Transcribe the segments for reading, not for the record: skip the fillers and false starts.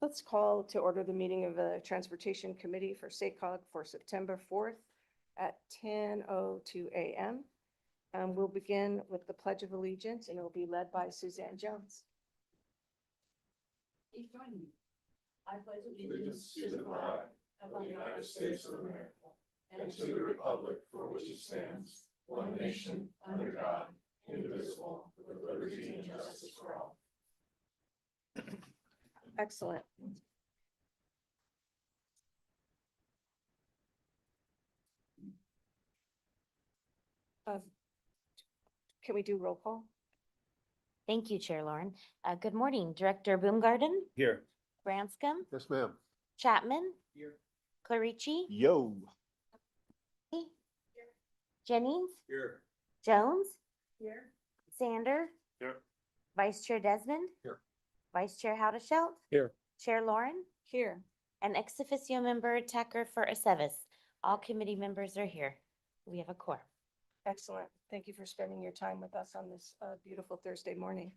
Let's call to order the meeting of the Transportation Committee for SACOG for September 4th at 10:02 a.m. We'll begin with the Pledge of Allegiance, and it will be led by Suzanne Jones. Please join me. I pledge allegiance to the flag of the United States of America and to the republic for which it stands, one nation, under God, indivisible, with liberty and justice for all. Excellent. Can we do roll call? Thank you, Chair Lauren. Good morning, Director Boomgarden, Here. Branscombe, Yes, ma'am. Chapman, Here. Clarici, Yo. Jennings, Here. Jones, Here. Sander, Here. Vice Chair Desmond, Here. Vice Chair Howdeshelt, Here. Chair Lauren, Here. and ex officio member Tucker for Aceves. All committee members are here. We have a quorum. Excellent. Thank you for spending your time with us on this beautiful Thursday morning.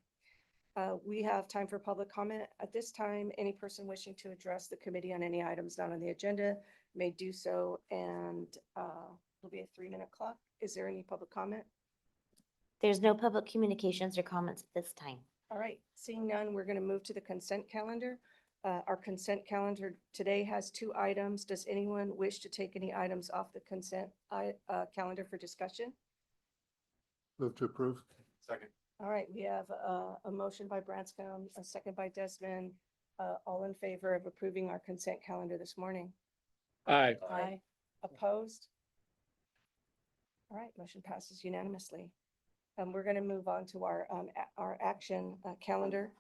We have time for public comment. At this time, any person wishing to address the committee on any items not on the agenda may do so, and it'll be a 3-minute clock. Is there any public comment? There's no public communications or comments at this time. All right, seeing none, we're going to move to the consent calendar. Our consent calendar today has 2 items. Does anyone wish to take any items off the consent calendar for discussion? Move to approve. Second. All right, we have a motion by Branscombe, a second by Desmond. All in favor of approving our consent calendar this morning? Aye. Aye. Opposed? All right, motion passes unanimously. We're going to move on to our action calendar.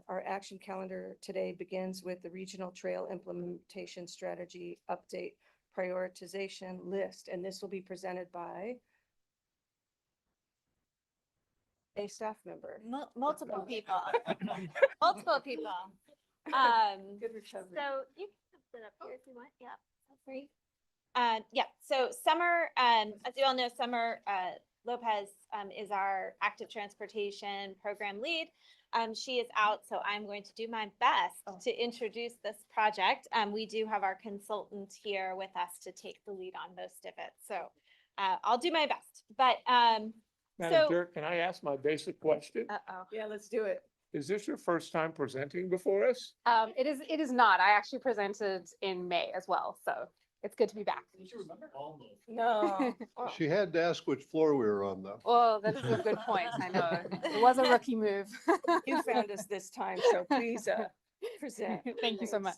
Our action calendar today begins with the Regional Trail Implementation Strategy Update Prioritization List, and this will be presented by a staff member. Multiple people. Multiple people. Good recovery. So you can sit up here if you want. Yeah, feel free. Yeah, so Summer, as you all know, Summer Lopez is our active transportation program lead. She is out, so I'm going to do my best to introduce this project. We do have our consultant here with us to take the lead on most of it. So I'll do my best. But Madam Chair, can I ask my basic question? uh-oh. Yeah, let's do it. Is this your first time presenting before us? It is not. I actually presented in May as well, so it's good to be back. No. She had to ask which floor we were on, though. Well, that is a good point. I know. It was a rookie move. You found us this time, so please present. Thank you so much.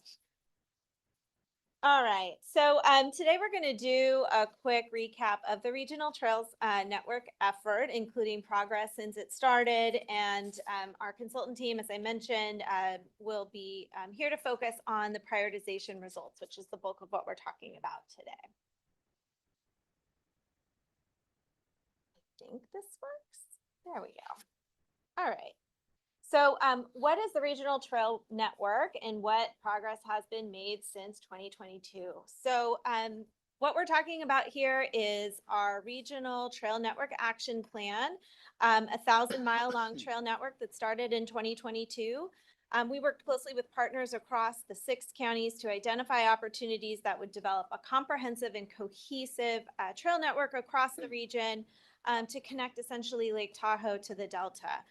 All right, so today we're going to do a quick recap of the Regional Trails Network effort, including progress since it started, and our consultant team, as I mentioned, will be here to focus on the prioritization results, which is the bulk of what we're talking about today. I think this works. There we go. All right. So what is the Regional Trail Network and what progress has been made since 2022? So what we're talking about here is our Regional Trail Network Action Plan, a 1,000-mile long trail network that started in 2022. We worked closely with partners across the 6 counties to identify opportunities that would develop a comprehensive and cohesive trail network across the region to connect essentially Lake Tahoe to the Delta.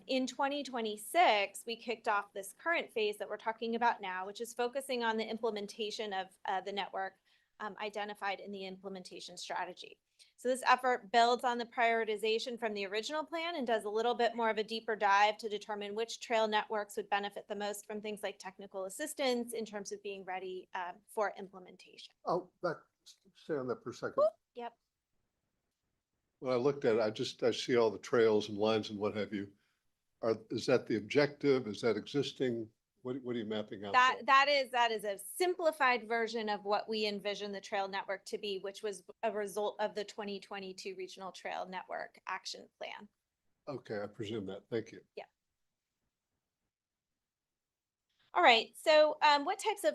In 2026, we kicked off this current phase that we're talking about now, which is focusing on the implementation of the network identified in the implementation strategy. So this effort builds on the prioritization from the original plan and does a little bit more of a deeper dive to determine which trail networks would benefit the most from things like technical assistance in terms of being ready for implementation. Oh, stay on that for a second. Yep. When I looked at it, I see all the trails and lines and what have you. Is that the objective? Is that existing? What are you mapping out? That is a simplified version of what we envision the trail network to be, which was a result of the 2022 Regional Trail Network Action Plan. Okay, I presume that. Thank you. Yeah. All right, so what types of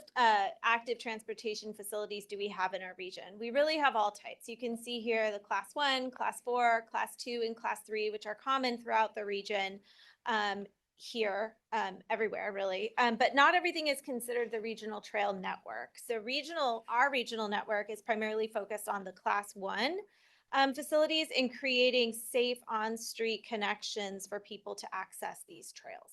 active transportation facilities do we have in our region? We really have all types. You can see here the Class 1, Class 4, Class 2, and Class 3, which are common throughout the region. here, everywhere really. But not everything is considered the regional trail network. So our regional network is primarily focused on the class 1 facilities in creating safe on-street connections for people to access these trails.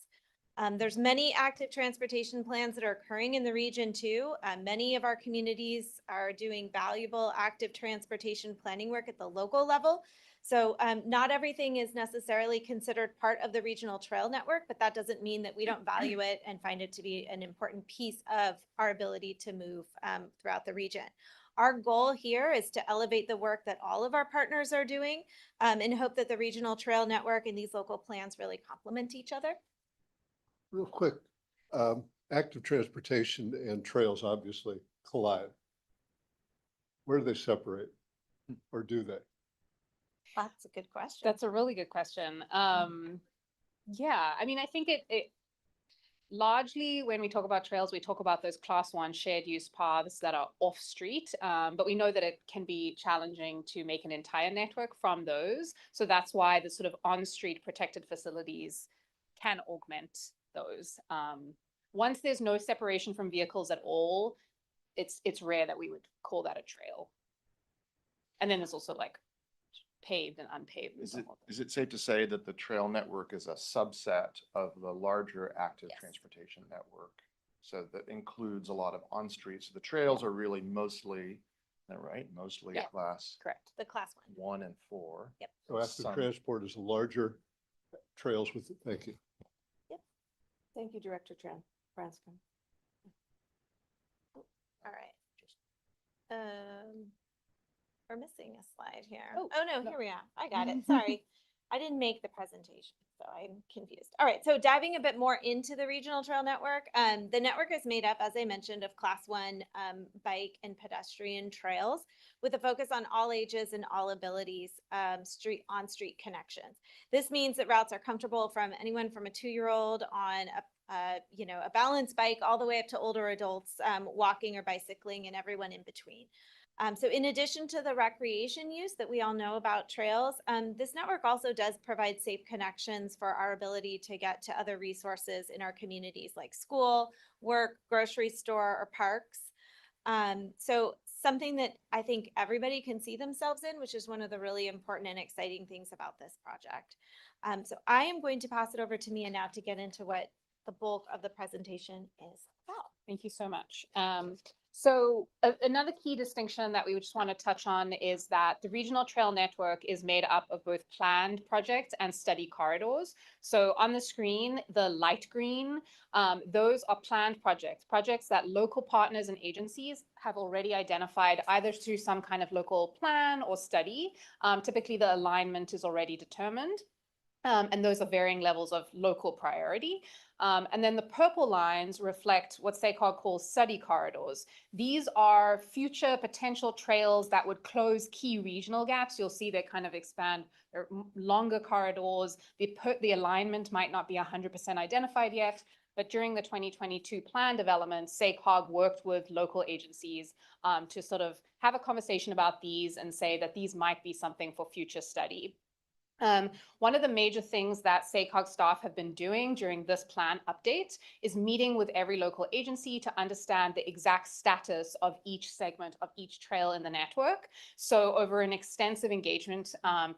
There's many active transportation plans that are occurring in the region too. Many of our communities are doing valuable active transportation planning work at the local level. So not everything is necessarily considered part of the regional trail network, but that doesn't mean that we don't value it and find it to be an important piece of our ability to move throughout the region. Our goal here is to elevate the work that all of our partners are doing and hope that the regional trail network and these local plans really complement each other. Real quick, active transportation and trails obviously collide. Where do they separate? Or do they? That's a good question. That's a really good question. Yeah, I mean, I think it largely when we talk about trails, we talk about those class 1 shared use paths that are off street. But we know that it can be challenging to make an entire network from those. So that's why the sort of on-street protected facilities can augment those. Once there's no separation from vehicles at all, it's rare that we would call that a trail. And then there's also like paved and unpaved. Is it safe to say that the trail network is a subset of the larger active Yes. transportation network? So that includes a lot of on-street. So the trails are really mostly, is that right? Mostly Yeah. class Correct. The class 1. 1 and 4. Yep. So active Some- transport is larger trails with, thank you. Thank you, Director Branscombe. All right. We're missing a slide here. Oh, Oh, no, no. here we are. I got it. Sorry. I didn't make the presentation, so I'm confused. All right, so diving a bit more into the regional trail network, the network is made up, as I mentioned, of class 1 bike and pedestrian trails with a focus on all ages and all abilities, on-street connections. This means that routes are comfortable from anyone from a 2-year-old on a balance bike all the way up to older adults walking or bicycling and everyone in between. So in addition to the recreation use that we all know about trails, this network also does provide safe connections for our ability to get to other resources in our communities like school, work, grocery store, or parks. So something that I think everybody can see themselves in, which is one of the really important and exciting things about this project. So I am going to pass it over to Mia now to get into what the bulk of the presentation is about. Thank you so much. So another key distinction that we would just want to touch on is that the regional trail network is made up of both planned projects and study corridors. So on the screen, the light green, those are planned projects that local partners and agencies have already identified either through some kind of local plan or study. Typically, the alignment is already determined. And those are varying levels of local priority. And then the purple lines reflect what SACOG calls study corridors. These are future potential trails that would close key regional gaps. You'll see they kind of expand, they're longer corridors. The alignment might not be 100% identified yet, but during the 2022 plan development, SACOG worked with local agencies to sort of have a conversation about these and say that these might be something for future study. One of the major things that SACOG staff have been doing during this plan update is meeting with every local agency to understand the exact status of each segment of each trail in the network. So over an extensive engagement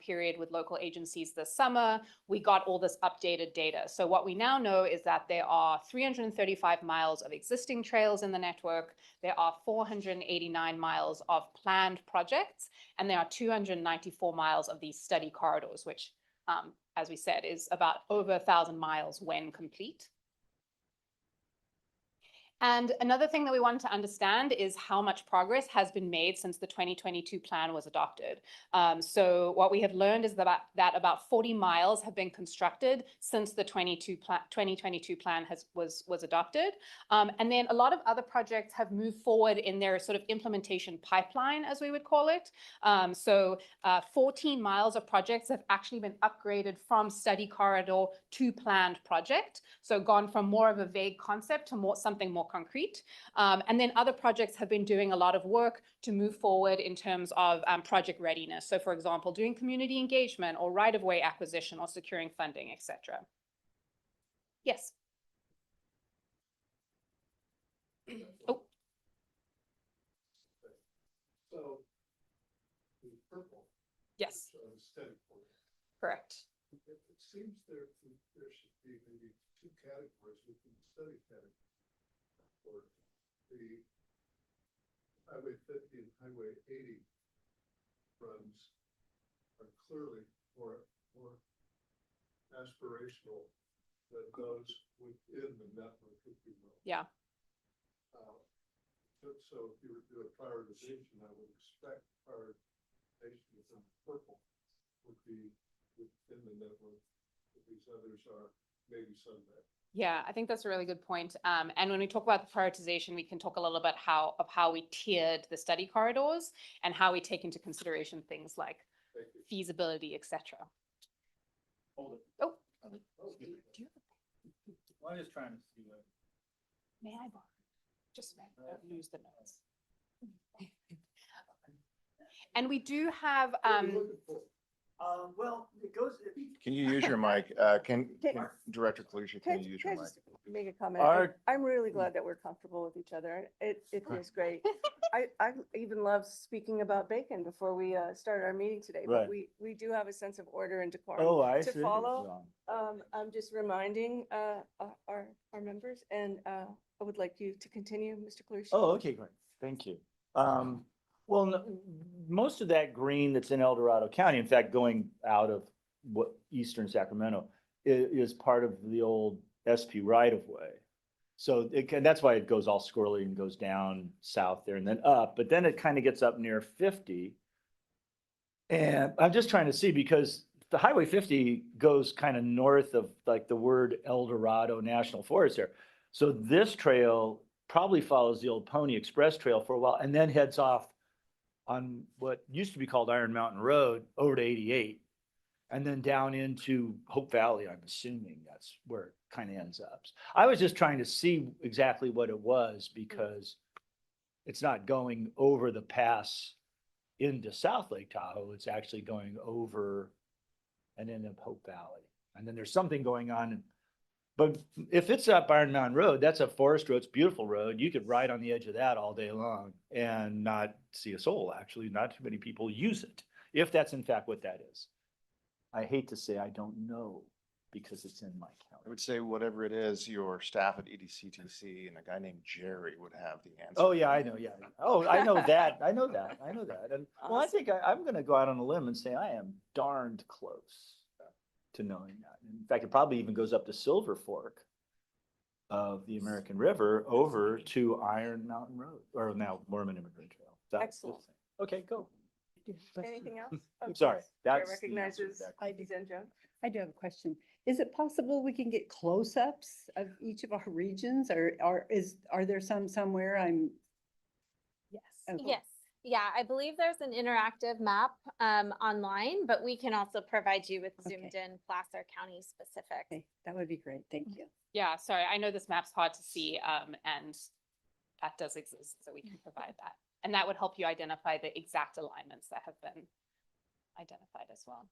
period with local agencies this summer, we got all this updated data. So what we now know is that there are 335 miles of existing trails in the network. There are 489 miles of planned projects, and there are 294 miles of these study corridors, which, as we said, is about over 1,000 miles when complete. And another thing that we wanted to understand is how much progress has been made since the 2022 plan was adopted. So what we have learned is that about 40 miles have been constructed since the 2022 plan was adopted. And then a lot of other projects have moved forward in their sort of implementation pipeline, as we would call it. 14 miles of projects have actually been upgraded from study corridor to planned project. So gone from more of a vague concept to something more concrete. And then other projects have been doing a lot of work to move forward in terms of project readiness. So for example, doing community engagement or right-of-way acquisition or securing funding, etc. Yes. Oh, So the purple. yes, which are the steady point, correct. it seems there should be maybe two categories within the study category. Or the Highway 50 and Highway 80 runs are clearly more aspirational than those within the network, if you will. Yeah. So if you were to do a prioritization, I would expect prioritization within purple would be within the network. But these others are maybe Sunday. Yeah, I think that's a really good point. And when we talk about the prioritization, we can talk a little bit how we tiered the study corridors and how we take into consideration things like Thank you. feasibility, et cetera. Hold it. Oh, I'm just trying to see what. may I borrow? Just lose the notes. And we do have, Well, it goes. Can you use your mic? Director Calucci, Can can you use can your I mic? just make a comment? Our- I'm really glad that we're comfortable with each other. It feels great. I even love speaking about bacon before we started our meeting today, but Right. we do have a sense of order and decorum Oh, I to see. follow. I'm just reminding our members, and I would like you to continue, Mr. Calucci. Oh, okay, great. Thank you. Well, most of that green that's in El Dorado County, in fact, going out of eastern Sacramento, is part of the old SP right of way. So that's why it goes all squirrely and goes down south there and then up, but then it kind of gets up near 50. And I'm just trying to see, because the Highway 50 goes kind of north of like the word El Dorado National Forest there. So this trail probably follows the old Pony Express Trail for a while and then heads off on what used to be called Iron Mountain Road over to 88. And then down into Hope Valley, I'm assuming that's where it kind of ends up. I was just trying to see exactly what it was, because it's not going over the pass into South Lake Tahoe. It's actually going over and into Hope Valley. And then there's something going on. But if it's up Iron Mountain Road, that's a forest road. It's a beautiful road. You could ride on the edge of that all day long and not see a soul. Actually, not too many people use it, if that's in fact what that is. I hate to say I don't know, because it's in my I county. would say whatever it is, your staff at EDCTC and a guy named Jerry would have the answer. Oh, yeah, I know, yeah. Oh, I know that. I know that. I know that. And well, I think I'm gonna go out on a limb and say I am darned close to knowing that. In fact, it probably even goes up to Silver Fork of the American River over to Iron Mountain Road, or now Mormon Immigrant Trail. That's the Excellent. thing. Okay, go. Anything else? I'm sorry. Chair That's the answer recognizes to that. Heidi Zenjo. I do have a question. Is it possible we can get close-ups of each of our regions, or are there some somewhere? Yes. Oh. Yes. Yeah, I believe there's an interactive map online, but we can also provide you with Okay. zoomed in Placer County specific. Okay, that would be great. Thank you. yeah, sorry, I know this map's hard to see, and that does exist, so we can provide that. And that would help you identify the exact alignments that have been identified as well.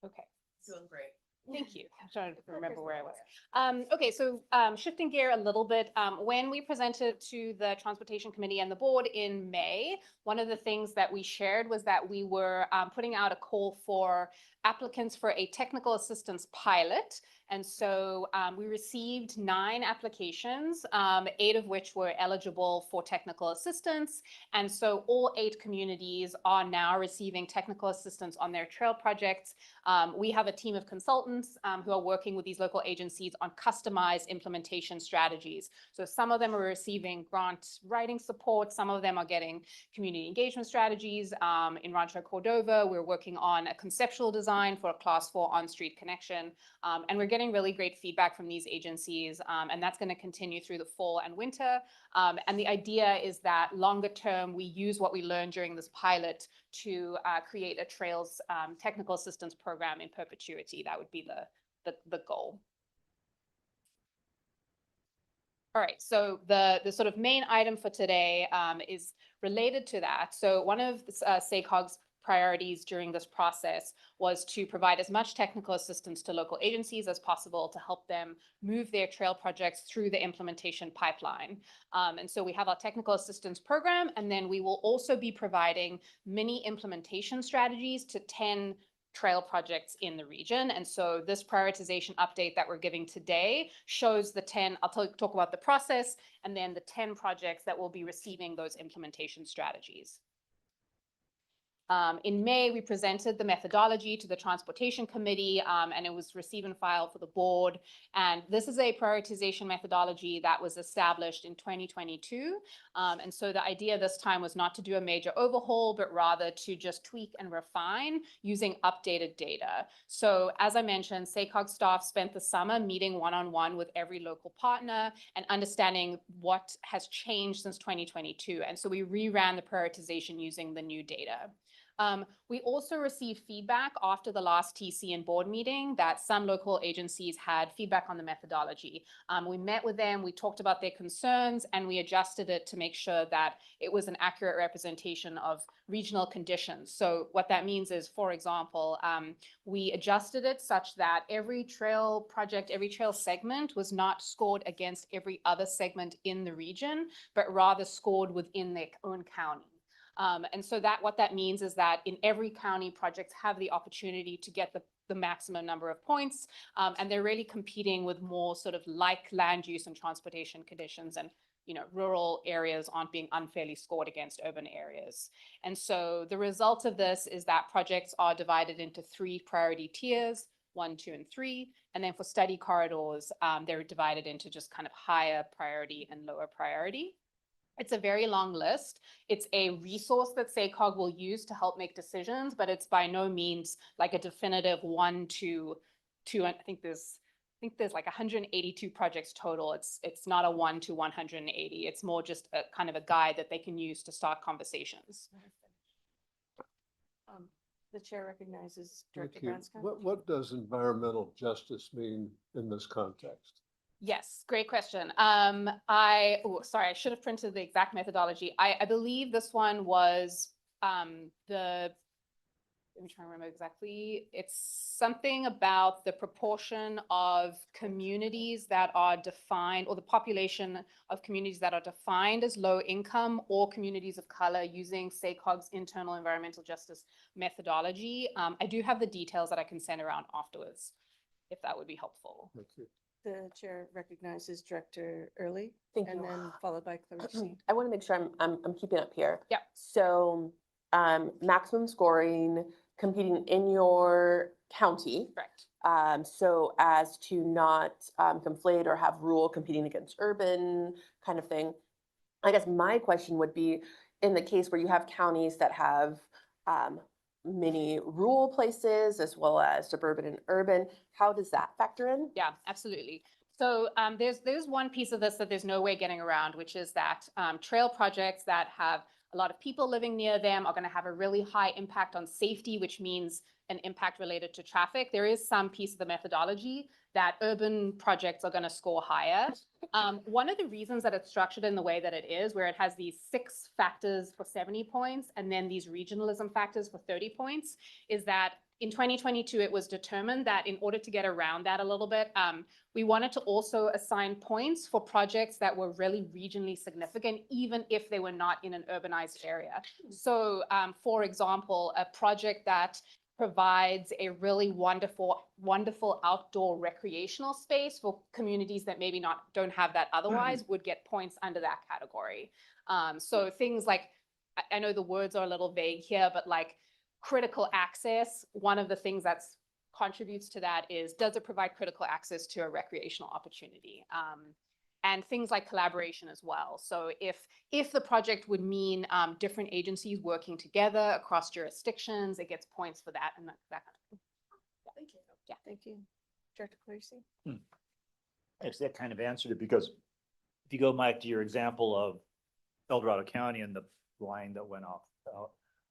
Okay. Doing great. Thank you. I'm trying to remember where I was. Okay, so shifting gear a little bit, when we presented to the Transportation Committee and the board in May, one of the things that we shared was that we were putting out a call for applicants for a technical assistance pilot. And so we received 9 applications, 8 of which were eligible for technical assistance. And so all 8 communities are now receiving technical assistance on their trail projects. We have a team of consultants who are working with these local agencies on customized implementation strategies. So some of them are receiving grant writing support. Some of them are getting community engagement strategies. In Rancho Cordova, we're working on a conceptual design for a Class 4 on-street connection. And we're getting really great feedback from these agencies. And that's going to continue through the fall and winter. And the idea is that longer term, we use what we learned during this pilot to create a trails technical assistance program in perpetuity. That would be the goal. All right, so the sort of main item for today is related to that. So one of SACOG's priorities during this process was to provide as much technical assistance to local agencies as possible to help them move their trail projects through the implementation pipeline. And so we have our technical assistance program, and then we will also be providing mini implementation strategies to 10 trail projects in the region. And so this prioritization update that we're giving today shows the 10, I'll talk about the process, and then the 10 projects that will be receiving those implementation strategies. In May, we presented the methodology to the Transportation Committee, and it was received and filed for the board. And this is a prioritization methodology that was established in 2022. And so the idea this time was not to do a major overhaul, but rather to just tweak and refine using updated data. So as I mentioned, SACOG staff spent the summer meeting one-on-one with every local partner and understanding what has changed since 2022. And so we reran the prioritization using the new data. We also received feedback after the last TC and board meeting that some local agencies had feedback on the methodology. We met with them, we talked about their concerns, and we adjusted it to make sure that it was an accurate representation of regional conditions. So what that means is, for example, we adjusted it such that every trail project, every trail segment was not scored against every other segment in the region, but rather scored within their own county. And so what that means is that in every county, projects have the opportunity to get the maximum number of points, and they're really competing with more sort of like land use and transportation conditions, and rural areas aren't being unfairly scored against urban areas. And so the result of this is that projects are divided into 3 priority tiers, 1, 2, and 3. And then for study corridors, they're divided into just kind of higher priority and lower priority. It's a very long list. It's a resource that SACOG will use to help make decisions, but it's by no means like a definitive 1 to 2. I think there's like 182 projects total. It's not a 1 to 180. It's more just a kind of a guide that they can use to start conversations. The chair recognizes Director Thank you. Branscombe. What does environmental justice mean in this context? Yes, great question. Sorry, I should have printed the exact methodology. I believe this one was let me try and remember exactly. It's something about the proportion of communities that are defined, or the population of communities that are defined as low income or communities of color using SACOG's internal environmental justice methodology. I do have the details that I can send around afterwards, if that would be helpful. Thank you. The chair recognizes Director Early. Thank And you. then followed by Clarissa. I want to make sure I'm keeping up here. Yeah. So, maximum scoring competing in your county. Correct. So as to not conflate or have rural competing against urban kind of thing. I guess my question would be, in the case where you have counties that have many rural places as well as suburban and urban, how does that factor in? Yeah, absolutely. So there's one piece of this that there's no way getting around, which is that trail projects that have a lot of people living near them are going to have a really high impact on safety, which means an impact related to traffic. There is some piece of the methodology that urban projects are going to score higher. One of the reasons that it's structured in the way that it is, where it has these 6 factors for 70 points and then these regionalism factors for 30 points, is that in 2022, it was determined that in order to get around that a little bit, we wanted to also assign points for projects that were really regionally significant, even if they were not in an urbanized area. So, for example, a project that provides a really wonderful outdoor recreational space for communities that maybe don't have that otherwise would get points under that category. So things like, I know the words are a little vague here, but like critical access, one of the things that contributes to that is, does it provide critical access to a recreational opportunity? And things like collaboration as well. So if the project would mean different agencies working together across jurisdictions, it gets points for that and that kind of thing. Yeah. Thank you. Yeah, thank you. Director Clarissa. Actually, that kind of answered it, because if you go, Mike, to your example of El Dorado County and the line that went off,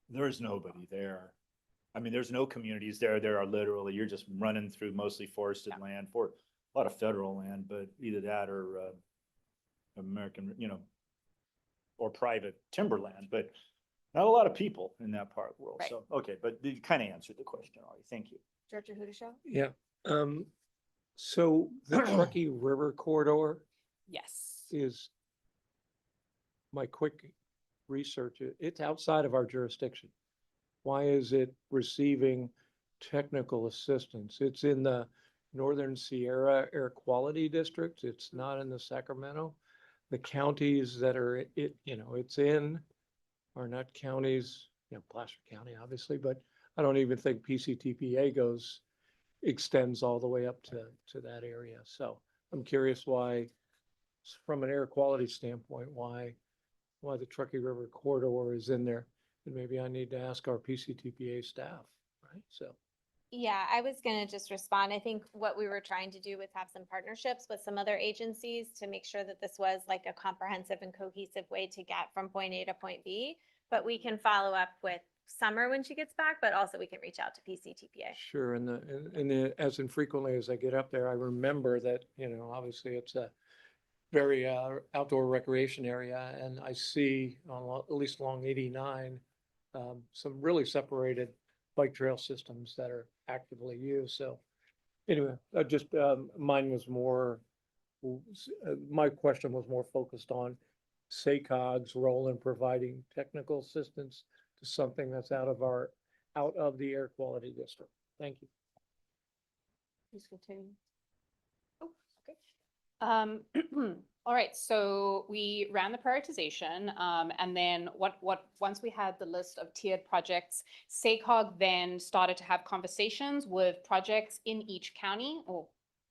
there's nobody there. I mean, there's no communities there. There are literally, you're just running through mostly forested land, for a lot of federal land, but either that or American, or private timberland, but not a lot of people in that part of the world. Right. So, okay, but you kind of answered the question already. Thank you. Director Hudishow? Yeah, so the Truckee River corridor Yes. is, my quick research, it's outside of our jurisdiction. Why is it receiving technical assistance? It's in the Northern Sierra Air Quality District. It's not in the Sacramento. The counties that are, it's in are not counties, Placer County, obviously, but I don't even think PCTPA extends all the way up to that area. So I'm curious why, from an air quality standpoint, why the Truckee River corridor is in there. And maybe I need to ask our PCTPA staff, right? So, Yeah, I was gonna just respond. I think what we were trying to do was have some partnerships with some other agencies to make sure that this was like a comprehensive and cohesive way to get from point A to point B. But we can follow up with Summer when she gets back, but also we can reach out to PCTPA. sure, and as infrequently as I get up there, I remember that, obviously it's a very outdoor recreation area, and I see at least along 89, some really separated bike trail systems that are actively used. So anyway, mine was more, my question was more focused on SACOG's role in providing technical assistance to something that's out of the air quality district. Thank you. Please continue. All right, so we ran the prioritization, and then once we had the list of tiered projects, SACOG then started to have conversations with projects in each county or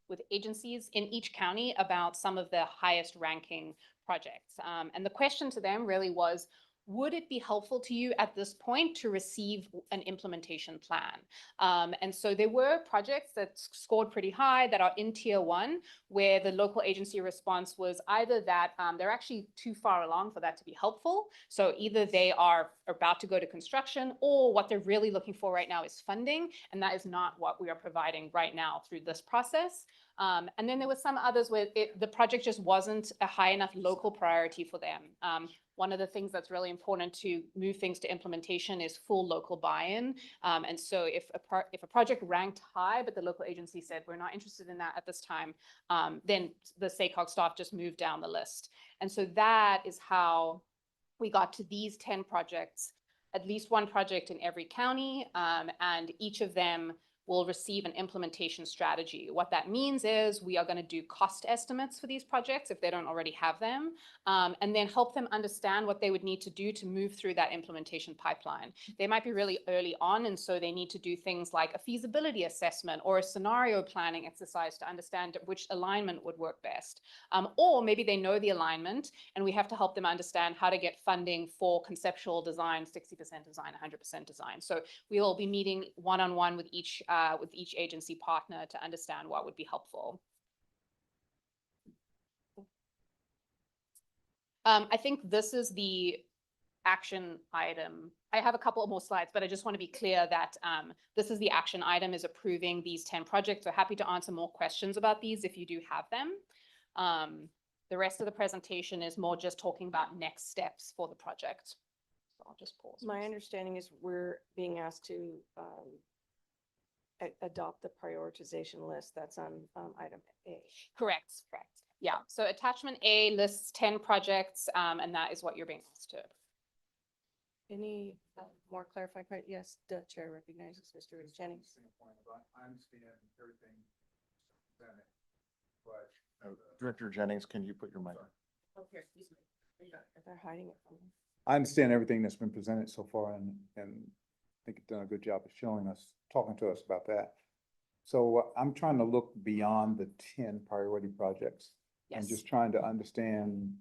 with agencies in each county about some of the highest ranking projects. And the question to them really was, would it be helpful to you at this point to receive an implementation plan? And so there were projects that scored pretty high that are in tier 1, where the local agency response was either that they're actually too far along for that to be helpful. So either they are about to go to construction, or what they're really looking for right now is funding. And that is not what we are providing right now through this process. And then there were some others where the project just wasn't a high enough local priority for them. One of the things that's really important to move things to implementation is full local buy-in. And so if a project ranked high, but the local agency said, we're not interested in that at this time, then the SACOG staff just moved down the list. And so that is how we got to these 10 projects, at least one project in every county, and each of them will receive an implementation strategy. What that means is we are going to do cost estimates for these projects if they don't already have them, and then help them understand what they would need to do to move through that implementation pipeline. They might be really early on, and so they need to do things like a feasibility assessment or a scenario planning exercise to understand which alignment would work best. Or maybe they know the alignment, and we have to help them understand how to get funding for conceptual design, 60% design, 100% design. So we will be meeting one-on-one with each agency partner to understand what would be helpful. I think this is the action item. I have a couple more slides, but I just want to be clear that this is the action item, is approving these 10 projects. So happy to answer more questions about these if you do have them. The rest of the presentation is more just talking about next steps for the project. So I'll just pause. My understanding is we're being asked to adopt the prioritization list that's on item A. Correct. Yeah, so attachment A lists 10 projects, and that is what you're being asked to. Any more clarifying? Yes, the chair recognizes Mr. Jennings. I understand everything presented, but. Director Jennings, can you put your mic on? Okay, excuse me. They're hiding it from me. I understand everything that's been presented so far, and I think you've done a good job of talking to us about that. So I'm trying to look beyond the 10 priority projects. Yes. And just trying to understand,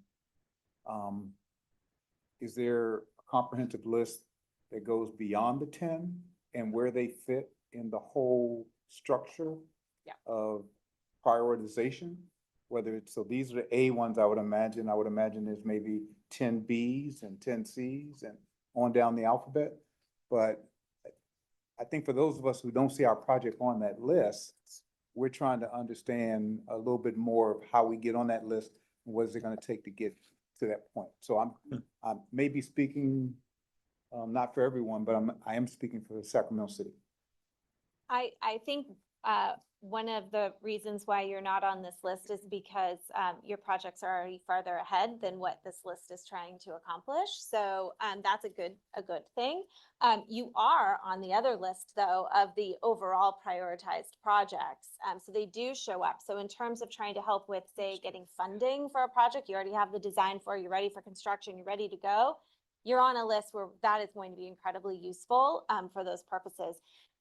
is there a comprehensive list that goes beyond the 10 and where they fit in the whole structure of prioritization? Whether it's, so these are the A ones, I would imagine there's maybe 10 Bs and 10 Cs and on down the alphabet. But I think for those of us who don't see our project on that list, we're trying to understand a little bit more of how we get on that list What is it gonna take to get to that point? So I'm maybe speaking, not for everyone, but I am speaking for Sacramento City. I think one of the reasons why you're not on this list is because your projects are already farther ahead than what this list is trying to accomplish. So that's a good thing. You are on the other list, though, of the overall prioritized projects. So they do show up. So in terms of trying to help with, say, getting funding for a project, you already have the design for, you're ready for construction, you're ready to go. You're on a list where that is going to be incredibly useful for those purposes.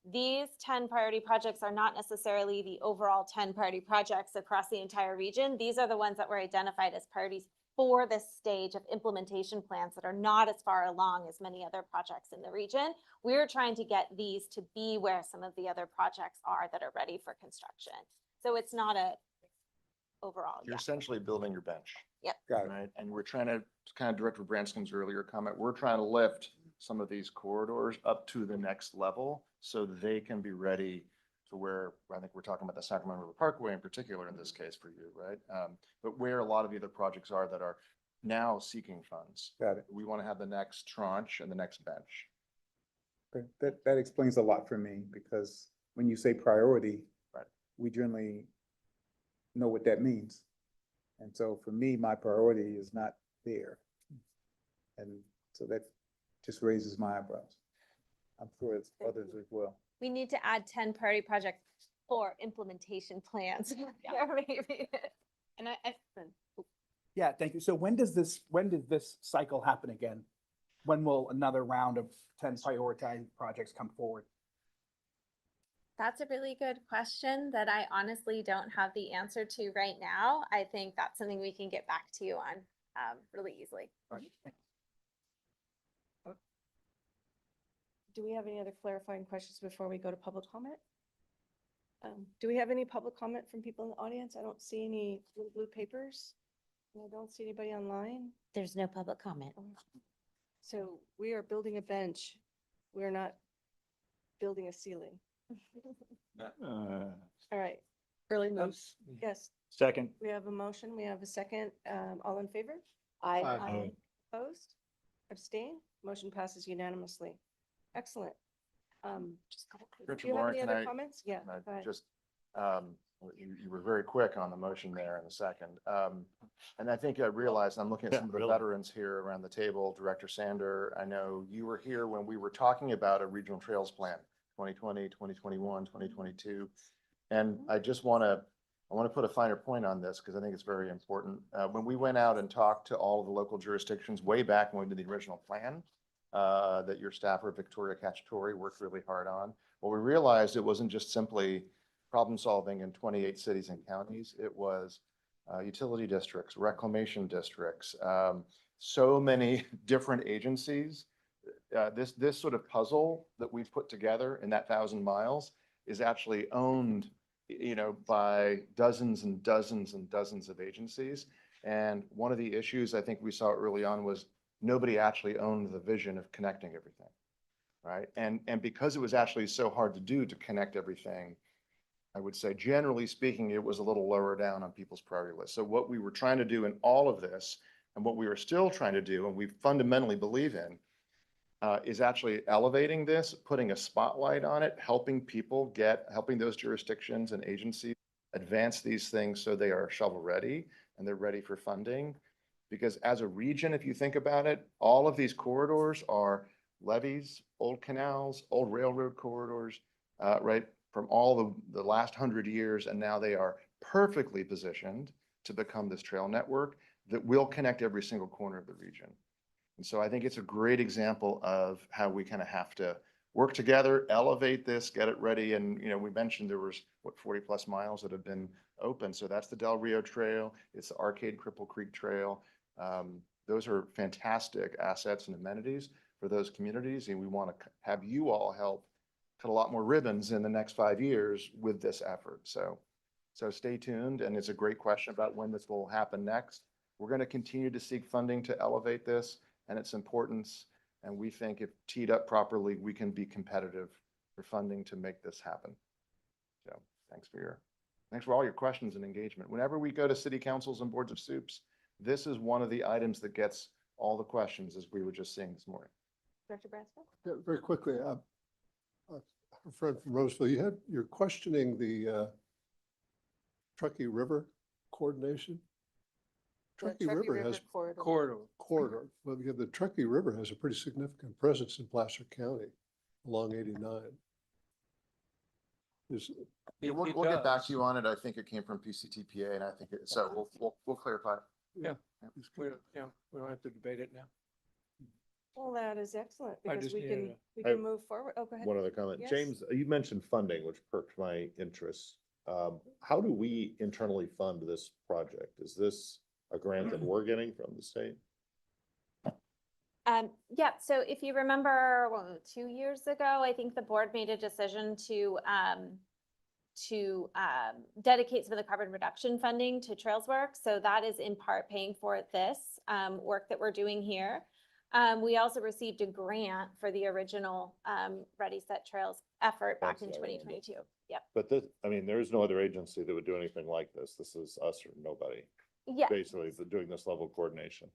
These 10 priority projects are not necessarily the overall 10 priority projects across the entire region. These are the ones that were identified as priorities for this stage of implementation plans that are not as far along as many other projects in the region. We're trying to get these to be where some of the other projects are that are ready for construction. So it's not a overall. You're Yeah. essentially building your bench. Got it. Right, and we're trying to, kind of Director Branscome's earlier comment, we're trying to lift some of these corridors up to the next level so they can be ready to where, I think we're talking about the Sacramento River Parkway in particular in this case for you, right? But where a lot of the other projects are that are now seeking funds. Got it. We want to have the next tranche and the next bench. Okay, that explains a lot for me, because when you say priority, Right. we generally know what that means. And so for me, my priority is not there. And so that just raises my eyebrows. I'm sure it's others as well. We need to add 10 priority projects for implementation plans. Yeah. There may be. And Yeah, thank you. So when does this cycle happen again? When will another round of 10 prioritized projects come forward? That's a really good question that I honestly don't have the answer to right now. I think that's something we can get back to you on really easily. Do we have any other clarifying questions before we go to public comment? Do we have any public comment from people in the audience? I don't see any blue papers. And I don't see anybody online. There's no public comment. So we are building a bench. We're not building a ceiling. All right. Early moves. Yes, Second. we have a motion. We have a second. All in favor? Aye. Opposed? Abstain? Motion passes unanimously. Excellent. Do Director you have Lauren, any can other I- comments? Yeah, And go I ahead. just, you were very quick on the motion there in the second. And I think I realized, I'm looking at Yeah, some of the really. veterans here around the table, Director Sander, I know you were here when we were talking about a regional trails plan, 2020, 2021, 2022. And I just want to put a finer point on this because I think it's very important. When we went out and talked to all of the local jurisdictions way back when we did the original plan, that your staffer, Victoria Cacciatore, worked really hard on. Well, we realized it wasn't just simply problem solving in 28 cities and counties. It was utility districts, reclamation districts, so many different agencies. This sort of puzzle that we've put together in that 1,000 miles is actually owned, by dozens and dozens and dozens of agencies. And one of the issues I think we saw early on was nobody actually owned the vision of connecting everything, right? And because it was actually so hard to do to connect everything, I would say generally speaking, it was a little lower down on people's priority list. So what we were trying to do in all of this, and what we are still trying to do, and we fundamentally believe in, is actually elevating this, putting a spotlight on it, helping those jurisdictions and agencies advance these things so they are shovel ready and they're ready for funding. Because as a region, if you think about it, all of these corridors are levees, old canals, old railroad corridors, right, from all the last 100 years. And now they are perfectly positioned to become this trail network that will connect every single corner of the region. And so I think it's a great example of how we kind of have to work together, elevate this, get it ready. And, we mentioned there was 40+ miles that have been open. So that's the Del Rio Trail. It's the Arcade Cripple Creek Trail. Those are fantastic assets and amenities for those communities. And we want to have you all help cut a lot more ribbons in the next 5 years with this effort. So stay tuned. And it's a great question about when this will happen next. We're going to continue to seek funding to elevate this and its importance. And we think if teed up properly, we can be competitive for funding to make this happen. So thanks for all your questions and engagement. Whenever we go to city councils and boards of soups, this is one of the items that gets all the questions, as we were just seeing this morning. Director Bransfield? Yeah, very quickly, a friend from Roseville, you're questioning the Truckee River coordination? The Truckee River has Corridor. corridor, well, because the Truckee River has a pretty significant presence in Placer County along 89. Is, Yeah, we'll get back to you on it. I think it came from PCTPA and I think it, so we'll clarify. Yeah, we don't have to debate it now. Well, that is excellent I because just we needed can, to- we I- can move forward. Oh, go ahead. One other comment. Yes. James, you mentioned funding, which perked my interest. How do we internally fund this project? Is this a grant that we're getting from the state? Yeah, so if you remember, well, 2 years ago, I think the board made a decision to dedicate some of the carbon reduction funding to trails work. So that is in part paying for this work that we're doing here. We also received a grant for the original Ready Set Trails effort back in That's what I remember. 2022. Yep. But this, I mean, there's no other agency that would do anything like this. This is us or nobody, Yeah, basically, for doing this level of coordination.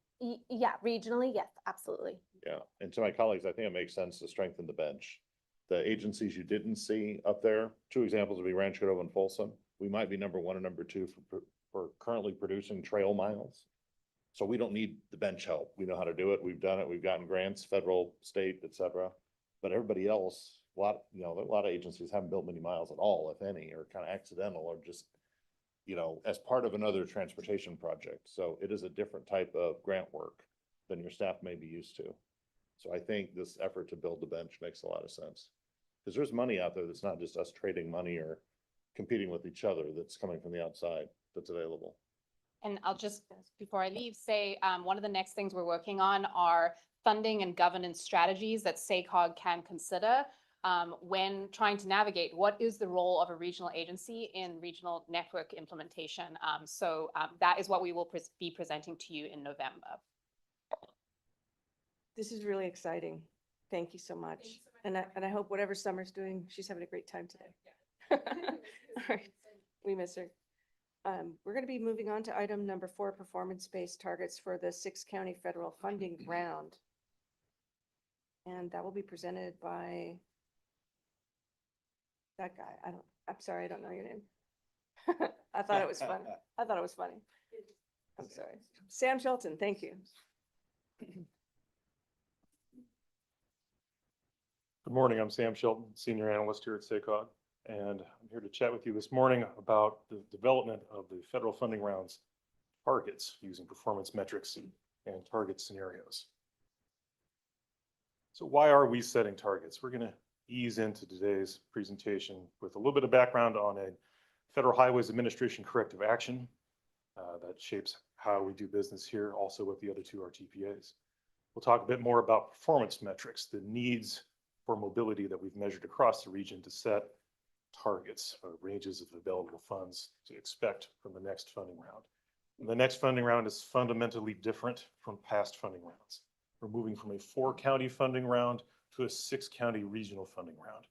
yeah, regionally, yes, absolutely. Yeah, and to my colleagues, I think it makes sense to strengthen the bench. The agencies you didn't see up there, two examples would be Rancho Cordova and Folsom. We might be number one and number two for currently producing trail miles. So we don't need the bench help. We know how to do it. We've done it. We've gotten grants, federal, state, et cetera. But everybody else, a lot of agencies haven't built many miles at all, if any, or kind of accidental or just, as part of another transportation project. So it is a different type of grant work than your staff may be used to. So I think this effort to build the bench makes a lot of sense. Because there's money out there that's not just us trading money or competing with each other that's coming from the outside that's available. And I'll just, before I leave, say, one of the next things we're working on are funding and governance strategies that SACOG can consider when trying to navigate what is the role of a regional agency in regional network implementation. So that is what we will be presenting to you in November. This is really exciting. Thank you so much. And I hope whatever Summer's doing, she's having a great time today. All right, we miss her. We're going to be moving on to item number 4, performance-based targets for the 6-county federal funding round. And that will be presented by that guy. I'm sorry, I don't know your name. I thought it was funny. I thought it was funny. I'm sorry. Sam Shelton, thank you. Good morning, I'm Sam Shelton, Senior Analyst here at SACOG, and I'm here to chat with you this morning about the development of the federal funding rounds targets using performance metrics and target scenarios. So why are we setting targets? We're going to ease into today's presentation with a little bit of background on a Federal Highways Administration corrective action that shapes how we do business here, also with the other 2 RTPAs. We'll talk a bit more about performance metrics, the needs for mobility that we've measured across the region to set targets or ranges of available funds to expect from the next funding round. And the next funding round is fundamentally different from past funding rounds. We're moving from a 4-county funding round to a 6-county regional funding round.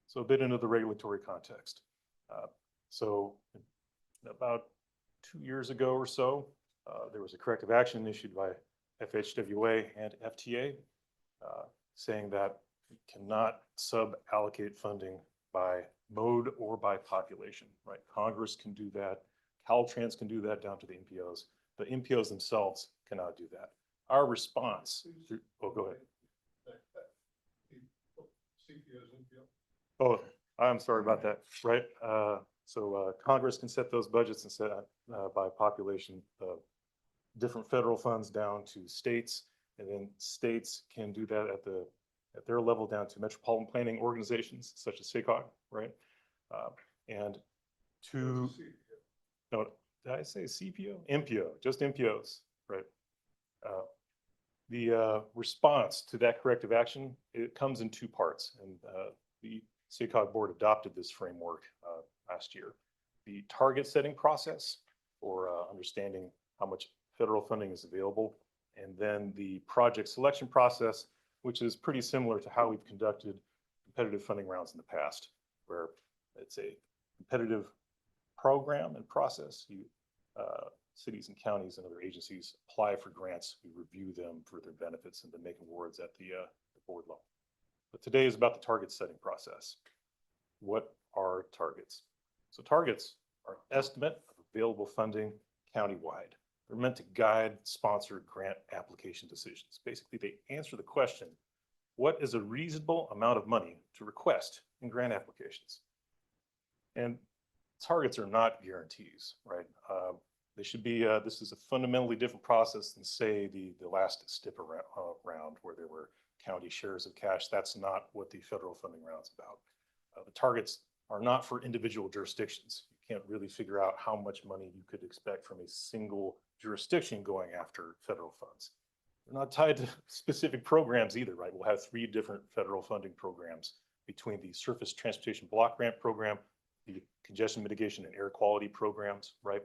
So a bit into the regulatory context. So about 2 years ago or so, there was a corrective action issued by FHWA and FTA saying that we cannot sub-allocate funding by mode or by population, right? Congress can do that. Caltrans can do that down to the MPOs. The MPOs themselves cannot do that. Our response, oh, go ahead. Oh, I'm sorry about that, right? So Congress can set those budgets and set by population different federal funds down to states, and then states can do that at their level down to metropolitan planning organizations such as SACOG, right? And to, no, did I say CPO? MPO, just MPOs, right? The response to that corrective action, it comes in 2 parts, and the SACOG board adopted this framework last year. The target setting process for understanding how much federal funding is available, and then the project selection process, which is pretty similar to how we've conducted competitive funding rounds in the past, where it's a competitive program and process. You cities and counties and other agencies apply for grants, we review them for their benefits and then make awards at the board level. But today is about the target setting process. What are targets? So targets are an estimate of available funding countywide. They're meant to guide sponsored grant application decisions. Basically, they answer the question, what is a reasonable amount of money to request in grant applications? And targets are not guarantees, right? They should be, this is a fundamentally different process than, say, the last STIP round where there were county shares of cash. That's not what the federal funding round's about. The targets are not for individual jurisdictions. You can't really figure out how much money you could expect from a single jurisdiction going after federal funds. They're not tied to specific programs either, right? We'll have 3 different federal funding programs between the Surface Transportation Block Grant Program, the Congestion Mitigation and Air Quality Programs, right?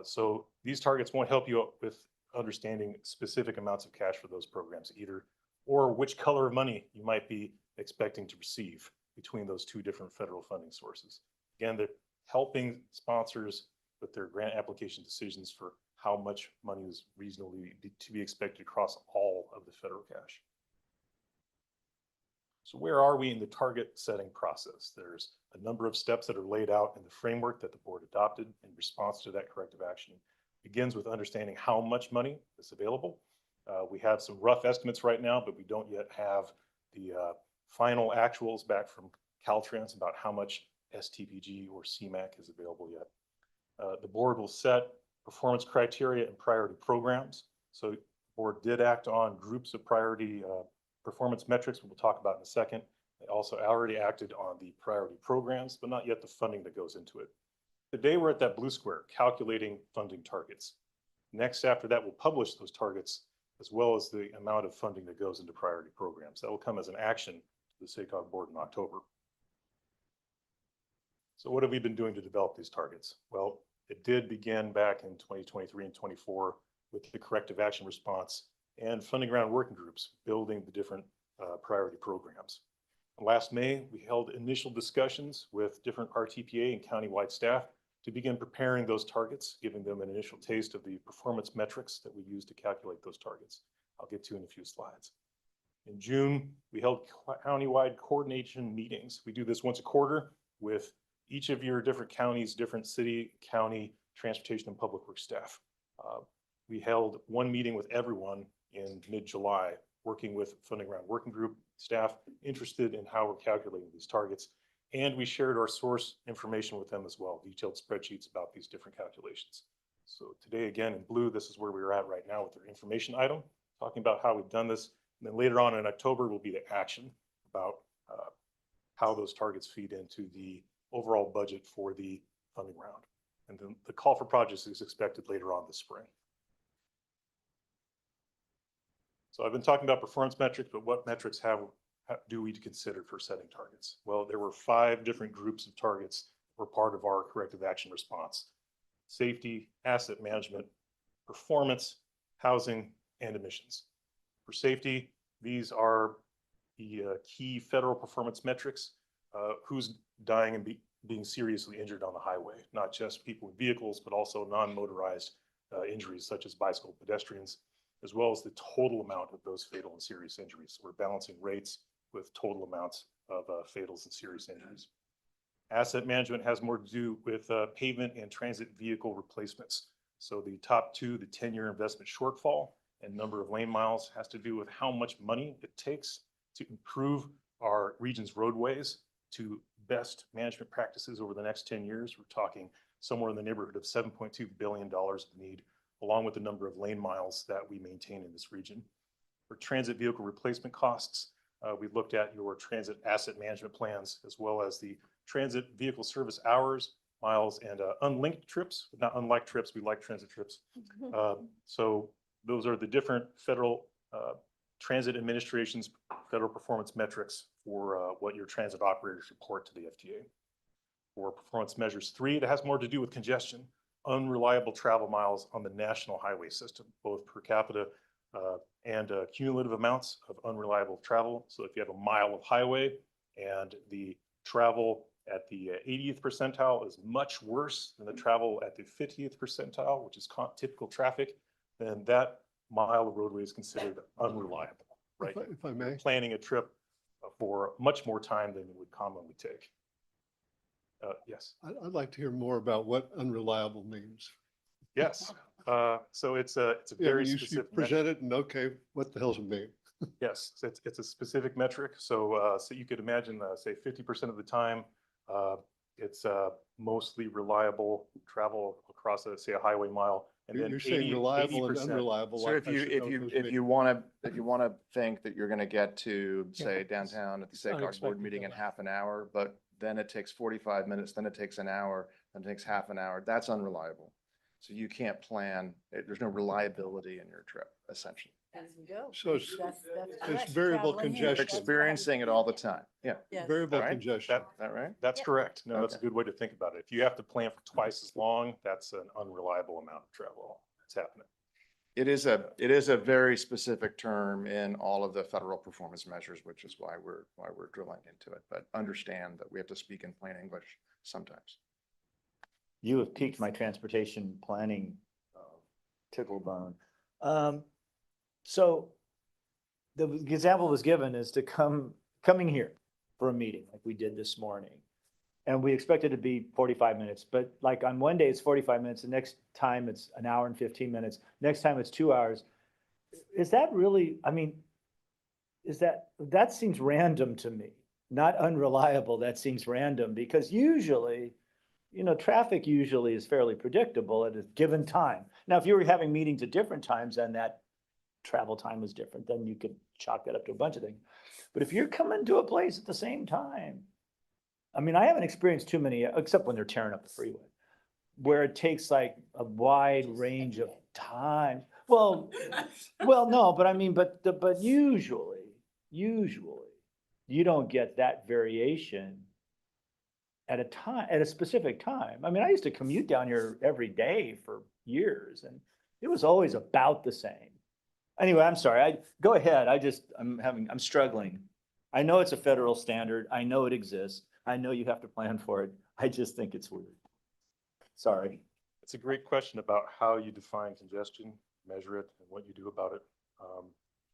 So these targets won't help you with understanding specific amounts of cash for those programs either, or which color of money you might be expecting to receive between those 2 different federal funding sources. Again, they're helping sponsors with their grant application decisions for how much money is reasonably to be expected across all of the federal cash. So where are we in the target setting process? There's a number of steps that are laid out in the framework that the board adopted in response to that corrective action. It begins with understanding how much money is available. We have some rough estimates right now, but we don't yet have the final actuals back from Caltrans about how much STPG or CMAQ is available yet. The board will set performance criteria and priority programs. So the board did act on groups of priority performance metrics, we'll talk about in a second. They also already acted on the priority programs, but not yet the funding that goes into it. Today we're at that blue square, calculating funding targets. Next, after that, we'll publish those targets as well as the amount of funding that goes into priority programs. That will come as an action to the SACOG board in October. So what have we been doing to develop these targets? Well, it did begin back in 2023 and 24 with the corrective action response and funding round working groups building the different priority programs. Last May, we held initial discussions with different RTPA and countywide staff to begin preparing those targets, giving them an initial taste of the performance metrics that we use to calculate those targets. I'll get to in a few slides. In June, we held countywide coordination meetings. We do this once a quarter with each of your different counties, different city, county, transportation, and public works staff. We held one meeting with everyone in mid-July, working with funding round working group staff interested in how we're calculating these targets. And we shared our source information with them as well, detailed spreadsheets about these different calculations. So today, again, in blue, this is where we're at right now with their information item, talking about how we've done this. And then later on in October will be the action about how those targets feed into the overall budget for the funding round. And then the call for projects is expected later on this spring. So I've been talking about performance metrics, but what metrics do we consider for setting targets? Well, there were 5 different groups of targets that were part of our corrective action response: safety, asset management, performance, housing, and emissions. For safety, these are the key federal performance metrics. Who's dying and being seriously injured on the highway, not just people in vehicles, but also non-motorized injuries such as bicycle pedestrians, as well as the total amount of those fatal and serious injuries. So we're balancing rates with total amounts of fatals and serious injuries. Asset management has more to do with pavement and transit vehicle replacements. So the top 2, the 10-year investment shortfall and number of lane miles, has to do with how much money it takes to improve our region's roadways to best management practices over the next 10 years. We're talking somewhere in the neighborhood of $7.2 billion of need, along with the number of lane miles that we maintain in this region. For transit vehicle replacement costs, we looked at your transit asset management plans, as well as the transit vehicle service hours, miles, and unlinked trips. Not unlike trips, we like transit trips. So those are the different federal transit administration's federal performance metrics for what your transit operators report to the FTA. For performance measures 3, it has more to do with congestion, unreliable travel miles on the national highway system, both per capita and cumulative amounts of unreliable travel. So if you have a mile of highway and the travel at the 80th percentile is much worse than the travel at the 50th percentile, which is typical traffic, then that mile of roadway is considered unreliable, right? If I may, Planning a trip for much more time than it would commonly take. Yes. I'd like to hear more about what unreliable means. Yes. So it's a Yeah, very you specific. present it and okay, what the hell's it mean? Yes, it's a specific metric. So you could imagine, say 50% of the time, it's mostly reliable travel across say a highway mile. And then You're saying 80, reliable and 80%. unreliable. So like if I you, should if know you, those if mean. you want to think that you're going to get to, say, Yeah. downtown at the SACOG board Unexpected meeting in delay. half an hour, but then it takes 45 minutes, then it takes an hour, then it takes half an hour, that's unreliable. So you can't plan, there's no reliability in your trip, essentially. As we go. So it's, correct. it's variable Traveling here. You're congestion, experiencing it all the time. Yeah, is variable Right. congestion. that right? That's correct. No, that's a Okay. good way to think about it. If you have to plan for twice as long, that's an unreliable amount of travel that's happening. It is a very specific term in all of the federal performance measures, which is why we're drilling into it. But understand that we have to speak in plain English sometimes. You have piqued my transportation planning tickle bone. So the example was given is to coming here for a meeting like we did this morning. And we expect it to be 45 minutes, but like on one day it's 45 minutes, the next time it's an hour and 15 minutes, next time it's 2 hours. Is that really, I mean, that seems random to me, not unreliable. That seems random because usually, traffic usually is fairly predictable at a given time. Now, if you were having meetings at different times and that travel time was different, then you could chalk that up to a bunch of things. But if you're coming to a place at the same time, I mean, I haven't experienced too many, except when they're tearing up the freeway, where it takes like a wide range of time. Well, no, but I mean, but usually, you don't get that variation at a specific time. I mean, I used to commute down here every day for years and it was always about the same. Anyway, I'm sorry, go ahead. I'm struggling. I know it's a federal standard. I know it exists. I know you have to plan for it. I just think it's weird. Sorry. It's a great question about how you define congestion, measure it, and what you do about it.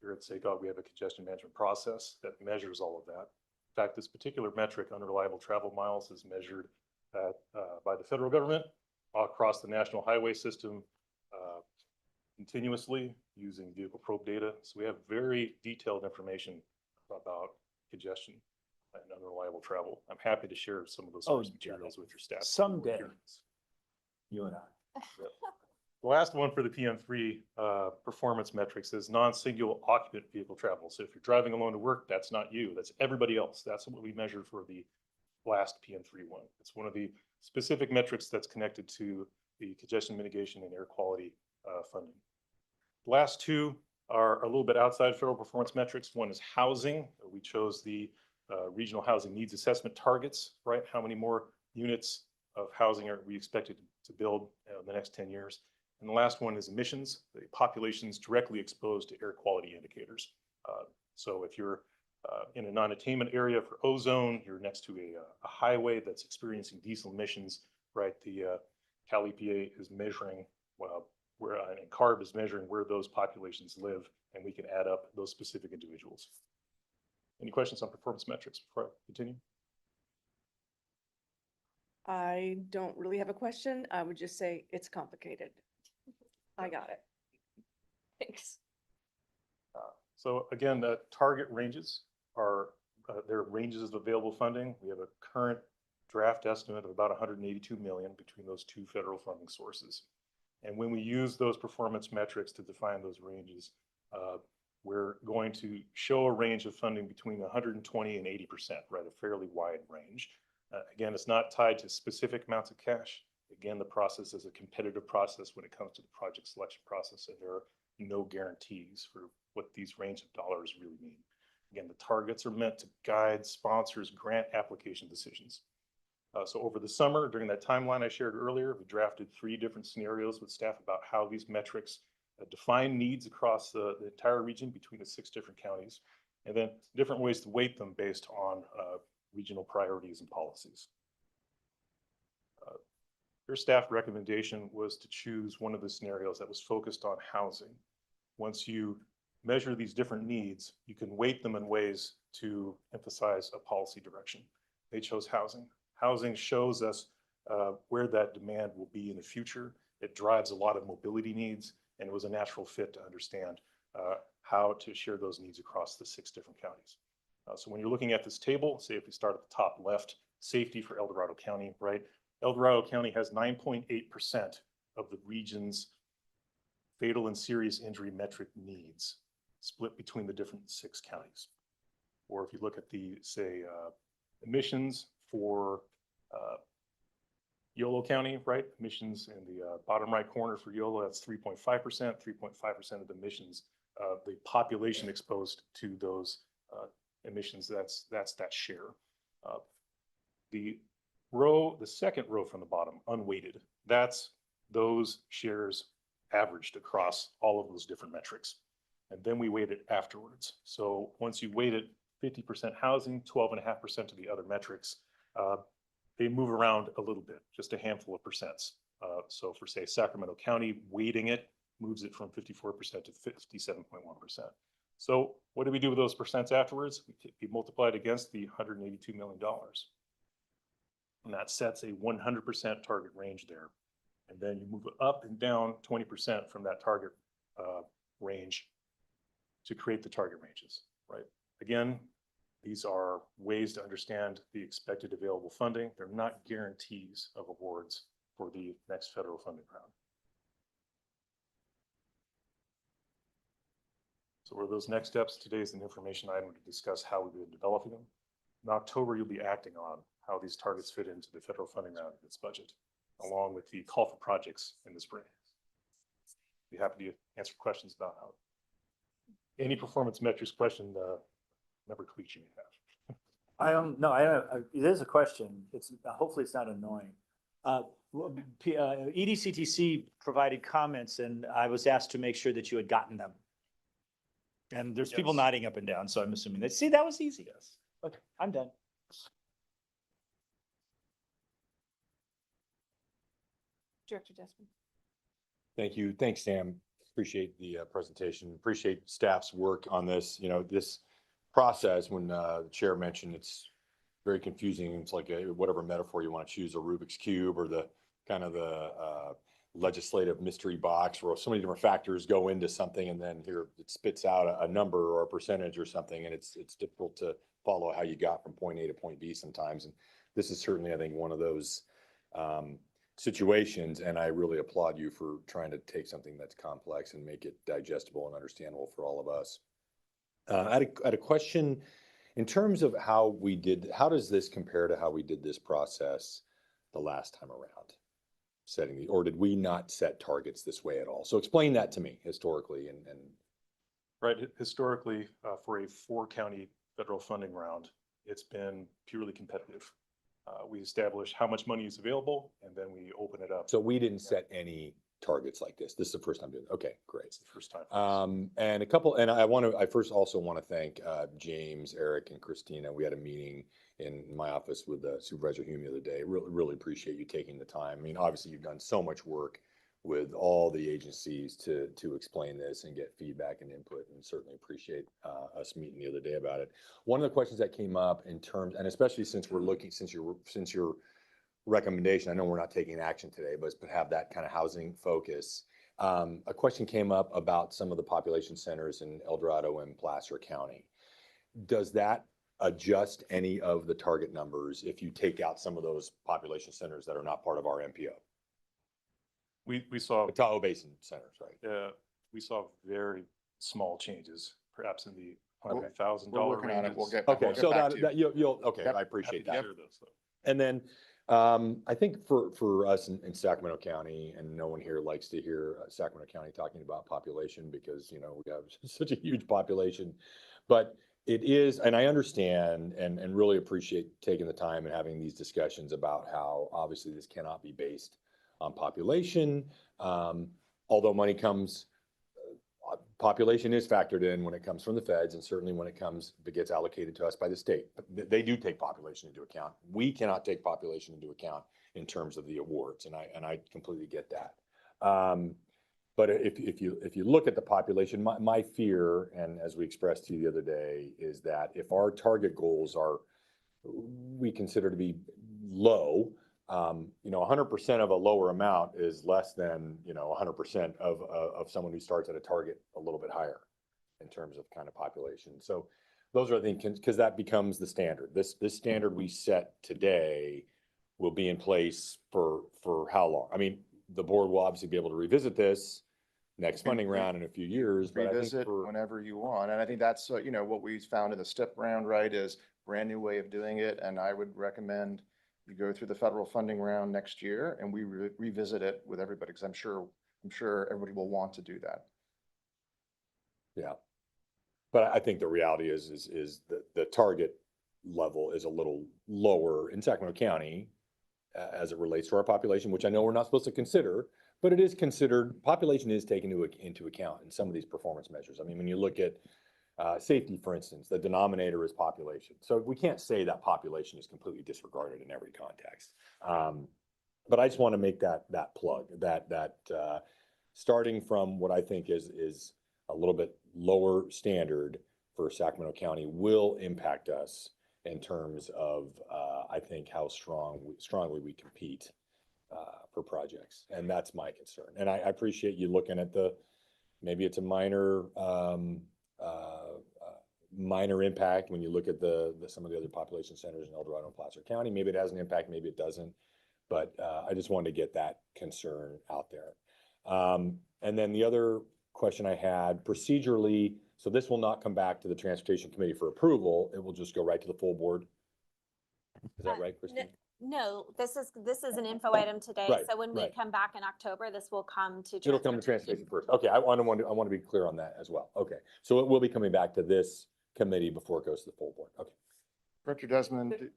Here at SACOG, we have a congestion management process that measures all of that. In fact, this particular metric, unreliable travel miles, is measured by the federal government across the national highway system continuously using vehicle probe data. So we have very detailed information about congestion and unreliable travel. I'm happy to share some of those source materials with your staff. Someday. You and I. The last one for the PM3 performance metrics is non-single occupant vehicle travel. So if you're driving alone to work, that's not you, that's everybody else. That's what we measured for the last PM3 one. It's one of the specific metrics that's connected to the congestion mitigation and air quality funding. The last two are a little bit outside federal performance metrics. One is housing. We chose the regional housing needs assessment targets, right? How many more units of housing are we expected to build in the next 10 years? And the last one is emissions, the populations directly exposed to air quality indicators. So if you're in a non-attainment area for ozone, you're next to a highway that's experiencing diesel emissions, right? The Cal EPA is measuring and CARB is measuring where those populations live, and we can add up those specific individuals. Any questions on performance metrics before I continue? I don't really have a question. I would just say it's complicated. I got it. Thanks. So again, the target ranges are, there are ranges of available funding. We have a current draft estimate of about 182 million between those two federal funding sources. And when we use those performance metrics to define those ranges, we're going to show a range of funding between 120 and 80%, right? A fairly wide range. Again, it's not tied to specific amounts of cash. Again, the process is a competitive process when it comes to the project selection process, and there are no guarantees for what these range of dollars really mean. Again, the targets are meant to guide sponsors' grant application decisions. So over the summer, during that timeline I shared earlier, we drafted 3 different scenarios with staff about how these metrics define needs across the entire region between the 6 different counties, and then different ways to weight them based on regional priorities and policies. Your staff recommendation was to choose one of the scenarios that was focused on housing. Once you measure these different needs, you can weight them in ways to emphasize a policy direction. They chose housing. Housing shows us where that demand will be in the future. It drives a lot of mobility needs, and it was a natural fit to understand how to share those needs across the 6 different counties. So when you're looking at this table, say if we start at the top left, safety for El Dorado County, right? El Dorado County has 9.8% of the region's fatal and serious injury metric needs split between the different 6 counties. Or if you look at the, say, emissions for Yolo County, right? Emissions in the bottom right corner for Yolo, that's 3.5%, 3.5% of the emissions, the population exposed to those emissions, that's that share. The second row from the bottom, unweighted, that's those shares averaged across all of those different metrics. And then we weight it afterwards. So once you weight it 50% housing, 12.5% of the other metrics, they move around a little bit, just a handful of percents. So for say Sacramento County, weighting it moves it from 54% to 57.1%. So what do we do with those percents afterwards? We multiply it against the $182 million. And that sets a 100% target range there. And then you move it up and down 20% from that target range to create the target ranges, right? Again, these are ways to understand the expected available funding. They're not guarantees of awards for the next federal funding round. So what are those next steps? Today is an information item to discuss how we've been developing them. In October, you'll be acting on how these targets fit into the federal funding round of its budget, along with the call for projects in the spring. Be happy to answer questions about how any performance metrics question, Member Cleach, you may have. I don't know. It is a question. It's hopefully it's not annoying. EDCTC provided comments, and I was asked to make sure that you had gotten them. And there's people Yes. nodding up and down, so I'm assuming that. See, that was easy. Yes. Okay, I'm done. Director Desmond. Thank you. Thanks, Sam. Appreciate the presentation. Appreciate staff's work on this. You know, this process, when the chair mentioned it's very confusing. It's like whatever metaphor you want to choose, a Rubik's Cube or the kind of the legislative mystery box where so many different factors go into something and then here it spits out a number or a percentage or something. And it's difficult to follow how you got from point A to point B sometimes. And this is certainly, I think, one of those situations, and I really applaud you for trying to take something that's complex and make it digestible and understandable for all of us. I had a question in terms of how does this compare to how we did this process the last time around? Or did we not set targets this way at all? So explain that to me historically and Right, historically, for a 4-county federal funding round, it's been purely competitive. We establish how much money is available, and then we open it up. so we didn't set any targets like this. This is the first time doing it. Okay, great. It's the first time. for us. And I first also want to thank James, Eric, and Christina. We had a meeting in my office with Supervisor Hume the other day. Really appreciate you taking the time. I mean, obviously you've done so much work with all the agencies to explain this and get feedback and input, and certainly appreciate us meeting the other day about it. One of the questions that came up in terms, and especially since your recommendation, I know we're not taking action today, but have that kind of housing focus. A question came up about some of the population centers in El Dorado and Placer County. Does that adjust any of the target numbers if you take out some of those population centers that are not part of our MPO? We saw, The Tahoe Basin centers, right? we saw very small changes, perhaps in the Okay. $100,000 We're working on it. ranges. Okay, so back to you. okay, Yep. I appreciate Happy to that. share those, though. And then I think for us in Sacramento County, and no one here likes to hear Sacramento County talking about population because, you know, we have such a huge population. But it is, and I understand and really appreciate taking the time and having these discussions about how obviously this cannot be based on population. Although money comes population is factored in when it comes from the feds, and certainly when it comes, if it gets allocated to us by the state. But they do take population into account. We cannot take population into account in terms of the awards, and I completely get that. But if you look at the population, my fear, and as we expressed to you the other day, is that if our target goals are, we consider to be low, 100% of a lower amount is less than, 100% of someone who starts at a target a little bit higher in terms of kind of population. So those are the things, because that becomes the standard. This standard we set today will be in place for how long? I mean, the board will obviously be able to revisit this next funding round in a few years, but I think Revisit whenever you want. And I think that's, what we found in the STIP round, right, is brand new way of doing it. And I would recommend you go through the federal funding round next year and we revisit it with everybody, because I'm sure everybody will want to do that. Yeah. But I think the reality is the target level is a little lower in Sacramento County as it relates to our population, which I know we're not supposed to consider, but it is considered, population is taken into account in some of these performance measures. I mean, when you look at safety, for instance, the denominator is population. So we can't say that population is completely disregarded in every context. But I just want to make that plug, that starting from what I think is a little bit lower standard for Sacramento County will impact us in terms of, I think, how strongly we compete for projects. And that's my concern. And I appreciate you looking at maybe it's a minor impact when you look at some of the other population centers in El Dorado and Placer County. Maybe it has an impact, maybe it doesn't. But I just wanted to get that concern out there. And then the other question I had, procedurally, so this will not come back to the Transportation Committee for approval. It will just go right to the full board. Is that right, Christine? No, this is an info item today. Right, So when we right. come back in October, this will come to. It'll come to transportation first. Okay, I want to be clear on that as well. Okay, so it will be coming back to this committee before it goes to the full board. Okay. Director Desmond, do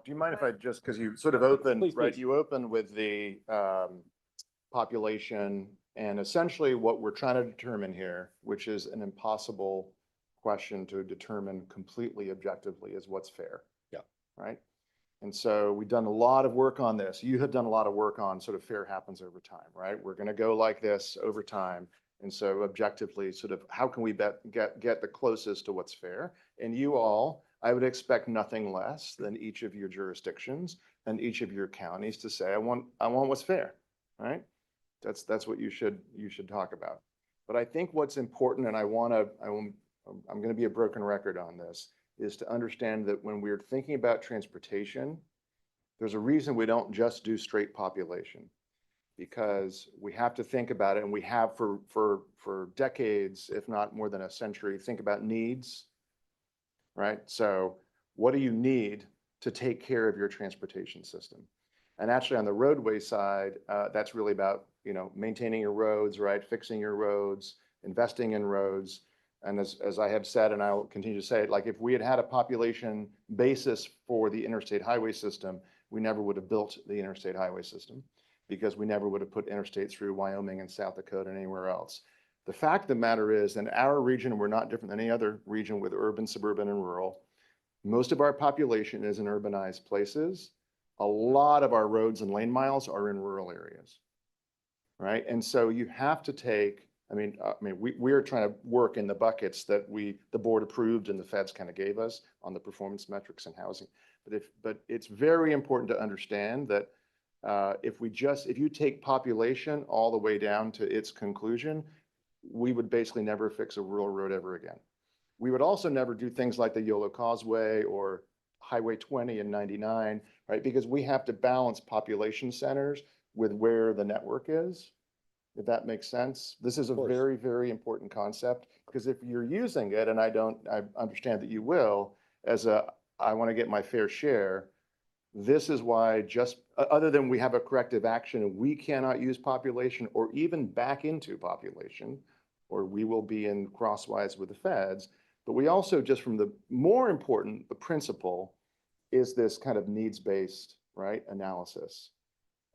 you mind if I just, because you sort of opened, Please, right? please. You opened with the population and essentially what we're trying to determine here, which is an impossible question to determine completely objectively, is what's fair. Yeah. Right? And so we've done a lot of work on this. You have done a lot of work on sort of fair happens over time, right? We're going to go like this over time. And so objectively, sort of how can we get the closest to what's fair? And you all, I would expect nothing less than each of your jurisdictions and each of your counties to say, I want what's fair, right? That's what you should talk about. But I think what's important, and I'm going to be a broken record on this, is to understand that when we're thinking about transportation, there's a reason we don't just do straight population, because we have to think about it, and we have for decades, if not more than a century, think about needs, right? So what do you need to take care of your transportation system? And actually on the roadway side, that's really about, maintaining your roads, right? Fixing your roads, investing in roads. And as I have said, and I will continue to say it, like if we had had a population basis for the interstate highway system, we never would have built the interstate highway system, because we never would have put interstate through Wyoming and South Dakota and anywhere else. The fact of the matter is, in our region, we're not different than any other region with urban, suburban, and rural. Most of our population is in urbanized places. A lot of our roads and lane miles are in rural areas, right? And so you have to take, we are trying to work in the buckets that the board approved and the feds kind of gave us on the performance metrics and housing. But it's very important to understand that if you take population all the way down to its conclusion, we would basically never fix a rural road ever again. We would also never do things like the Yolo Causeway or Highway 20 and 99, right? Because we have to balance population centers with where the network is, if that makes sense. This is a very, very important concept, because if you're using it, and I understand that you will, I want to get my fair share, this is why other than we have a corrective action, we cannot use population or even back into population, or we will be in crosswise with the feds. But we also, just from the more important, the principle is this kind of needs-based, right, analysis.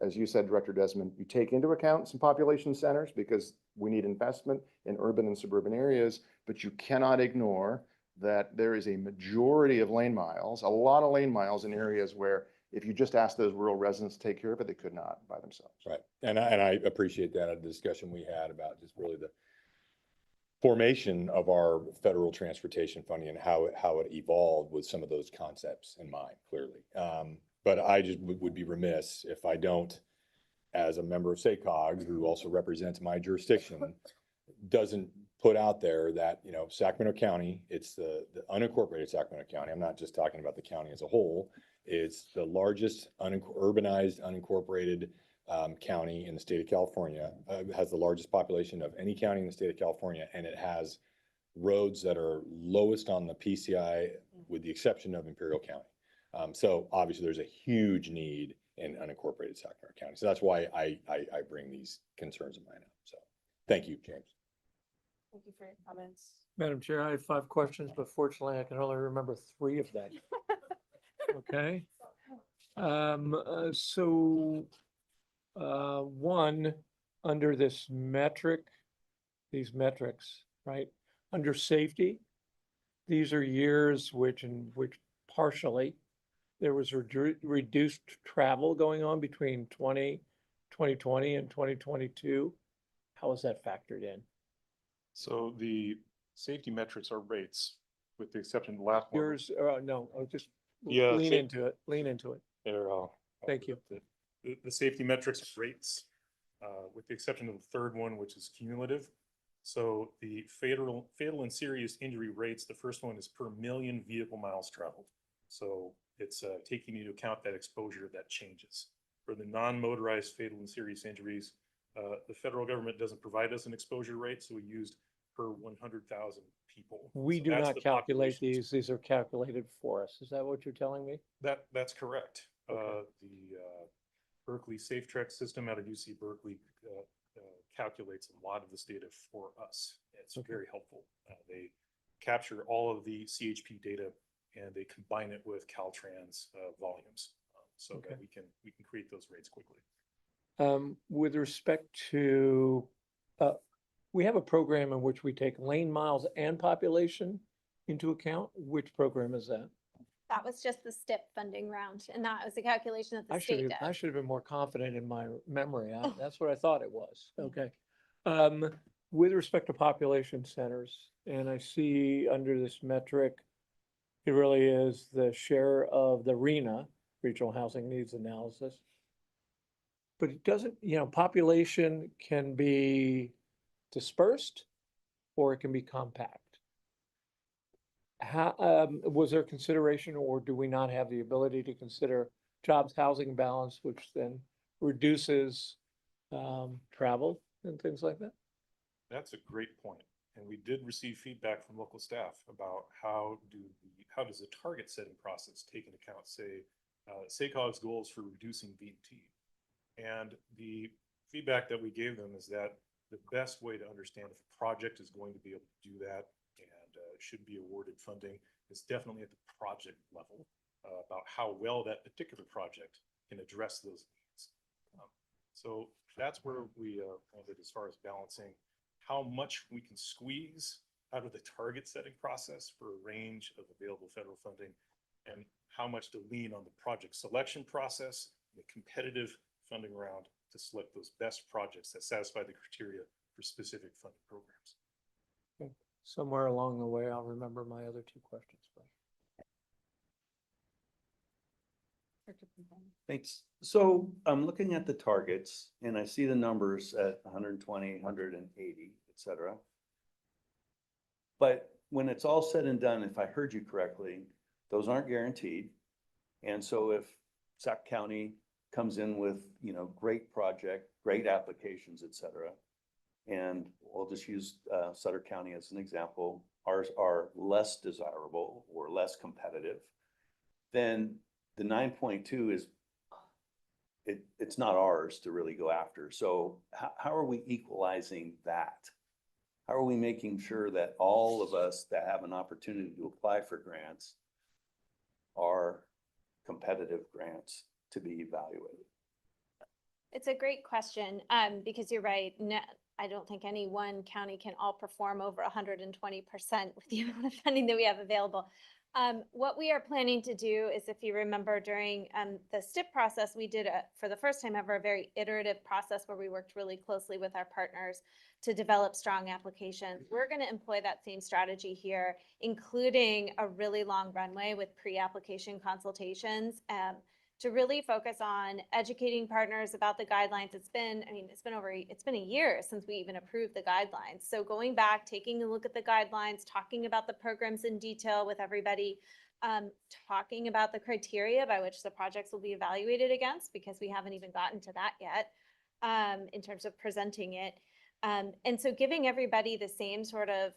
As you said, Director Desmond, you take into account some population centers because we need investment in urban and suburban areas, but you cannot ignore that there is a majority of lane miles, a lot of lane miles in areas where if you just ask those rural residents to take care of it, they could not by themselves. Right. And I appreciate that, a discussion we had about just really the formation of our federal transportation funding and how it evolved with some of those concepts in mind, clearly. But I just would be remiss if I don't, as a member of SACOG, who also represents my jurisdiction, doesn't put out there that, you know, Sacramento County, it's the unincorporated Sacramento County. I'm not just talking about the county as a whole. It's the largest urbanized, unincorporated county in the state of California, has the largest population of any county in the state of California, and it has roads that are lowest on the PCI with the exception of Imperial County. So obviously there's a huge need in unincorporated Sacramento County. So that's why I bring these concerns of mine up. So thank you, James. Thank you for your comments. Madam Chair, I have 5 questions, but fortunately I can only remember 3 of them. Okay. One, under this metric, these metrics, right? Under safety, these are years in which partially there was reduced travel going on between 2020 and 2022. How is that factored in? So the safety metrics are rates, with the exception of the last one. Yours, no, just Yeah, lean sa- into it, lean into it. There, Thank you. The safety metrics are rates, with the exception of the third one, which is cumulative. So the fatal and serious injury rates, the first one is per million vehicle miles traveled. So it's taking into account that exposure that changes. For the non-motorized fatal and serious injuries, the federal government doesn't provide us an exposure rate, so we used per 100,000 people. We So do that's not the calculate population. these are calculated for us. Is that what you're telling me? That's correct. Okay. The Berkeley Safe Track system out of UC Berkeley calculates a lot of this data for us. It's Okay. very helpful. They capture all of the CHP data and they combine it with Caltrans volumes so Okay. that we can create those rates quickly. With respect to, we have a program in which we take lane miles and population into account. Which program is that? That was just the STIP funding round, and that was a calculation that the I state did. should have been more confident in my memory. That's what I thought it was. Okay. With respect to population centers, and I see under this metric, it really is the share of the RHNA, Regional Housing Needs Analysis. But it doesn't, population can be dispersed or it can be compact. How, was there consideration, or do we not have the ability to consider jobs housing balance, which then reduces travel and things like that? That's a great point. And we did receive feedback from local staff about how does the target setting process take into account, say, SACOG's goals for reducing VT. And the feedback that we gave them is that the best way to understand if a project is going to be able to do that and should be awarded funding is definitely at the project level, about how well that particular project can address those needs. So that's where we landed as far as balancing how much we can squeeze out of the target setting process for a range of available federal funding and how much to lean on the project selection process, the competitive funding round to select those best projects that satisfy the criteria for specific funding programs. Okay. Somewhere along the way, I'll remember my other 2 questions. Thanks. So I'm looking at the targets and I see the numbers at 120, 180, et cetera. But when it's all said and done, if I heard you correctly, those aren't guaranteed. And so if Sac County comes in with, great project, great applications, et cetera, and we'll just use Sutter County as an example, ours are less desirable or less competitive, then the 9.2 is, it's not ours to really go after. So how are we equalizing that? How are we making sure that all of us that have an opportunity to apply for grants are competitive grants to be evaluated? It's a great question, because you're right. I don't think any one county can all perform over 120% with the amount of funding that we have available. What we are planning to do is, if you remember during the STIP process, we did for the first time ever, a very iterative process where we worked really closely with our partners to develop strong applications. We're going to employ that same strategy here, including a really long runway with pre-application consultations, to really focus on educating partners about the guidelines. It's been a year since we even approved the guidelines. So going back, taking a look at the guidelines, talking about the programs in detail with everybody, talking about the criteria by which the projects will be evaluated against, because we haven't even gotten to that yet, in terms of presenting it. And so giving everybody the same sort of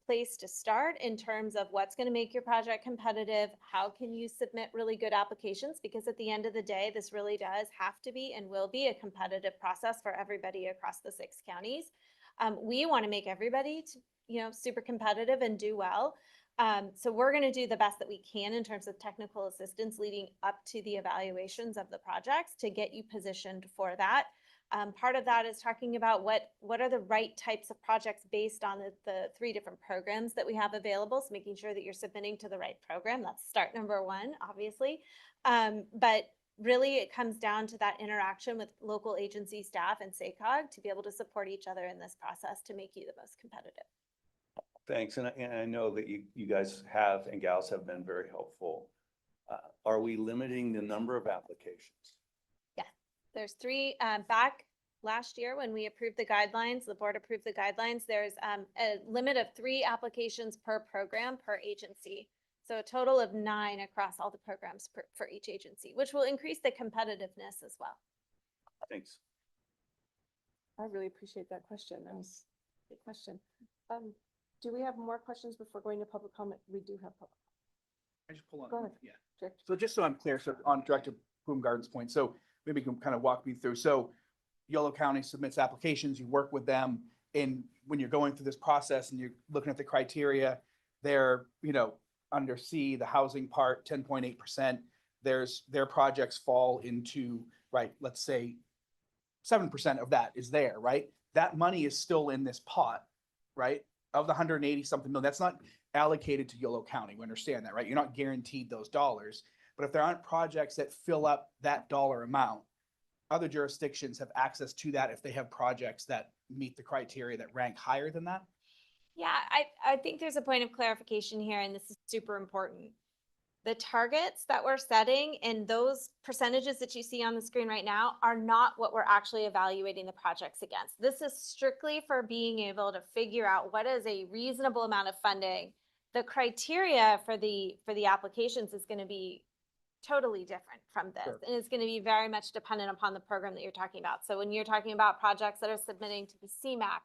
place to start in terms of what's going to make your project competitive, how can you submit really good applications, because at the end of the day, this really does have to be and will be a competitive process for everybody across the 6 counties. We want to make everybody, super competitive and do well. So we're going to do the best that we can in terms of technical assistance leading up to the evaluations of the projects to get you positioned for that. Part of that is talking about what are the right types of projects based on the 3 different programs that we have available. So making sure that you're submitting to the right program. That's start number 1, obviously. But really it comes down to that interaction with local agency staff and SACOG to be able to support each other in this process to make you the most competitive. Thanks. And I know that you guys have and gals have been very helpful. Are we limiting the number of applications? There's 3, back last year when we approved the guidelines, the board approved the guidelines, there's a limit of 3 applications per program per agency. So a total of 9 across all the programs for each agency, which will increase the competitiveness as well. Thanks. I really appreciate that question. That was a good question. Do we have more questions before going to public comment? We do have public. I just pull on. Go ahead. Yeah. Director. So just so I'm clear, so on Director Bloom-Garden's point, so maybe you can kind of walk me through. So Yolo County submits applications, you work with them, and when you're going through this process and you're looking at the criteria, they're, under C, the housing part, 10.8%, their projects fall into, right, let's say 7% of that is there, right? That money is still in this pot, right? Of the 180 something million, that's not allocated to Yolo County. We understand that, right? You're not guaranteed those dollars. But if there aren't projects that fill up that dollar amount, other jurisdictions have access to that if they have projects that meet the criteria that rank higher than that? Yeah, I think there's a point of clarification here, and this is super important. The targets that we're setting and those percentages that you see on the screen right now are not what we're actually evaluating the projects against. This is strictly for being able to figure out what is a reasonable amount of funding. The criteria for the applications is going to be totally different from this. Sure. And it's going to be very much dependent upon the program that you're talking about. So when you're talking about projects that are submitting to the CMAQ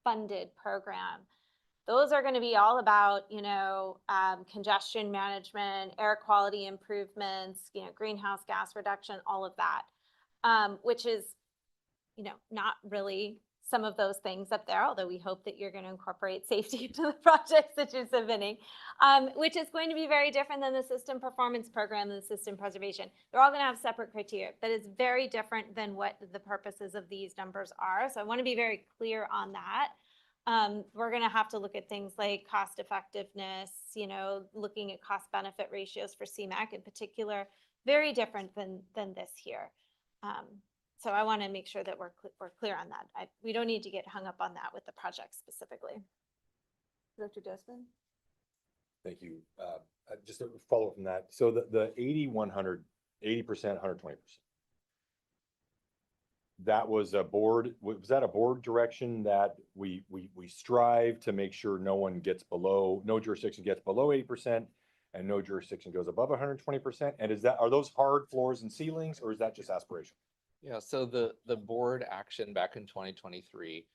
funded program, those are going to be all about, congestion management, air quality improvements, greenhouse gas reduction, all of that, which is, not really some of those things up there, although we hope that you're going to incorporate safety into the projects that you're submitting, which is going to be very different than the system performance program and the system preservation. They're all going to have separate criteria, but it's very different than what the purposes of these numbers are. So I want to be very clear on that. We're going to have to look at things like cost effectiveness, looking at cost benefit ratios for CMAQ in particular, very different than this here. So I want to make sure that we're clear on that. We don't need to get hung up on that with the project specifically. Dr. Desmond? Thank you. Just a follow up from that. So the 80%, 120%. That was a board, was that a board direction that we strive to make sure no jurisdiction gets below 80% and no jurisdiction goes above 120%? And are those hard floors and ceilings, or is that just aspirational? Yeah, so the board action back in 2023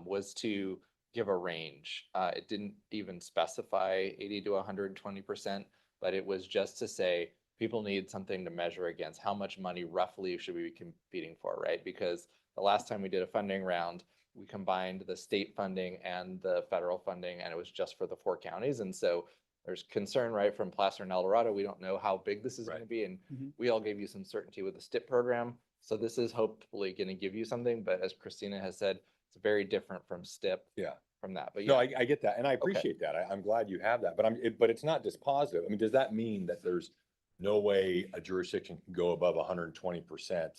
was to give a range. It didn't even specify 80 to 120%, but it was just to say people need something to measure against. How much money roughly should we be competing for, right? Because the last time we did a funding round, we combined the state funding and the federal funding, and it was just for the 4 counties. And so there's concern, right, from Placer and El Dorado. We don't know how big this is going to be, and we all gave you some certainty with the STIP program. So this is hopefully going to give you something, but as Christina has said, It's very different from STIP. Yeah. From that, but No, yeah, I get that, and I appreciate that. I'm glad you have that, but but it's not dispositive. I mean, does that mean that there's no way a jurisdiction can go above 120%?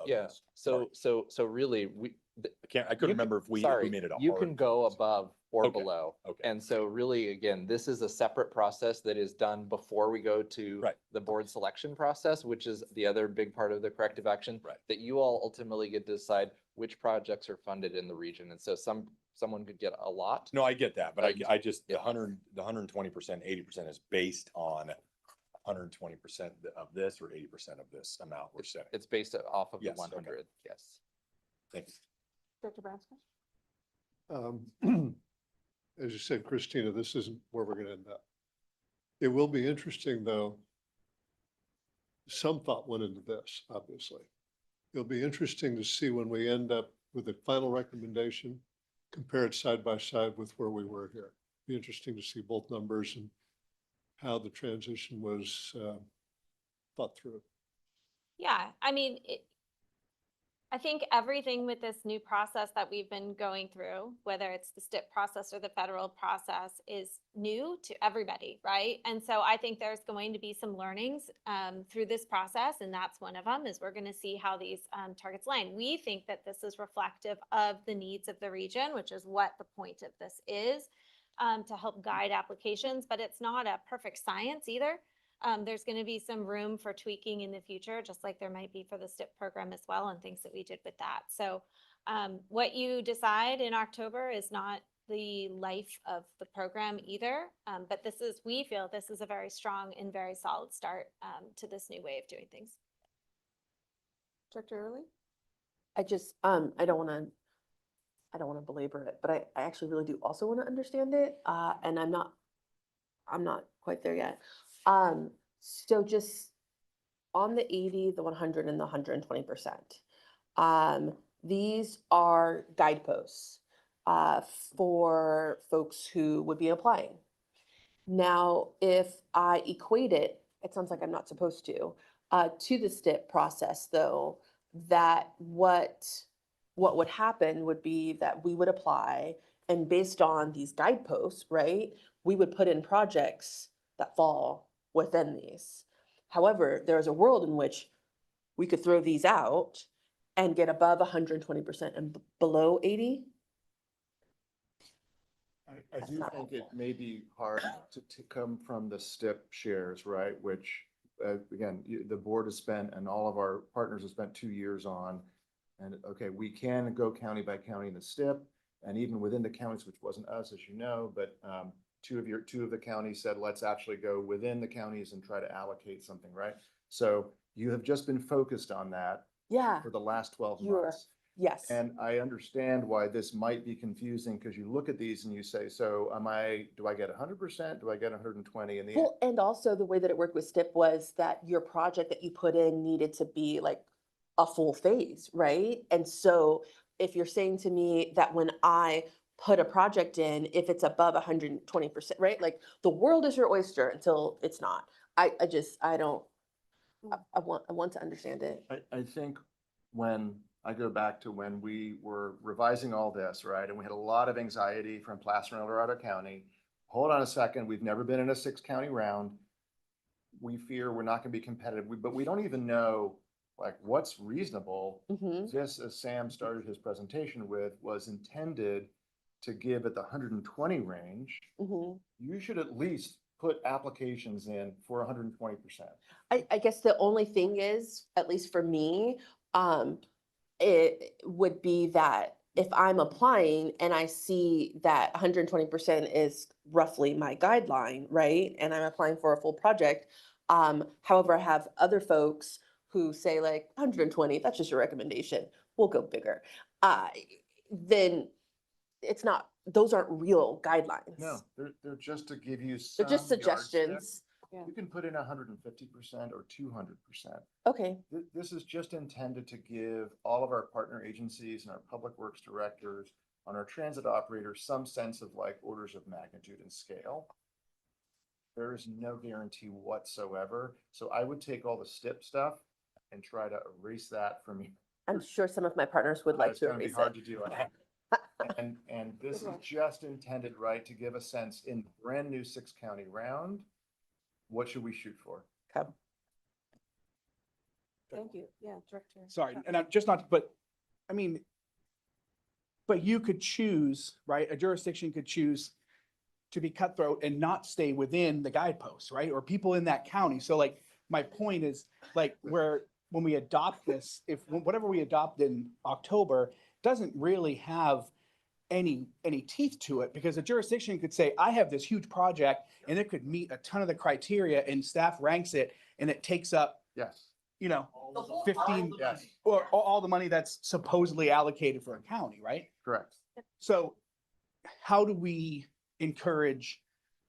yeah. So really, I couldn't you remember if we sorry, made it a you hard. can go above or Okay, below. okay. And so really, again, this is a separate process that is done before we go to Right. the board selection process, which is the other big part of the corrective action. Right. That you all ultimately get to decide which projects are funded in the region. And so someone could get a lot. No, I get that, but But- I just, the 120%, 80% is based on 120% of this or 80% of this amount we're setting. It's based off of the Yes, okay. 100, yes. Thanks. Dr. Branscombe? As you said, Christina, this isn't where we're gonna end up. It will be interesting, though. Some thought went into this, obviously. It'll be interesting to see when we end up with a final recommendation, compare it side by side with where we were here. Be interesting to see both numbers and how the transition was thought through. Yeah, I mean, I think everything with this new process that we've been going through, whether it's the STIP process or the federal process, is new to everybody, right? And so I think there's going to be some learnings through this process, and that's one of them, is we're going to see how these targets line. We think that this is reflective of the needs of the region, which is what the point of this is, to help guide applications, but it's not a perfect science either. There's going to be some room for tweaking in the future, just like there might be for the STIP program as well, and things that we did with that. So what you decide in October is not the life of the program either. But we feel this is a very strong and very solid start to this new way of doing things. Director Early? I just, I don't want to belabor it, but I actually really do also want to understand it. And I'm not quite there yet. So just on the 80, the 100 and the 120%, these are guideposts, for folks who would be applying. Now, if I equate it sounds like I'm not supposed to the STIP process though, that what would happen would be that we would apply, and based on these guideposts, right, we would put in projects that fall within these. However, there's a world in which we could throw these out and get above 120% and below 80. I do think it may be hard to come from the STIP shares, right? Which, again, the board has spent and all of our partners have spent 2 years on. And okay, we can go county by county in the STIP, and even within the counties, which wasn't us, as you know, but two of the counties said, let's actually go within the counties and try to allocate something, right? So you have just been focused on that Yeah, for the last 12 you are. months. Yes. And I understand why this might be confusing, because you look at these and you say, so do I get 100%? Do I get 120? And Well, and also the way that it worked with STIP was that your project that you put in needed to be like a full phase, right? And so if you're saying to me that when I put a project in, if it's above 120%, right? Like the world is your oyster until it's not. I want to understand it. I think when I go back to when we were revising all this, right? And we had a lot of anxiety from Placer and El Dorado County. Hold on a second, we've never been in a 6-county round. We fear we're not gonna be competitive, but we don't even know like what's reasonable. This, as Sam started his presentation with, was intended to give at the 120 range. You should at least put applications in for 120%. I guess the only thing is, at least for me, it would be that if I'm applying and I see that 120% is roughly my guideline, right? And I'm applying for a full project. However, I have other folks who say like 120, that's just your recommendation, we'll go bigger. Then it's not, those aren't real guidelines. No, they're just to give you some. They're just suggestions. Yeah. You can put in 150% or 200%. Okay. This is just intended to give all of our partner agencies and our public works directors on our transit operators some sense of like orders of magnitude and scale. There is no guarantee whatsoever. So I would take all the STIP stuff and try to erase that from you. I'm sure some of my partners would like It's to gonna be erase hard it. to do. And this is Good luck. just intended, right, to give a sense in brand new 6-county round, what should we shoot for? Okay. Thank you. Yeah, Director. Sorry, and I'm just not, but, I mean, but you could choose, right? A jurisdiction could choose to be cutthroat and not stay within the guideposts, right? Or people in that county. So like, my point is, like, where, when we adopt this, if, whatever we adopt in October, doesn't really have any teeth to it, because a jurisdiction could say, I have this huge project and it could meet a ton of the criteria and staff ranks it and it takes up, Yes. you know, 15, Yes, or all the money that's supposedly allocated for a county, right? correct. So how do we encourage,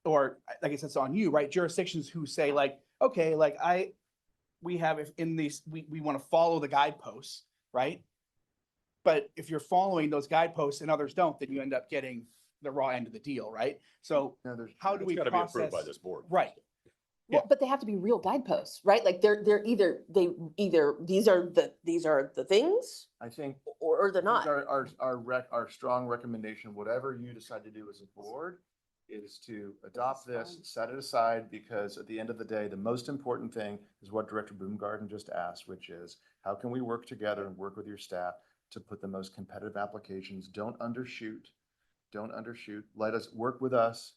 or I guess it's on you, right? Jurisdictions who say like, okay, like we have if in these, we want to follow the guideposts, right? But if you're following those guideposts and others don't, then you end up getting the raw end of the deal, right? So No, there's. how do we process? board. Right. Well, but they have to be real guideposts, right? Like they're either, these are the things I think or they're not. our strong recommendation, whatever you decide to do as a board, is to adopt this, set it aside, because at the end of the day, the most important thing is what Director Boomgarden just asked, which is, how can we work together and work with your staff to put the most competitive applications? Don't undershoot. Let us work with us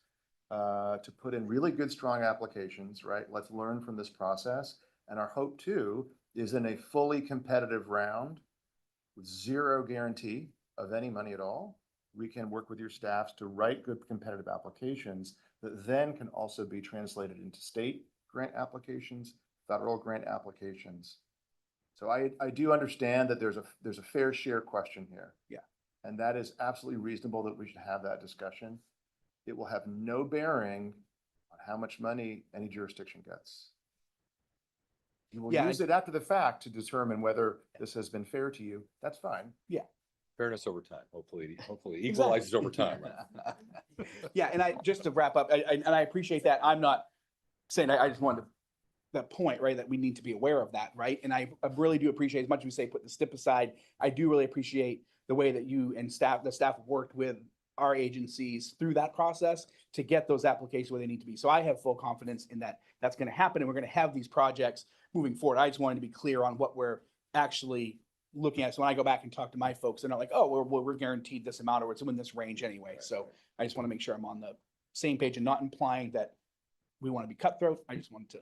to put in really good, strong applications, right? Let's learn from this process. And our hope too is in a fully competitive round with zero guarantee of any money at all, we can work with your staffs to write good competitive applications that then can also be translated into state grant applications, federal grant applications. So I do understand that there's a fair share question here. Yeah. And that is absolutely reasonable that we should have that discussion. It will have no bearing on how much money any jurisdiction gets. You will Yeah, use it after the fact to determine whether this has been fair to you. That's fine. Fairness over time, hopefully Exactly. equalizes over time. Yeah, and just to wrap up, and I appreciate that. I'm not saying, I just wanted that point, right, that we need to be aware of that, right? And I really do appreciate, as much as we say, put the STIP aside, I do really appreciate the way that you and the staff worked with our agencies through that process to get those applications where they need to be. So I have full confidence in that that's going to happen, and we're going to have these projects moving forward. I just wanted to be clear on what we're actually looking at. So when I go back and talk to my folks, they're not like, oh, we're guaranteed this amount, or it's in this range anyway. So I just want to make sure I'm on the same page and not implying that we want to be cutthroat. I just wanted to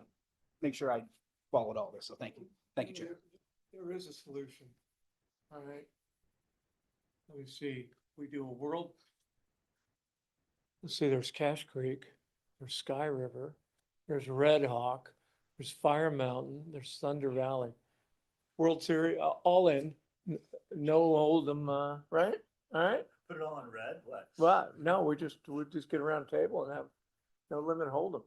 make sure I followed all this. So thank you. Thank you, Chair. There is a solution. All right. Let me see, we do a world. Let's see, there's Cache Creek, there's Sky River, there's Red Hawk, there's Fire Mountain, there's Thunder Valley. World Series, all in, no hold'em, right? All right? Put it all on red, what? Well, no, we just get around the table and have no limit hold'em.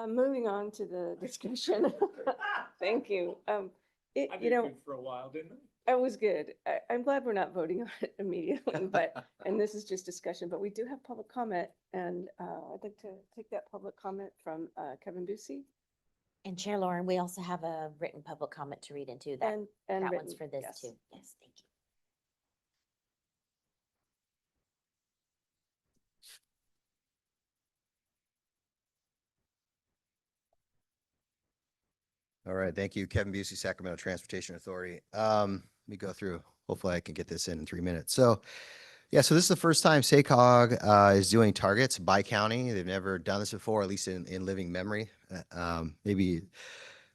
Moving on to the discussion. Thank you. You know, For a while, didn't I? it was good. I'm glad we're not voting on it immediately, but, and this is just discussion, but we do have public comment. And I'd like to take that public comment from Kevin Busey. And Chair Lauren, we also have a written public comment to read into that. And That written, one's for this yes. too. Yes, thank you. All right, thank you. Kevin Busey, Sacramento Transportation Authority. Let me go through, hopefully I can get this in 3 minutes. So, yeah, so this is the first time SACOG is doing targets by county. They've never done this before, at least in living memory, maybe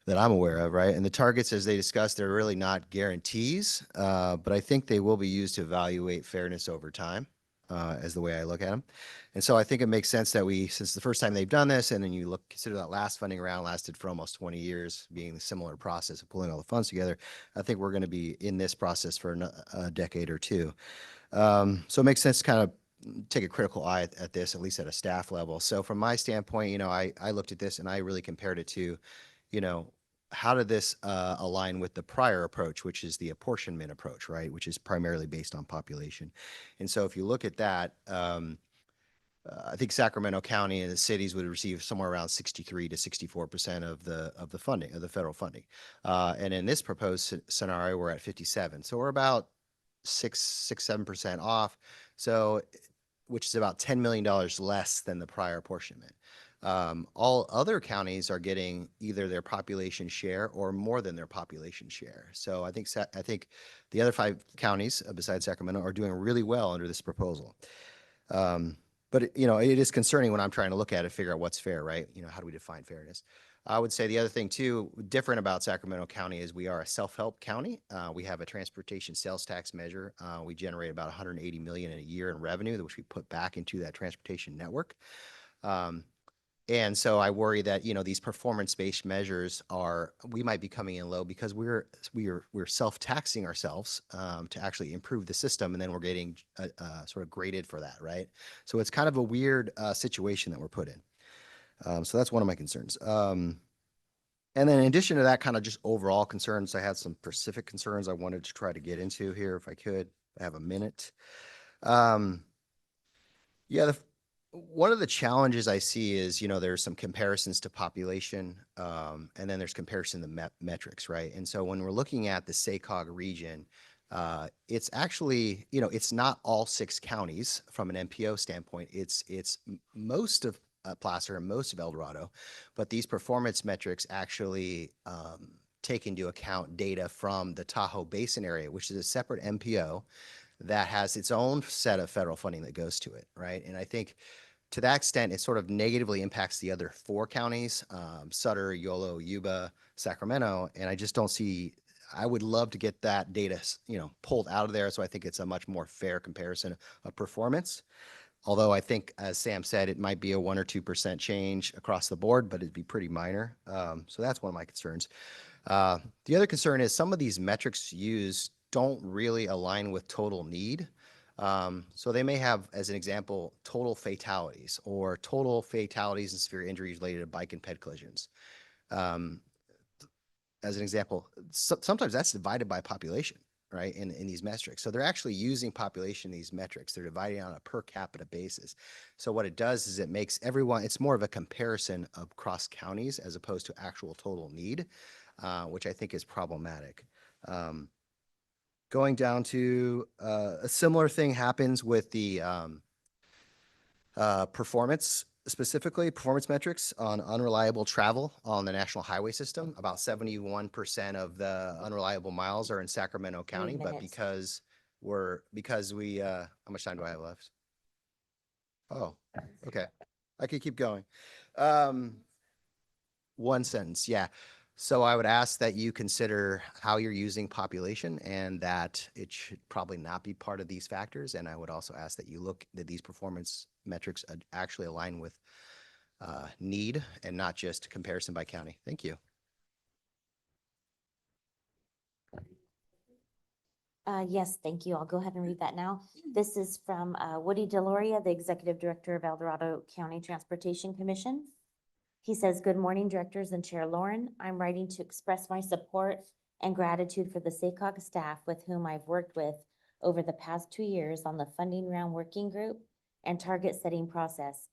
that I'm aware of, right? And the targets, as they discussed, they're really not guarantees, but I think they will be used to evaluate fairness over time, as the way I look at them. And so I think it makes sense that since the first time they've done this, and then you consider that last funding round lasted for almost 20 years, being the similar process of pulling all the funds together, I think we're going to be in this process for a decade or two. So it makes sense to kind of take a critical eye at this, at least at a staff level. So from my standpoint, I looked at this and I really compared it to, how did this align with the prior approach, which is the apportionment approach, right? Which is primarily based on population. And so if you look at that, I think Sacramento County and the cities would receive somewhere around 63 to 64% of the funding, of the federal funding. And in this proposed scenario, we're at 57. So we're about 7% off. So, which is about $10 million less than the prior apportionment. All other counties are getting either their population share or more than their population share. So I think the other 5 counties besides Sacramento are doing really well under this proposal. But it is concerning when I'm trying to look at it, figure out what's fair, right? How do we define fairness? I would say the other thing too, different about Sacramento County is we are a self-help county. We have a transportation sales tax measure. We generate about 180 million in a year in revenue, which we put back into that transportation network. And so I worry that, these performance-based measures we might be coming in low because we're self-taxing ourselves to actually improve the system, and then we're getting sort of graded for that, right? So it's kind of a weird situation that we're put in. So that's one of my concerns. And then in addition to that, kind of just overall concerns, I had some specific concerns I wanted to try to get into here if I could. I have a minute. One of the challenges I see is, there's some comparisons to population, and then there's comparison to metrics, right? And so when we're looking at the SACOG region, it's actually, it's not all 6 counties from an MPO standpoint. It's most of Placer and most of El Dorado, but these performance metrics actually take into account data from the Tahoe Basin area, which is a separate MPO that has its own set of federal funding that goes to it, right? And I think to that extent, it sort of negatively impacts the other 4 counties, Sutter, Yolo, Yuba, Sacramento, and I just don't see, I would love to get that data, pulled out of there, so I think it's a much more fair comparison of performance. Although I think, as Sam said, it might be a 1 or 2% change across the board, but it'd be pretty minor. So that's one of my concerns. The other concern is some of these metrics used don't really align with total need. So they may have, as an example, total fatalities or total fatalities and severe injuries related to bike and ped collisions. As an example, sometimes that's divided by population, right, in these metrics. So they're actually using population in these metrics. They're dividing on a per capita basis. So what it does is it makes everyone, it's more of a comparison of cross counties as opposed to actual total need, which I think is problematic. Going down to a similar thing happens with the performance metrics on unreliable travel on the national highway system. About 71% of the unreliable miles are in Sacramento County, but because we, how much time do I have left? Oh, okay. I could keep going. One sentence, yeah. So I would ask that you consider how you're using population and that it should probably not be part of these factors. And I would also ask that you look that these performance metrics actually align with need and not just comparison by county. Thank you. Yes, thank you. I'll go ahead and read that now. This is from Woody Deloria, the Executive Director of El Dorado County Transportation Commission. He says, "Good morning, directors and Chair Lauren. I'm writing to express my support and gratitude for the SACOG staff with whom I've worked with over the past 2 years on the funding round working group and target setting process.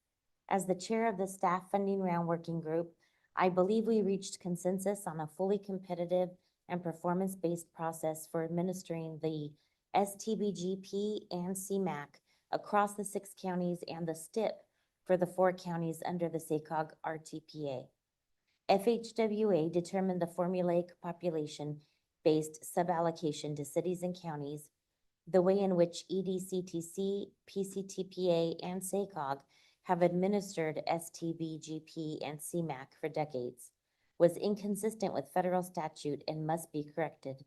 As the chair of the staff funding round working group, I believe we reached consensus on a fully competitive and performance-based process for administering the STBGP and CMAQ across the 6 counties and the STIP for the 4 counties under the SACOG RTPA. FHWA determined the formulaic population-based suballocation to cities and counties, the way in which EDCTC, PCTPA, and SACOG have administered STBGP and CMAQ for decades, was inconsistent with federal statute and must be corrected.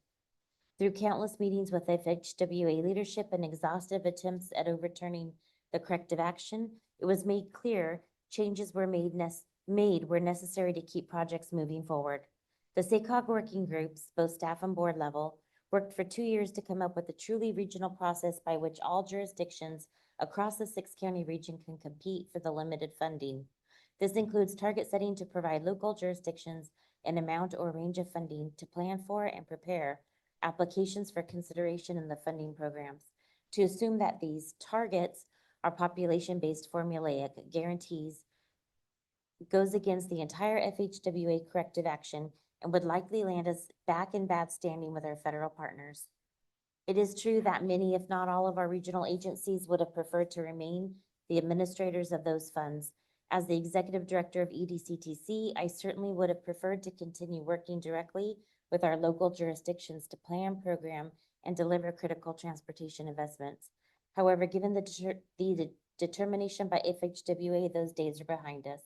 Through countless meetings with FHWA leadership and exhaustive attempts at overturning the corrective action, it was made clear changes were made were necessary to keep projects moving forward. The SACOG working groups, both staff and board level, worked for 2 years to come up with a truly regional process by which all jurisdictions across the 6-county region can compete for the limited funding. This includes target setting to provide local jurisdictions an amount or range of funding to plan for and prepare applications for consideration in the funding programs. To assume that these targets are population-based formulaic guarantees goes against the entire FHWA corrective action and would likely land us back in bad standing with our federal partners. It is true that many, if not all of our regional agencies would have preferred to remain the administrators of those funds. As the executive director of EDCTC, I certainly would have preferred to continue working directly with our local jurisdictions to plan, program, and deliver critical transportation investments. However, given the determination by FHWA, those days are behind us.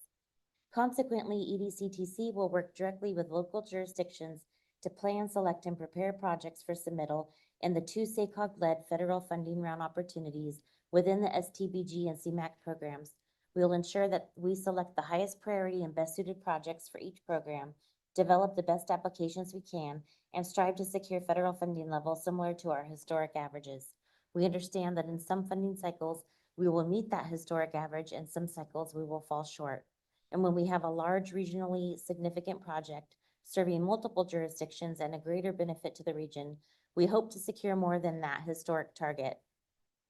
Consequently, EDCTC will work directly with local jurisdictions to plan, select, and prepare projects for submittal in the two SACOG-led federal funding round opportunities within the STBG and CMAQ programs. We will ensure that we select the highest priority and best suited projects for each program, develop the best applications we can, and strive to secure federal funding levels similar to our historic averages. We understand that in some funding cycles, we will meet that historic average, and some cycles we will fall short. And when we have a large regionally significant project serving multiple jurisdictions and a greater benefit to the region, we hope to secure more than that historic target.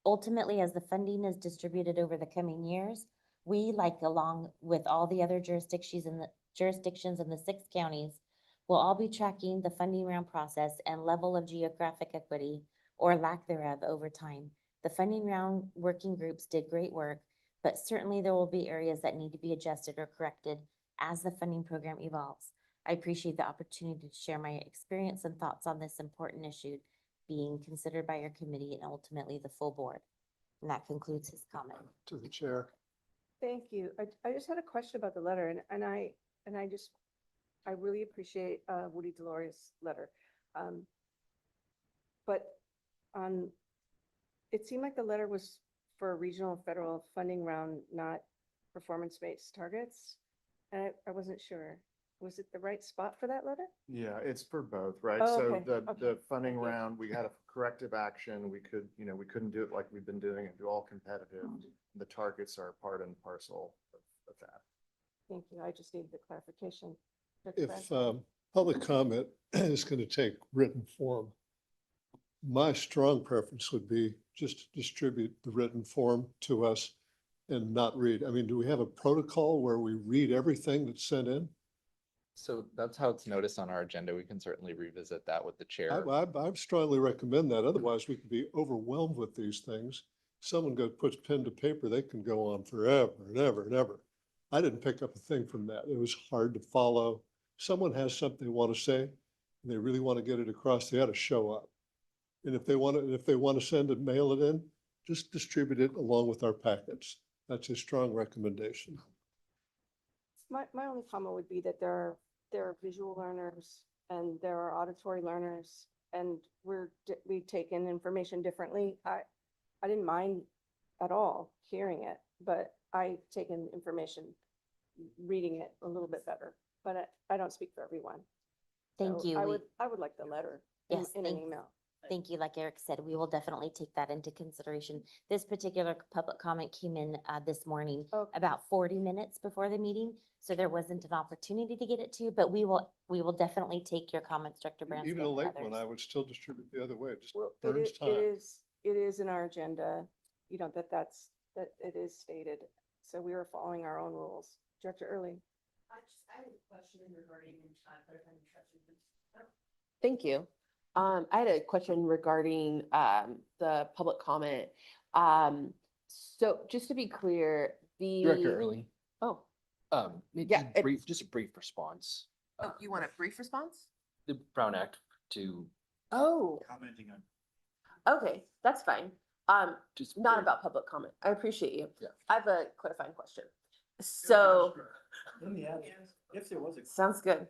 Ultimately, as the funding is distributed over the coming years, we, like along with all the other jurisdictions in the 6 counties, will all be tracking the funding round process and level of geographic equity or lack thereof over time. The funding round working groups did great work, but certainly there will be areas that need to be adjusted or corrected as the funding program evolves. I appreciate the opportunity to share my experience and thoughts on this important issue being considered by your committee and ultimately the full board. And that concludes his comment. To the chair. Thank you. I just had a question about the letter, and I really appreciate Woody Deloria's letter. But it seemed like the letter was for a regional and federal funding round, not performance-based targets. And I wasn't sure. Was it the right spot for that letter? Yeah, it's for both, right? Oh, So okay, the okay. funding Thank you. round, we had a corrective action. We could, we couldn't do it like we've been doing it, do all competitive. The targets are part and parcel of that. Thank you. I just needed the clarification. Dr. If Brandt? public comment is going to take written form, my strong preference would be just to distribute the written form to us and not read. I mean, do we have a protocol where we read everything that's sent in? So that's how it's noticed on our agenda. We can certainly revisit that with the chair. I strongly recommend that. Otherwise, we could be overwhelmed with these things. Someone puts pen to paper, they can go on forever and ever and ever. I didn't pick up a thing from that. It was hard to follow. Someone has something they want to say, and they really want to get it across, they ought to show up. And if they want to send it, mail it in, just distribute it along with our packets. That's a strong recommendation. My only comment would be that there are visual learners and there are auditory learners, and we take in information differently. I didn't mind at all hearing it, but I take in information, reading it a little bit better, but I don't speak for everyone. Thank So you. I would like the letter in Yes, an email. Thank you. Like Eric said, we will definitely take that into consideration. This particular public comment came in this morning Okay. about 40 minutes before the meeting. So there wasn't an opportunity to get it to, but we will definitely take your comments, Dr. Branscombe. Even a and late one, others. I would still distribute the other way. It just Well, burns time. it is in our agenda, that it is stated. So we are following our own rules. Director Early. I have a question regarding, but if I'm interested in. Thank you. I had a question regarding the public comment. So just to be clear, Director Early, Oh, maybe Yeah, it- just a brief response. you want a brief response? The Brown Act to Oh, Commenting on. okay, that's fine. just. Not about public comment. I appreciate you. Yeah. I have a clarifying question. So. Let me ask, if there was a. Sounds good.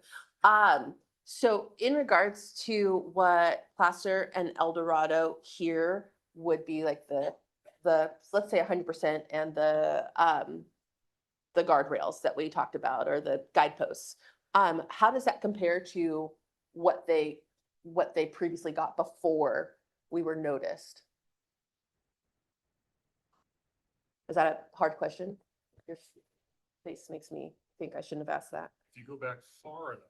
So in regards to what Placer and El Dorado here would be like the, let's say 100% and the guardrails that we talked about or the guideposts, how does that compare to what they previously got before we were noticed? Is that a hard question? Your face makes me think I shouldn't have asked that. If you go back far enough,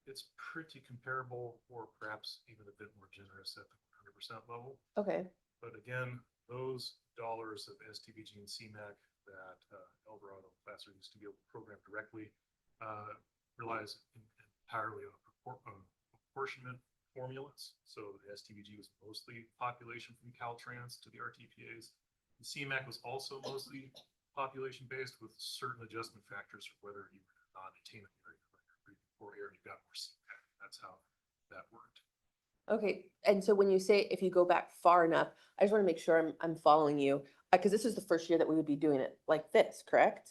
it's pretty comparable or perhaps even a bit more generous at the 100% level. Okay. But again, those dollars of STBG and CMAQ that El Dorado and Placer used to be able to program directly relies entirely on apportionment formulas. So the STBG was mostly population from Caltrans to the RTPAs. The CMAQ was also mostly population-based with certain adjustment factors for whether you were in a non-attainment area or area you got more CMAQ. That's how that worked. Okay, and so when you say if you go back far enough, I just want to make sure I'm following you, because this is the first year that we would be doing it like this, correct?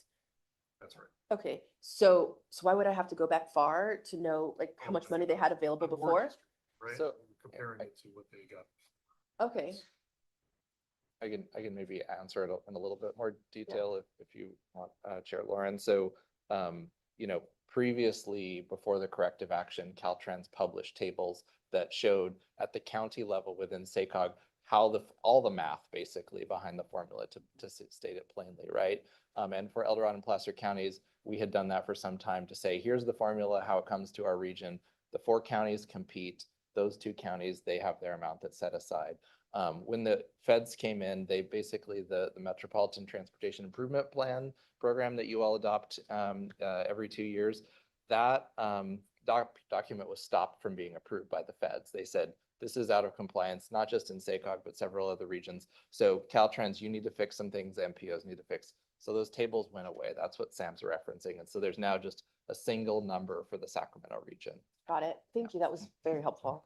That's right. Okay, so why would I have to go back far to know like how much money they had available The work before? history, Right? So- Comparing it to what they got. Okay, I can maybe answer it in a little bit more detail if you want, Chair Lauren. So, you know, previously, before the corrective action, Caltrans published tables that showed at the county level within SACOG how all the math basically behind the formula to state it plainly, right? And for El Dorado and Placer counties, we had done that for some time to say, here's the formula, how it comes to our region. The 4 counties compete. Those 2 counties, they have their amount that's set aside. When the feds came in, they basically, the Metropolitan Transportation Improvement Plan program that you all adopt every 2 years, that document was stopped from being approved by the feds. They said, this is out of compliance, not just in SACOG, but several other regions. So Caltrans, you need to fix some things, MPOs need to fix. So those tables went away. That's what Sam's referencing. And so there's now just a single number for the Sacramento region. got it. Thank you. That was very helpful.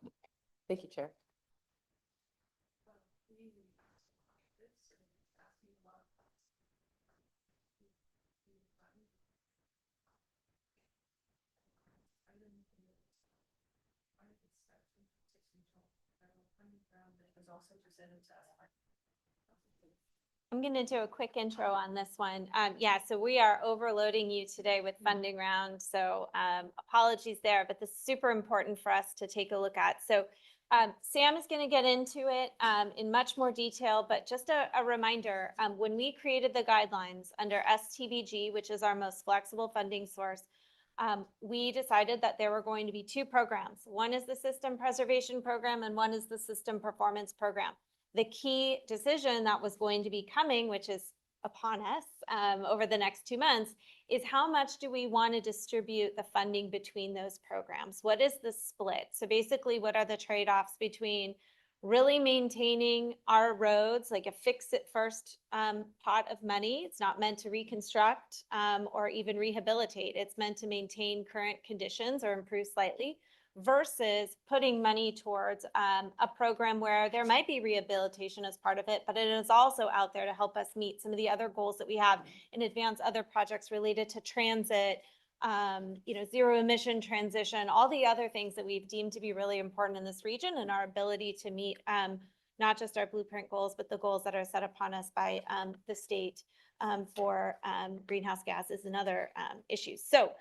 Thank you, Chair. I'm going to do a quick intro on this one. Yeah, so we are overloading you today with funding round. So apologies there, but this is super important for us to take a look at. So Sam is going to get into it in much more detail, but just a reminder, when we created the guidelines under STBG, which is our most flexible funding source, we decided that there were going to be 2 programs. One is the System Preservation Program and one is the System Performance Program. The key decision that was going to be coming, which is upon us over the next 2 months, is how much do we want to distribute the funding between those programs? What is the split? So basically, what are the trade-offs between really maintaining our roads, like a fix-it-first pot of money? It's not meant to reconstruct or even rehabilitate. It's meant to maintain current conditions or improve slightly, versus putting money towards a program where there might be rehabilitation as part of it, but it is also out there to help us meet some of the other goals that we have and advance other projects related to transit, you know, zero emission transition, all the other things that we've deemed to be really important in this region and our ability to meet not just our blueprint goals, but the goals that are set upon us by the state for greenhouse gases and other issues. So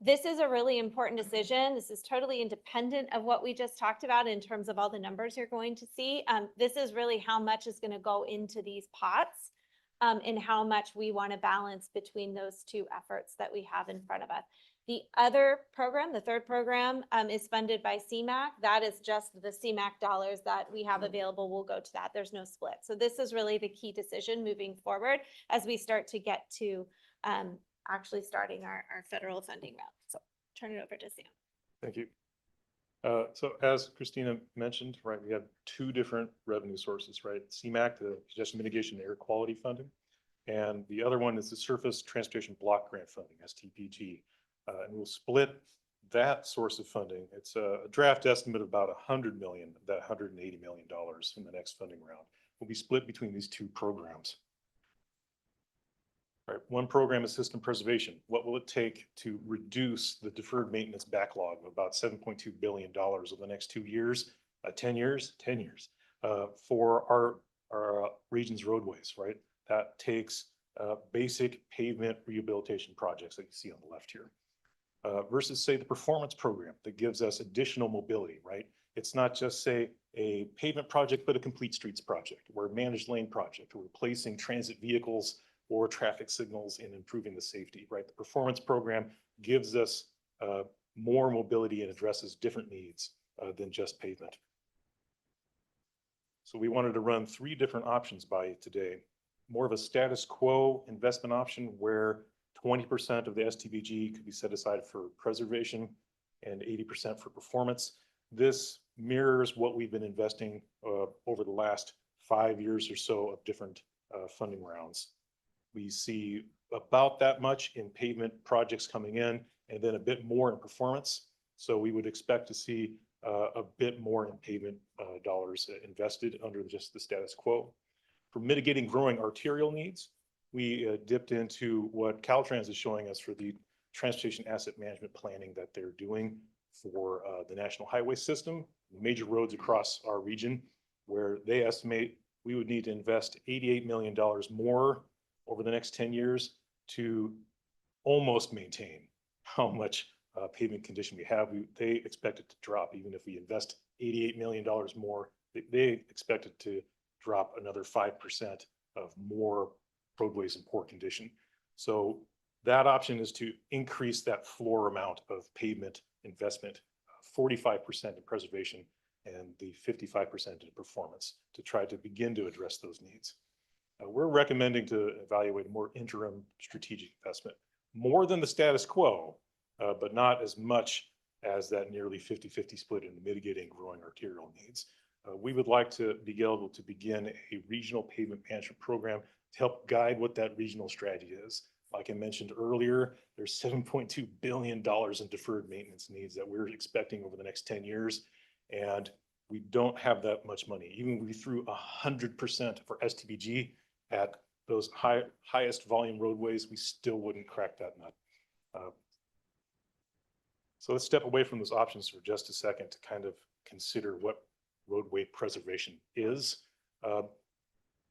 this is a really important decision. This is totally independent of what we just talked about in terms of all the numbers you're going to see. This is really how much is going to go into these pots and how much we want to balance between those 2 efforts that we have in front of us. The other program, the 3rd program, is funded by CMAQ. That is just the CMAQ dollars that we have available will go to that. There's no split. So this is really the key decision moving forward as we start to get to actually starting our federal funding route. So turn it over to Sam. Thank you. So as Christina mentioned, right, we have 2 different revenue sources, right? CMAQ, the Congestion Mitigation and Air Quality Funding, and the other one is the Surface Transportation Block Grant Funding, STPG. And we'll split that source of funding. It's a draft estimate of about $100 million, that $180 million in the next funding round will be split between these 2 programs. Right. One program is system preservation. What will it take to reduce the deferred maintenance backlog of about $7.2 billion over the next 2 years, 10 years, 10 years for our region's roadways, right? That takes basic pavement rehabilitation projects that you see on the left here versus say the performance program that gives us additional mobility, right? It's not just say a pavement project, but a complete streets project or a managed lane project or replacing transit vehicles or traffic signals and improving the safety, right? The performance program gives us more mobility and addresses different needs than just pavement. So we wanted to run 3 different options by you today. More of a status quo investment option where 20% of the STBG could be set aside for preservation and 80% for performance. This mirrors what we've been investing over the last 5 years or so of different funding rounds. We see about that much in pavement projects coming in and then a bit more in performance. So we would expect to see a bit more in pavement dollars invested under just the status quo. For mitigating growing arterial needs, we dipped into what Caltrans is showing us for the transportation asset management planning that they're doing for the national highway system, major roads across our region, where they estimate we would need to invest $88 million more over the next 10 years to almost maintain how much pavement condition we have. They expect it to drop even if we invest $88 million more. They expect it to drop another 5% of more roadways in poor condition. So that option is to increase that floor amount of pavement investment, 45% in preservation and the 55% in performance to try to begin to address those needs. We're recommending to evaluate more interim strategic investment, more than the status quo, but not as much as that nearly 50-50 split in mitigating growing arterial needs. We would like to be able to begin a regional pavement management program to help guide what that regional strategy is. Like I mentioned earlier, there's $7.2 billion in deferred maintenance needs that we're expecting over the next 10 years. And we don't have that much money. Even if we threw 100% for STBG at those highest volume roadways, we still wouldn't crack that nut. So let's step away from those options for just a second to kind of consider what roadway preservation is.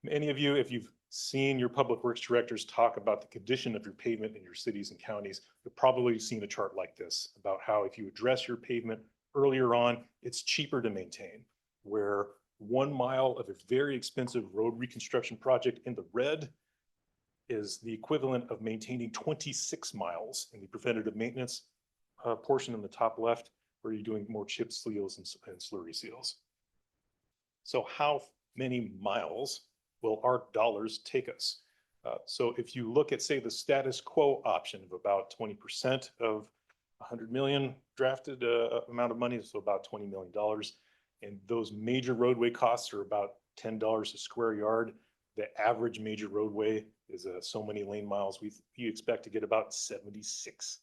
Many of you, if you've seen your public works directors talk about the condition of your pavement in your cities and counties, you've probably seen a chart like this about how if you address your pavement earlier on, it's cheaper to maintain, where 1 mile of a very expensive road reconstruction project in the red is the equivalent of maintaining 26 miles in the preventative maintenance portion in the top left, where you're doing more chip seals and slurry seals. So how many miles will our dollars take us? So if you look at, say, the status quo option of about 20% of 100 million drafted amount of money, so about $20 million. And those major roadway costs are about $10 a square yard. The average major roadway is so many lane miles. We expect to get about 76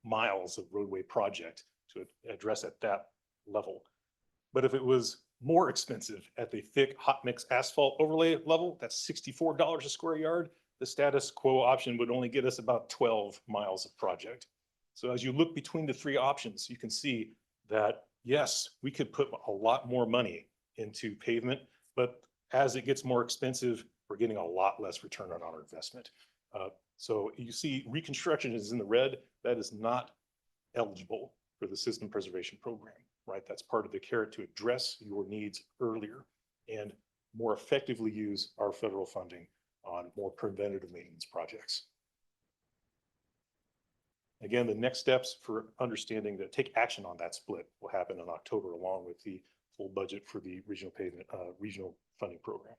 miles of roadway project to address at that level. But if it was more expensive at the thick hot mix asphalt overlay level, that's $64 a square yard. The status quo option would only get us about 12 miles of project. So as you look between the three options, you can see that, yes, we could put a lot more money into pavement, but as it gets more expensive, we're getting a lot less return on our investment. So you see reconstruction is in the red. That is not eligible for the system preservation program, right? That's part of the carrot to address your needs earlier and more effectively use our federal funding on more preventative maintenance projects. Again, the next steps for understanding that take action on that split will happen in October, along with the full budget for the regional pavement, regional funding program.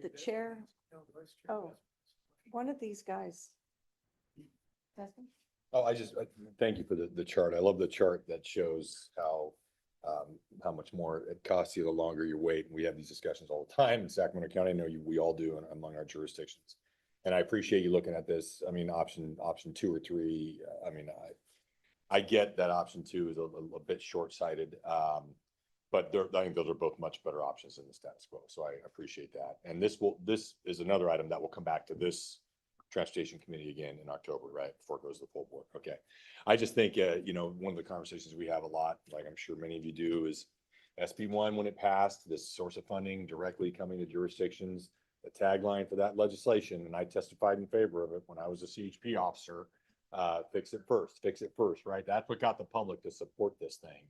The chair, oh, one of these guys. Desmond? Oh, thank you for the chart. I love the chart that shows how much more it costs you the longer you wait. And we have these discussions all the time in Sacramento County. I know we all do among our jurisdictions. And I appreciate you looking at this. I mean, option 2 or 3, I mean, I get that option 2 is a bit short-sighted. But I think those are both much better options than the status quo. So I appreciate that. And this is another item that will come back to this Transportation Committee again in October, right? Before it goes to the full board. Okay. I just think, one of the conversations we have a lot, like I'm sure many of you do, is SB1, when it passed, this source of funding directly coming to jurisdictions, the tagline for that legislation, and I testified in favor of it when I was a CHP officer, fix it first, right? That's what got the public to support this thing.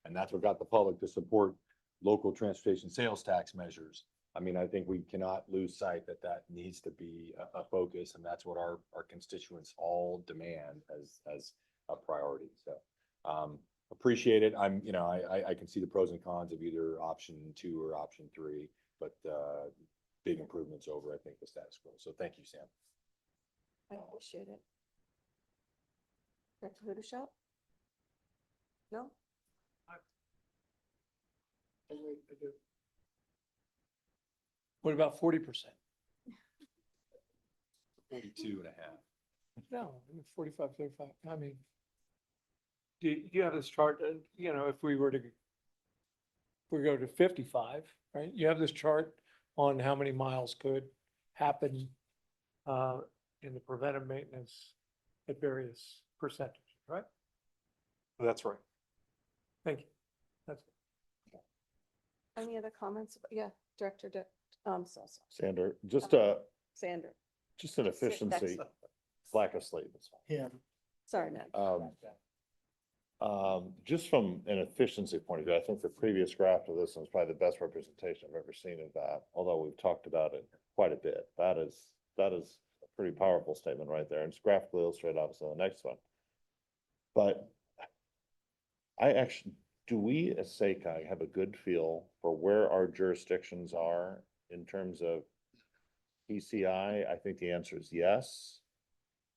And that's what got the public to support local transportation sales tax measures. I mean, I think we cannot lose sight that needs to be a focus, and that's what our constituents all demand as a priority. So appreciate it. I can see the pros and cons of either option 2 or option 3, but big improvements over, I think, the status quo. So thank you, Sam. I appreciate it. Director Hudershaw? No? What about 40%? 42 and a half. No, 45, 35. I mean, do you have this chart, you know, if we go to 55, right? You have this chart on how many miles could happen in the preventive maintenance at various percentages, right? That's right. Thank you. That's it. Any other comments? Yeah, Director, so, Sander, just Sander. just an efficiency, lack of sleep. Yeah. Sorry, Matt. Just from an efficiency point of view, I think the previous graph of this one is probably the best representation I've ever seen of that, although we've talked about it quite a bit. That is a pretty powerful statement right there, and it's graphically illustrated obviously on the next one. But do we as SACOG have a good feel for where our jurisdictions are in terms of PCI? I think the answer is yes.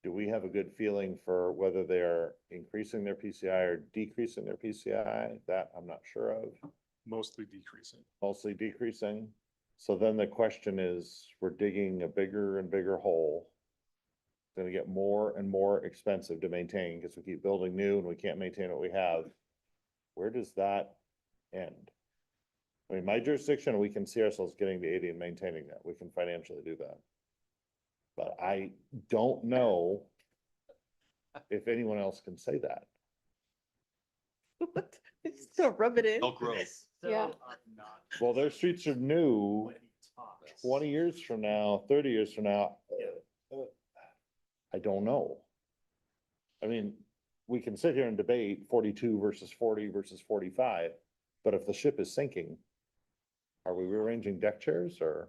Do we have a good feeling for whether they're increasing their PCI or decreasing their PCI? That I'm not sure of. Mostly decreasing. Mostly decreasing. So then the question is, we're digging a bigger and bigger hole. It's gonna get more and more expensive to maintain because we keep building new and we can't maintain what we have. Where does that end? I mean, my jurisdiction, we can see ourselves getting to 80 and maintaining that. We can financially do that. But I don't know if anyone else can say that. Still rub it in. Yeah. Well, their streets are new 20 years from now, 30 years from now. I don't know. I mean, we can sit here and debate 42 versus 40 versus 45, but if the ship is sinking, are we rearranging deck chairs, or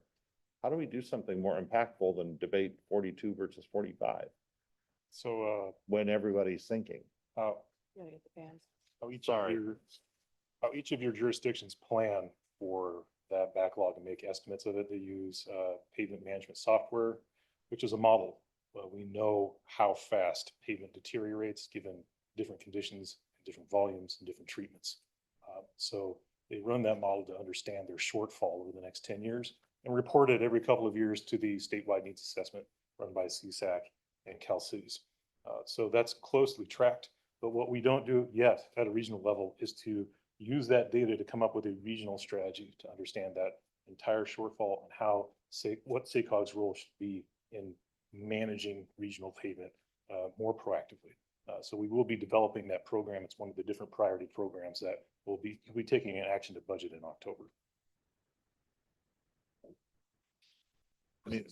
how do we do something more impactful than debate 42 versus 45 So, when everybody's sinking? how each of your jurisdictions plan for that backlog and make estimates of it. They use pavement management software, which is a model. We know how fast pavement deteriorates given different conditions, different volumes, and different treatments. So they run that model to understand their shortfall over the next 10 years and report it every couple of years to the statewide needs assessment run by CSAC and CalCities. So that's closely tracked. But what we don't do yet at a regional level is to use that data to come up with a regional strategy to understand that entire shortfall and what SACOG's role should be in managing regional pavement more proactively. So we will be developing that program. It's one of the different priority programs that we'll be taking an action to budget in October. I mean,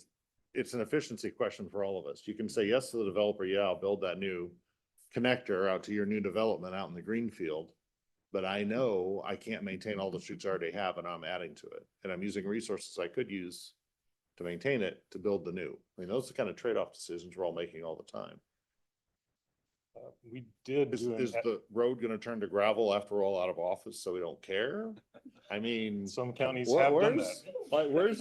it's an efficiency question for all of us. You can say yes to the developer, yeah, I'll build that new connector out to your new development out in the greenfield. But I know I can't maintain all the streets I already have and I'm adding to it. And I'm using resources I could use to maintain it, to build the new. I mean, those are the kind of trade-off decisions we're all making all the time. We did. Is the road gonna turn to gravel after we're all out of office so we don't care? I mean. Some counties have done that. Like, where's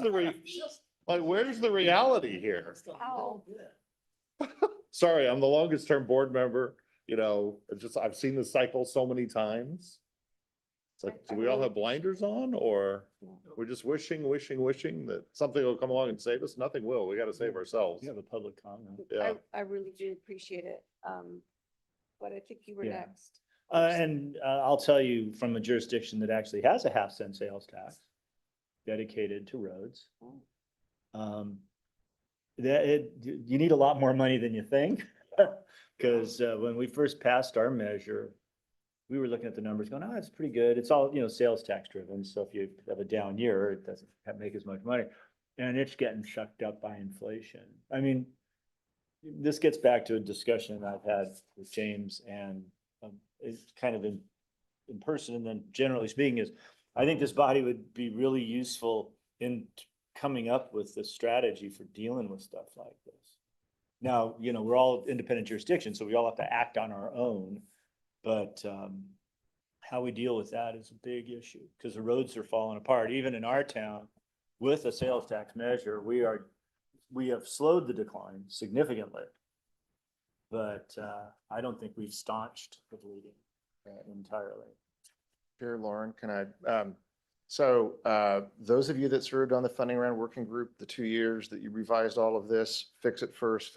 the reality here? Sorry, I'm the longest term board member, you know, I've seen this cycle so many times. It's like, do we all have blinders on, or we're just wishing that something will come along and save us? Nothing will. We gotta save ourselves. You have a public comment. Yeah. I really do appreciate it. But I think you were Yeah. next. And I'll tell you from a jurisdiction that actually has a 0.5 cent sales tax dedicated to roads. You need a lot more money than you think. Because when we first passed our measure, we were looking at the numbers going, oh, it's pretty good. It's all, sales tax driven. So if you have a down year, it doesn't make as much money. And it's getting sucked up by inflation. I mean, this gets back to a discussion I've had with James, and it's kind of in person, and then generally speaking is, I think this body would be really useful in coming up with a strategy for dealing with stuff like this. Now, we're all independent jurisdictions, so we all have to act on our own, but how we deal with that is a big issue, because the roads are falling apart. Even in our town, with a sales tax measure, we have slowed the decline significantly. But I don't think we've staunched the bleeding entirely. Chair Lauren, can I, those of you that served on the funding round working group, the 2 years that you revised all of this, fix it first,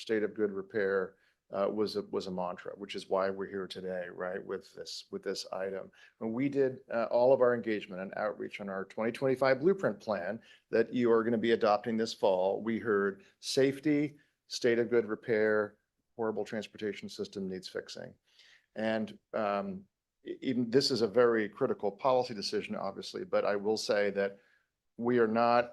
state of good repair, was a mantra, which is why we're here today, right, with this item. When we did all of our engagement and outreach on our 2025 blueprint plan that you are going to be adopting this fall, we heard safety, state of good repair, horrible transportation system needs fixing. And even this is a very critical policy decision, obviously, but I will say that we are not,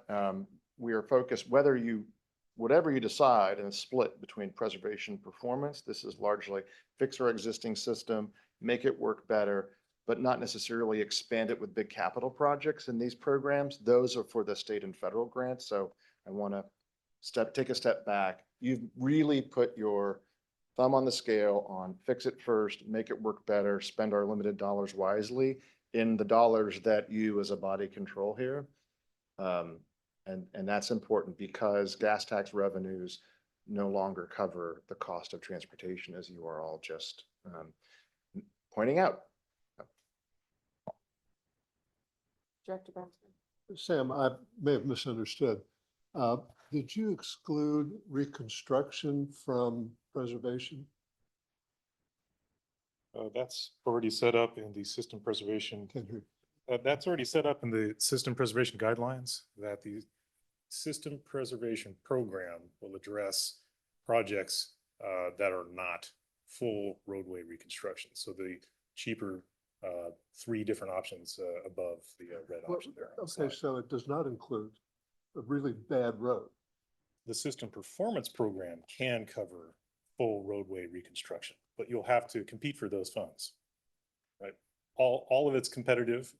we are focused, whatever you decide, and it's split between preservation and performance. This is largely fix our existing system, make it work better, but not necessarily expand it with big capital projects in these programs. Those are for the state and federal grants. So I want to take a step back. You've really put your thumb on the scale on fix it first, make it work better, spend our limited dollars wisely in the dollars that you as a body control here. And that's important because gas tax revenues no longer cover the cost of transportation, as you are all just pointing out. Director Brownstein. Sam, I may have misunderstood. Did you exclude reconstruction from preservation? That's already set up in the system preservation. That's already set up in the system preservation guidelines that the system preservation program will address projects that are not full roadway reconstruction. So the cheaper 3 different options above the red option there. Okay, so it does not include a really bad road. The system performance program can cover full roadway reconstruction, but you'll have to compete for those funds, right? All of it's competitive,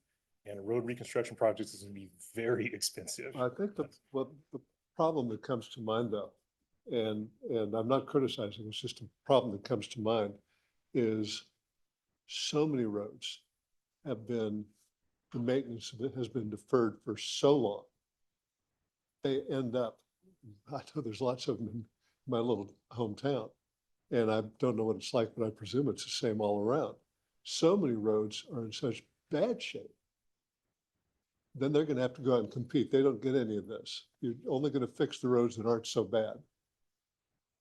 and a road reconstruction project is going to be very expensive. I think the problem that comes to mind though, and I'm not criticizing, it's just a problem that comes to mind, is so many roads have been, the maintenance of it has been deferred for so long. They end up, I know there's lots of them in my little hometown, and I don't know what it's like, but I presume it's the same all around. So many roads are in such bad shape. Then they're going to have to go out and compete. They don't get any of this. You're only going to fix the roads that aren't so bad.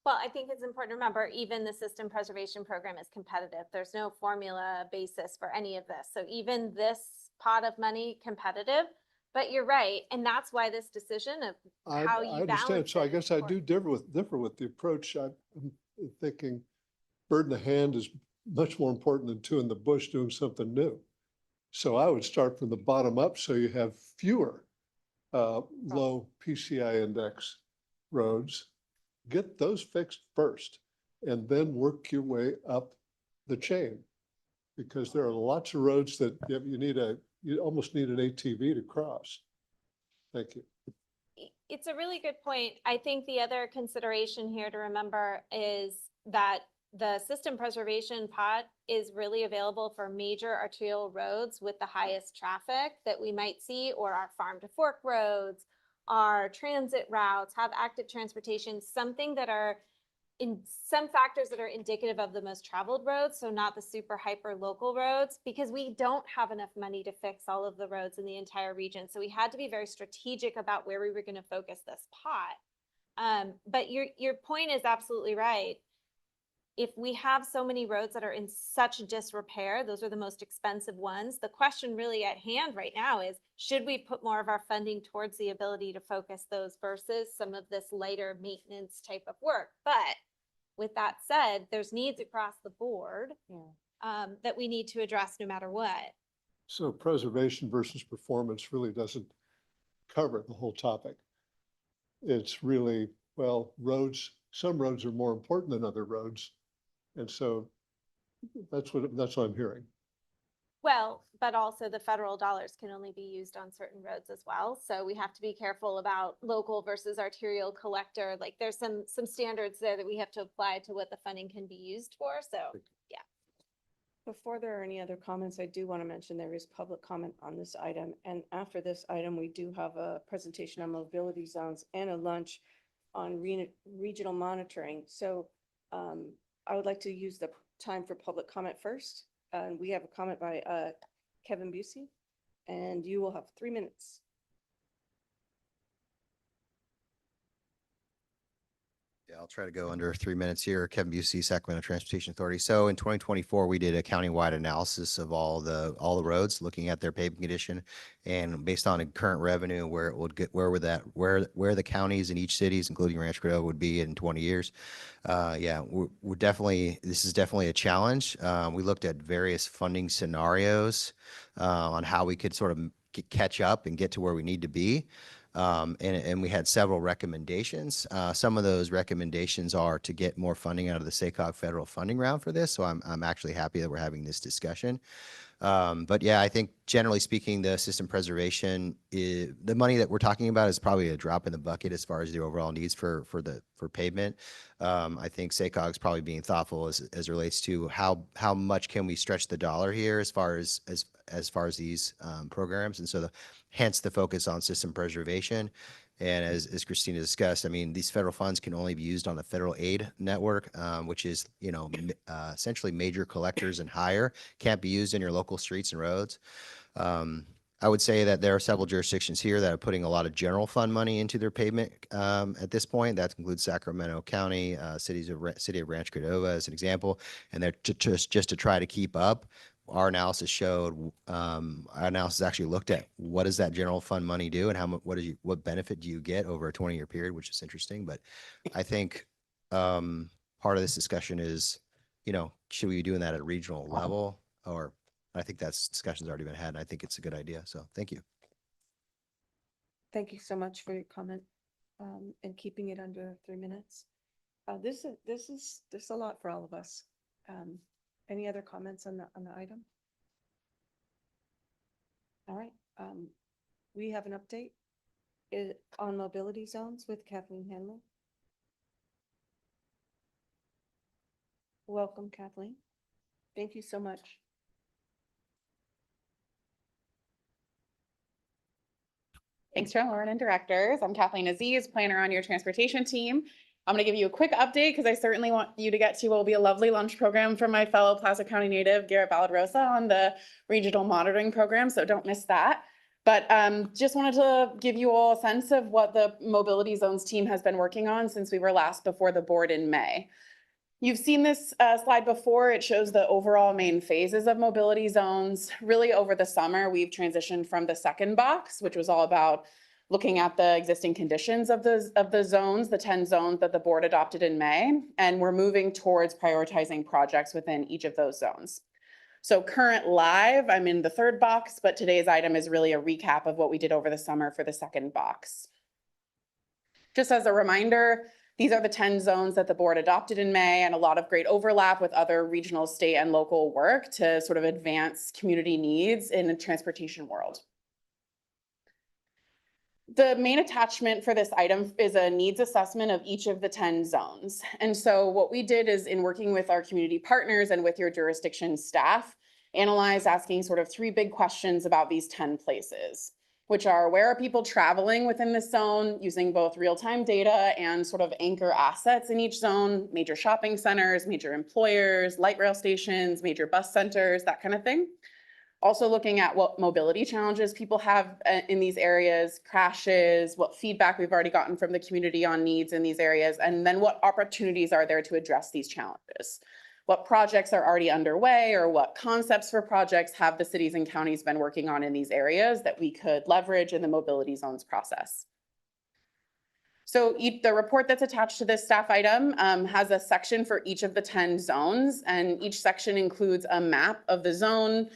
Well, I think it's important to remember, even the system preservation program is competitive. There's no formula basis for any of this. So even this pot of money, competitive, but you're right. And that's why this decision of how you I understand. balance So I it guess is I important. do differ with the approach. I'm thinking bird in the hand is much more important than 2 in the bush doing something new. So I would start from the bottom up so you have fewer low PCI index roads. Get those fixed first and then work your way up the chain. Because there are lots of roads that you almost need an ATV to cross. Thank you. It's a really good point. I think the other consideration here to remember is that the system preservation pot is really available for major arterial roads with the highest traffic that we might see, or our farm to fork roads, our transit routes, have active transportation, something that are in some factors that are indicative of the most traveled roads, so not the super hyper local roads, because we don't have enough money to fix all of the roads in the entire region. So we had to be very strategic about where we were going to focus this pot. But your point is absolutely right. If we have so many roads that are in such disrepair, those are the most expensive ones. The question really at hand right now is, should we put more of our funding towards the ability to focus those versus some of this lighter maintenance type of work? But with that said, there's needs across the board that we need to address no matter what. So preservation versus performance really doesn't cover the whole topic. It's really, well, some roads are more important than other roads. And so that's what I'm hearing. Well, but also the federal dollars can only be used on certain roads as well. So we have to be careful about local versus arterial collector. Like there's some standards there that we have to apply to what the funding can be used for. So, yeah. Before there are any other comments, I do want to mention there is public comment on this item. And after this item, we do have a presentation on mobility zones and a lunch on regional monitoring. So I would like to use the time for public comment first. And we have a comment by Kevin Busey, and you will have 3 minutes. Yeah, I'll try to go under 3 minutes here. Kevin Busey, Sacramento Transportation Authority. So in 2024, we did a countywide analysis of all the roads, looking at their paving condition, and based on current revenue, where it would get, where the counties in each cities, including Rancho Cordova, would be in 20 years. Yeah, we're definitely, this is definitely a challenge. We looked at various funding scenarios on how we could sort of catch up and get to where we need to be. And we had several recommendations. Some of those recommendations are to get more funding out of the SACOG federal funding round for this. So I'm actually happy that we're having this discussion. But yeah, I think generally speaking, the system preservation, the money that we're talking about is probably a drop in the bucket as far as the overall needs for pavement. I think SACOG is probably being thoughtful as relates to how much can we stretch the dollar here as far as these programs. And so hence the focus on system preservation. And as Christina discussed, I mean, these federal funds can only be used on the federal aid network, which is, essentially major collectors and higher, can't be used in your local streets and roads. I would say that there are several jurisdictions here that are putting a lot of general fund money into their pavement at this point. That includes Sacramento County, city of Rancho Cordova as an example, and they're just to try to keep up. Our analysis actually looked at what does that general fund money do and what benefit do you get over a 20-year period, which is interesting. But I think part of this discussion is, should we be doing that at a regional level? Or I think that's discussion's already been had, and I think it's a good idea. So thank you. Thank you so much for your comment and keeping it under 3 minutes. This is a lot for all of us. Any other comments on the item? All right. We have an update on mobility zones with Kathleen Hanlon. Welcome, Kathleen. Thank you so much. Thanks, Chair Lauren and directors. I'm Kathleen Aziz, planner on your transportation team. I'm going to give you a quick update because I certainly want you to get to what will be a lovely lunch program from my fellow Plaza County native, Garrett Valadrosa, on the regional monitoring program, so don't miss that. But just wanted to give you all a sense of what the mobility zones team has been working on since we were last before the board in May. You've seen this slide before. It shows the overall main phases of mobility zones. Really over the summer, we've transitioned from the second box, which was all about looking at the existing conditions of the zones, the 10 zones that the board adopted in May, and we're moving towards prioritizing projects within each of those zones. So current live, I'm in the third box, but today's item is really a recap of what we did over the summer for the second box. Just as a reminder, these are the 10 zones that the board adopted in May, and a lot of great overlap with other regional, state, and local work to sort of advance community needs in the transportation world. The main attachment for this item is a needs assessment of each of the 10 zones. And so what we did is, in working with our community partners and with your jurisdiction staff, analyze asking sort of 3 big questions about these 10 places, which are: where are people traveling within this zone using both real-time data and sort of anchor assets in each zone, major shopping centers, major employers, light rail stations, major bus centers, that kind of thing. Also looking at what mobility challenges people have in these areas, crashes, what feedback we've already gotten from the community on needs in these areas, and then what opportunities are there to address these challenges. What projects are already underway, or what concepts for projects have the cities and counties been working on in these areas that we could leverage in the mobility zones process. So the report that's attached to this staff item has a section for each of the 10 zones, and each section includes a map of the zone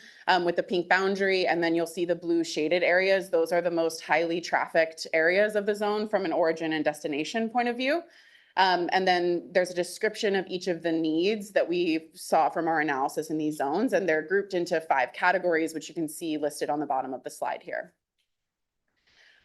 with the pink boundary, and then you'll see the blue shaded areas. Those are the most highly trafficked areas of the zone from an origin and destination point of view. And then there's a description of each of the needs that we saw from our analysis in these zones, and they're grouped into 5 categories, which you can see listed on the bottom of the slide here.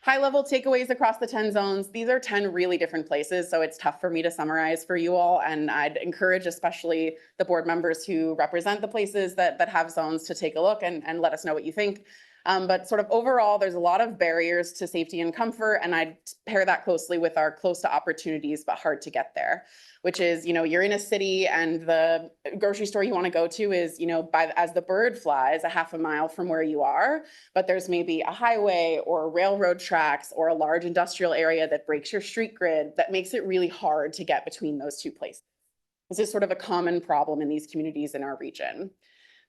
High-level takeaways across the 10 zones. These are 10 really different places, so it's tough for me to summarize for you all. And I'd encourage especially the board members who represent the places that have zones to take a look and let us know what you think. But sort of overall, there's a lot of barriers to safety and comfort, and I'd pair that closely with our close to opportunities, but hard to get there, which is, you're in a city and the grocery store you want to go to is, as the bird flies, a half a mile from where you are, but there's maybe a highway or railroad tracks or a large industrial area that breaks your street grid that makes it really hard to get between those two places. This is sort of a common problem in these communities in our region.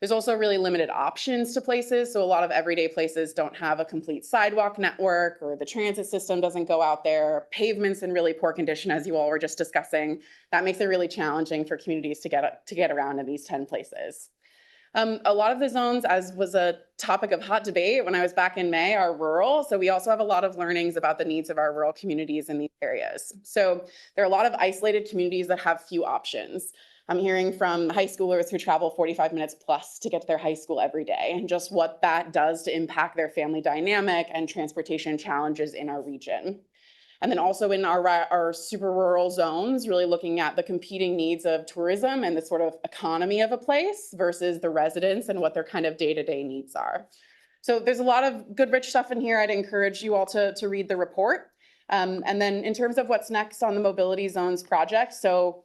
There's also really limited options to places. So a lot of everyday places don't have a complete sidewalk network, or the transit system doesn't go out there. Pavement's in really poor condition, as you all were just discussing. That makes it really challenging for communities to get around in these 10 places. A lot of the zones, as was a topic of hot debate when I was back in May, are rural. So we also have a lot of learnings about the needs of our rural communities in these areas. So there are a lot of isolated communities that have few options. I'm hearing from high schoolers who travel 45 minutes plus to get to their high school every day, and just what that does to impact their family dynamic and transportation challenges in our region. And then also in our super rural zones, really looking at the competing needs of tourism and the sort of economy of a place versus the residents and what their kind of day-to-day needs are. So there's a lot of good, rich stuff in here. I'd encourage you all to read the report. And then in terms of what's next on the Mobility Zones project, so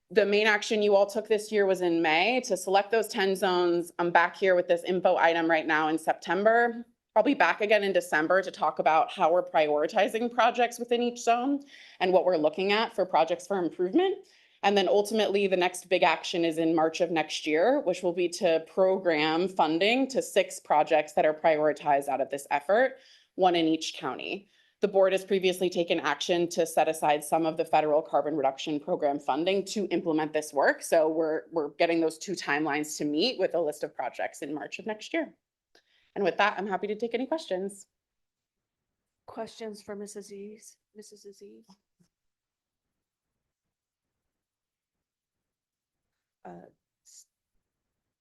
the main action you all took this year was in May to select those 10 zones. I'm back here with this info item right now in September. I'll be back again in December to talk about how we're prioritizing projects within each zone and what we're looking at for projects for improvement. And then ultimately, the next big action is in March of next year, which will be to program funding to 6 projects that are prioritized out of this effort, 1 in each county. The board has previously taken action to set aside some of the federal carbon reduction program funding to implement this work. So we're getting those 2 timelines to meet with a list of projects in March of next year. And with that, I'm happy to take any questions. Questions for Mrs. Aziz? Mrs. Aziz?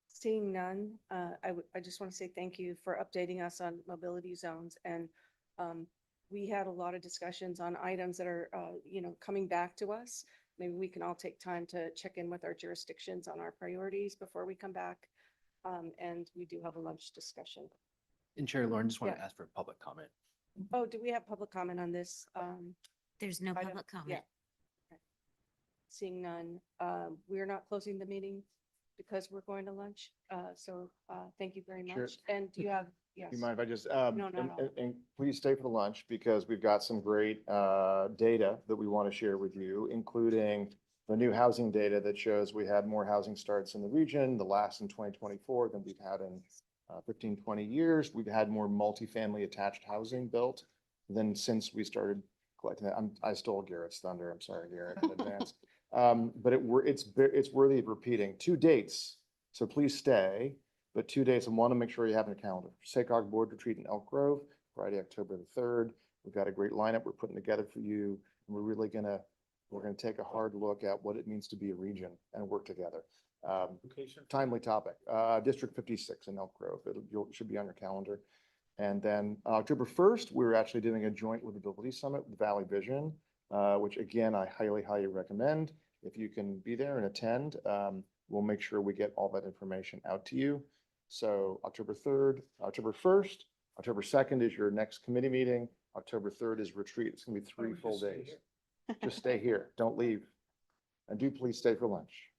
Seeing none, I just want to say thank you for updating us on mobility zones. And we had a lot of discussions on items that are, coming back to us. Maybe we can all take time to check in with our jurisdictions on our priorities before we come back. And we do have a lunch discussion. And Chair Lauren, just want Yeah. to ask for public comment. Oh, do we have public comment on this? There's no item? public comment. Yeah. Okay. Seeing none, we're not closing the meeting because we're going to lunch. So thank you very Sure. much. And do you have, yes? Do you mind if I just, No, no. and please stay for the lunch, because we've got some great data that we want to share with you, including the new housing data that shows we had more housing starts in the region, the last in 2024 than we've had in 15, 20 years. We've had more multifamily attached housing built than since we started collecting that. I stole Garrett's thunder. I'm sorry, Garrett, in advance. But it's worthy of repeating. 2 dates, so please stay, but 2 dates, and want to make sure you have in your calendar. SACOG Board Retreat in Elk Grove, Friday, October the 3rd. We've got a great lineup we're putting together for you. And we're gonna take a hard look at what it means to be a region and work together. Timely topic, District 56 in Elk Grove. It should be on your calendar. And then October 1st, we're actually doing a joint livability summit with Valley Vision, which again, I highly, highly recommend. If you can be there and attend, we'll make sure we get all that information out to you. So October 3rd, October 1st, October 2nd is your next committee meeting. October 3rd is retreat. It's gonna be 3 full days. Just stay here, don't leave. And do please stay for lunch.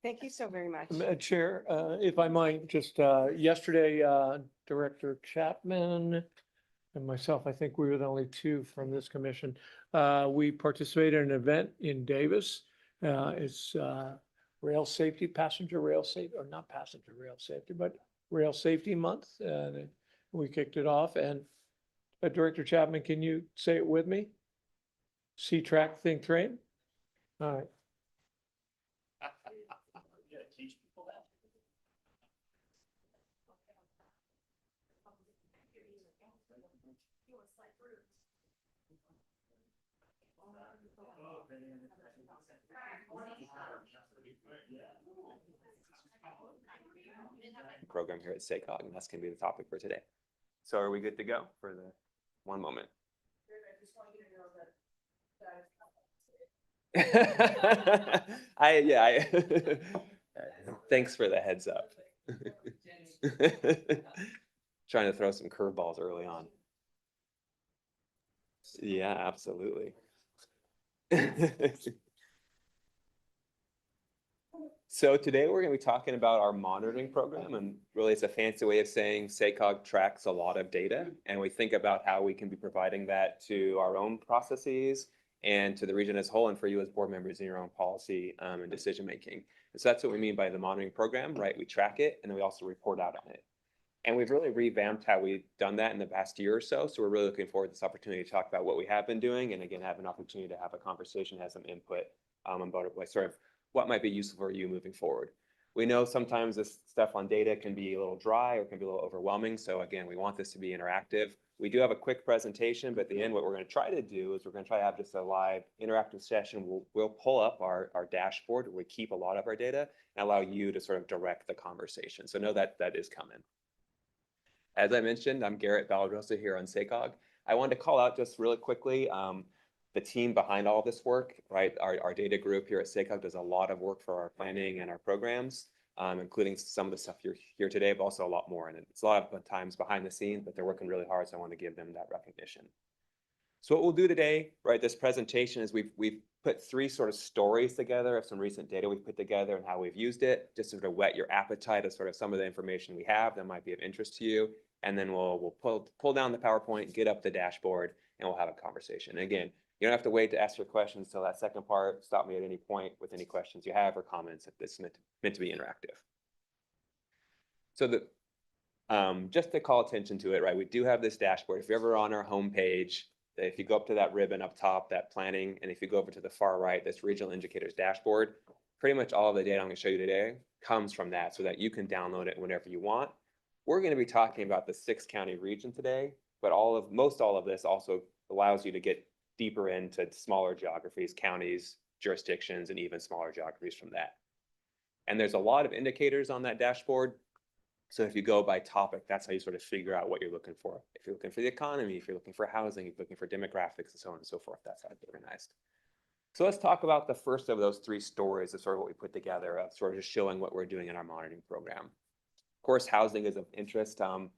Thank you so very much. Chair, if I might, just yesterday, Director Chapman and myself, I think we were the only 2 from this commission. We participated in an event in Davis. It's rail safety, passenger rail safety, or not passenger rail safety, but Rail Safety Month. And we kicked it off. And Director Chapman, can you say it with me? C-Track Think Train? All right. Program here at SACOG, and that's going to be the topic for today. So are we good to go for the one moment? Thanks for the heads up. Trying to throw some curveballs early on. Yeah, absolutely. So today we're going to be talking about our monitoring program, and really it's a fancy way of saying SACOG tracks a lot of data, and we think about how we can be providing that to our own processes and to the region as a whole, and for you as board members in your own policy and decision making. And so that's what we mean by the monitoring program, right? We track it and then we also report out on it. And we've really revamped how we've done that in the past year or so. So we're really looking forward to this opportunity to talk about what we have been doing, and again, have an opportunity to have a conversation, have some input about it, like sort of what might be useful for you moving forward. We know sometimes this stuff on data can be a little dry or can be a little overwhelming. So again, we want this to be interactive. We do have a quick presentation, but at the end, what we're going to try to do is we're going to try to have just a live interactive session. We'll pull up our dashboard where we keep a lot of our data and allow you to sort of direct the conversation. So know that that is coming. As I mentioned, I'm Garrett Valderosa here on SACOG. I wanted to call out just really quickly the team behind all this work, right? Our data group here at SACOG does a lot of work for our planning and our programs, including some of the stuff you're here today, but also a lot more. And it's a lot of times behind the scenes, but they're working really hard, so I want to give them that recognition. So what we'll do today, right, this presentation is we've put three sort of stories together of some recent data we've put together and how we've used it, just to sort of whet your appetite of sort of some of the information we have that might be of interest to you. And then we'll pull down the PowerPoint, get up the dashboard, and we'll have a conversation. And again, you don't have to wait to ask your questions till that second part. Stop me at any point with any questions you have or comments if this is meant to be interactive. So just to call attention to it, right, we do have this dashboard. If you're ever on our homepage, if you go up to that ribbon up top, that planning, and if you go over to the far right, this regional indicators dashboard, pretty much all of the data I'm going to show you today comes from that so that you can download it whenever you want. We're going to be talking about the 6-county region today, but most all of this also allows you to get deeper into smaller geographies, counties, jurisdictions, and even smaller geographies from that. And there's a lot of indicators on that dashboard. So if you go by topic, that's how you sort of figure out what you're looking for. If you're looking for the economy, if you're looking for housing, if you're looking for demographics, and so on and so forth, that's how it's organized. So let's talk about the first of those three stories of sort of what we put together of sort of just showing what we're doing in our monitoring program. Of course, housing is of interest to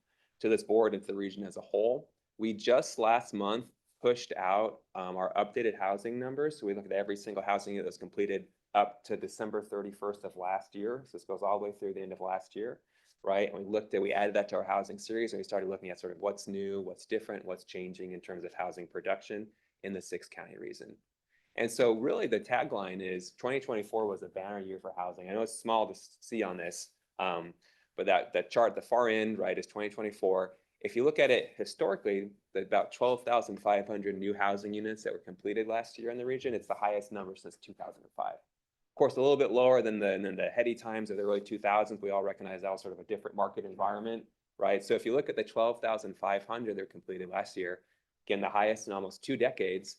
this board and to the region as a whole. We just last month pushed out our updated housing numbers. So we looked at every single housing unit that's completed up to December 31st of last year. So this goes all the way through the end of last year, right? And we added that to our housing series, and we started looking at sort of what's new, what's different, what's changing in terms of housing production in the 6-county region. And so really the tagline is 2024 was a banner year for housing. I know it's small to see on this, but that chart at the far end, right, is 2024. If you look at it historically, about 12,500 new housing units that were completed last year in the region, it's the highest number since 2005. Of course, a little bit lower than the heady times of the early 2000s. We all recognize that was sort of a different market environment, right? So if you look at the 12,500 that were completed last year, again, the highest in almost 2 decades,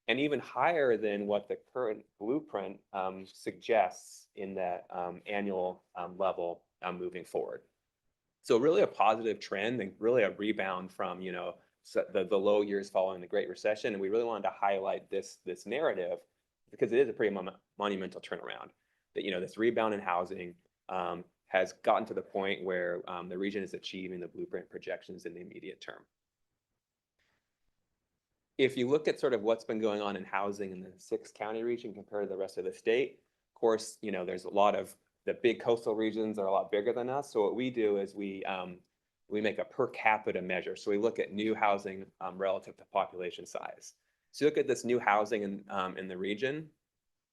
and even higher than what the current blueprint suggests in that annual level moving forward. So really a positive trend and really a rebound from, the low years following the Great Recession. And we really wanted to highlight this narrative because it is a pretty monumental turnaround that, this rebound in housing has gotten to the point where the region is achieving the blueprint projections in the immediate term. If you look at sort of what's been going on in housing in the 6-county region compared to the rest of the state, of course, there's a lot of the big coastal regions are a lot bigger than us. So what we do is we make a per capita measure. So we look at new housing relative to population size. So look at this new housing in the region,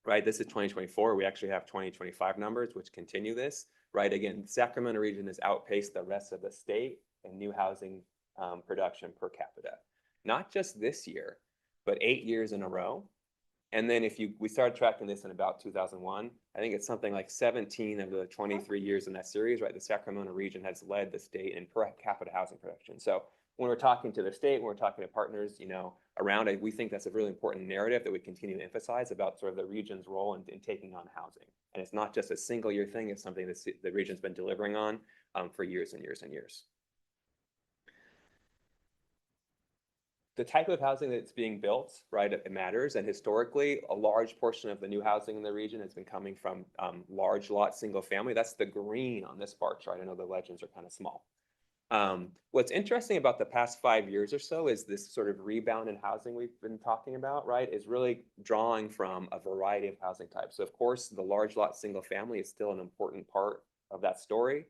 right? This is 2024. We actually have 2025 numbers, which continue this, right? Again, Sacramento region has outpaced the rest of the state in new housing production per capita. Not just this year, but 8 years in a row. And then we started tracking this in about 2001. I think it's something like 17 of the 23 years in that series, right? The Sacramento region has led the state in per capita housing production. So when we're talking to the state, when we're talking to partners, around it, we think that's a really important narrative that we continue to emphasize about sort of the region's role in taking on housing. And it's not just a single year thing, it's something that the region's been delivering on for years and years and years. the type of housing that's being built, right, it matters. And historically, a large portion of the new housing in the region has been coming from large lot, single family. That's the green on this bar chart. I know the legends are kind of small. What's interesting about the past 5 years or so is this sort of rebound in housing we've been talking about, right, is really drawing from a variety of housing types. So of course, the large lot single family is still an important part of that story.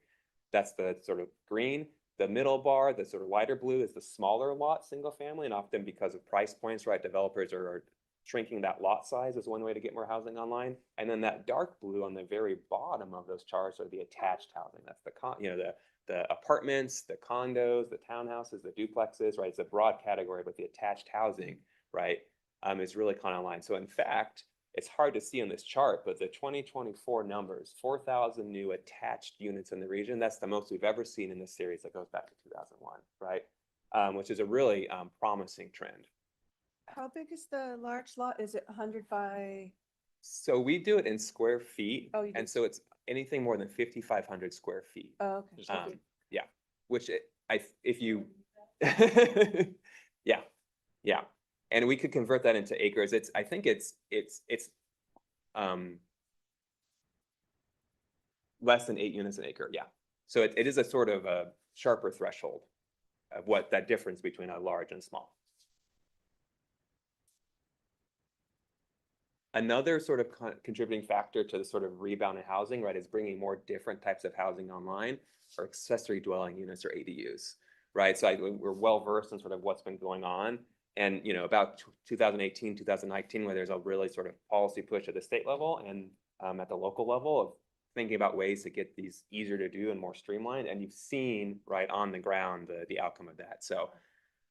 That's the sort of green. The middle bar, the sort of lighter blue, is the smaller lot single family, and often because of price points, right, developers are shrinking that lot size as one way to get more housing online. And then that dark blue on the very bottom of those charts are the attached housing. That's the apartments, the condos, the townhouses, the duplexes, right? It's a broad category, but the attached housing, right, is really kind of aligned. So in fact, it's hard to see on this chart, but the 2024 numbers, 4,000 new attached units in the region, that's the most we've ever seen in this series that goes back to 2001, right? Which is a really promising trend. How big is the large lot? Is it 100 by? So we do it in square feet. Oh, you do? And so it's anything more than 5,500 square feet. Oh, okay. Yeah, which if you, yeah. And we could convert that into acres. I think it's less than 8 units an acre. Yeah. So it is a sort of a sharper threshold of what that difference between a large and small. Another sort of contributing factor to the sort of rebound in housing, right, is bringing more different types of housing online, or accessory dwelling units, or ADUs, right? So we're well versed in sort of what's been going on. And, you know, about 2018, 2019, where there's a really sort of policy push at the state level and at the local level of thinking about ways to get these easier to do and more streamlined. And you've seen, right, on the ground, the outcome of that. So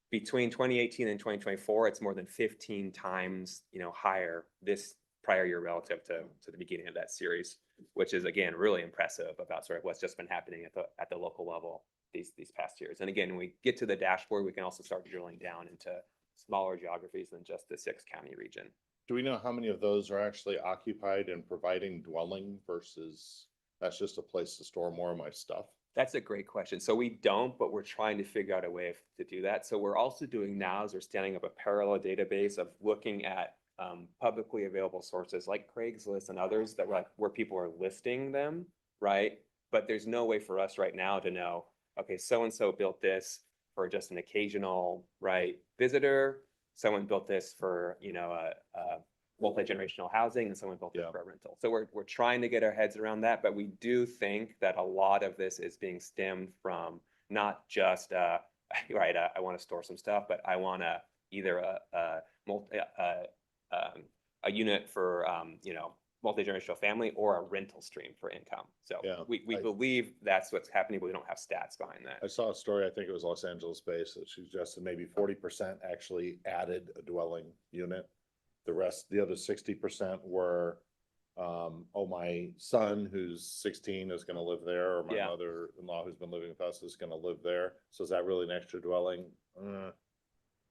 between 2018 and 2024, it's more than 15 times, you know, higher this prior year relative to the beginning of that series, which is, again, really impressive about sort of what's just been happening at the local level these past years. And again, when we get to the dashboard, we can also start drilling down into smaller geographies than just the 6-county region. Do we know how many of those are actually occupied and providing dwelling versus that's just a place to store more of my stuff? That's a great question. So we don't, but we're trying to figure out a way to do that. So we're also doing now is we're standing up a parallel database of looking at publicly available sources like Craigslist and others that where people are listing them, right? But there's no way for us right now to know, okay, so-and-so built this for just an occasional, right, visitor. Someone built this for, you know, a multi-generational housing, and someone built it for a rental. So we're trying to get our heads around that, but we do think that a lot of this is being stemmed from not just right, I want to store some stuff, but I want to either a unit for you know, multi-generational family or a rental stream for income. So we believe that's what's happening, but we don't have stats behind that. I saw a story, I think it was Los Angeles based, that suggested maybe 40% actually added a dwelling unit. The rest, the other 60% were, oh, my son who's 16 is going to live there, or my mother-in-law who's been living with us is going to live there. So is that really an extra dwelling?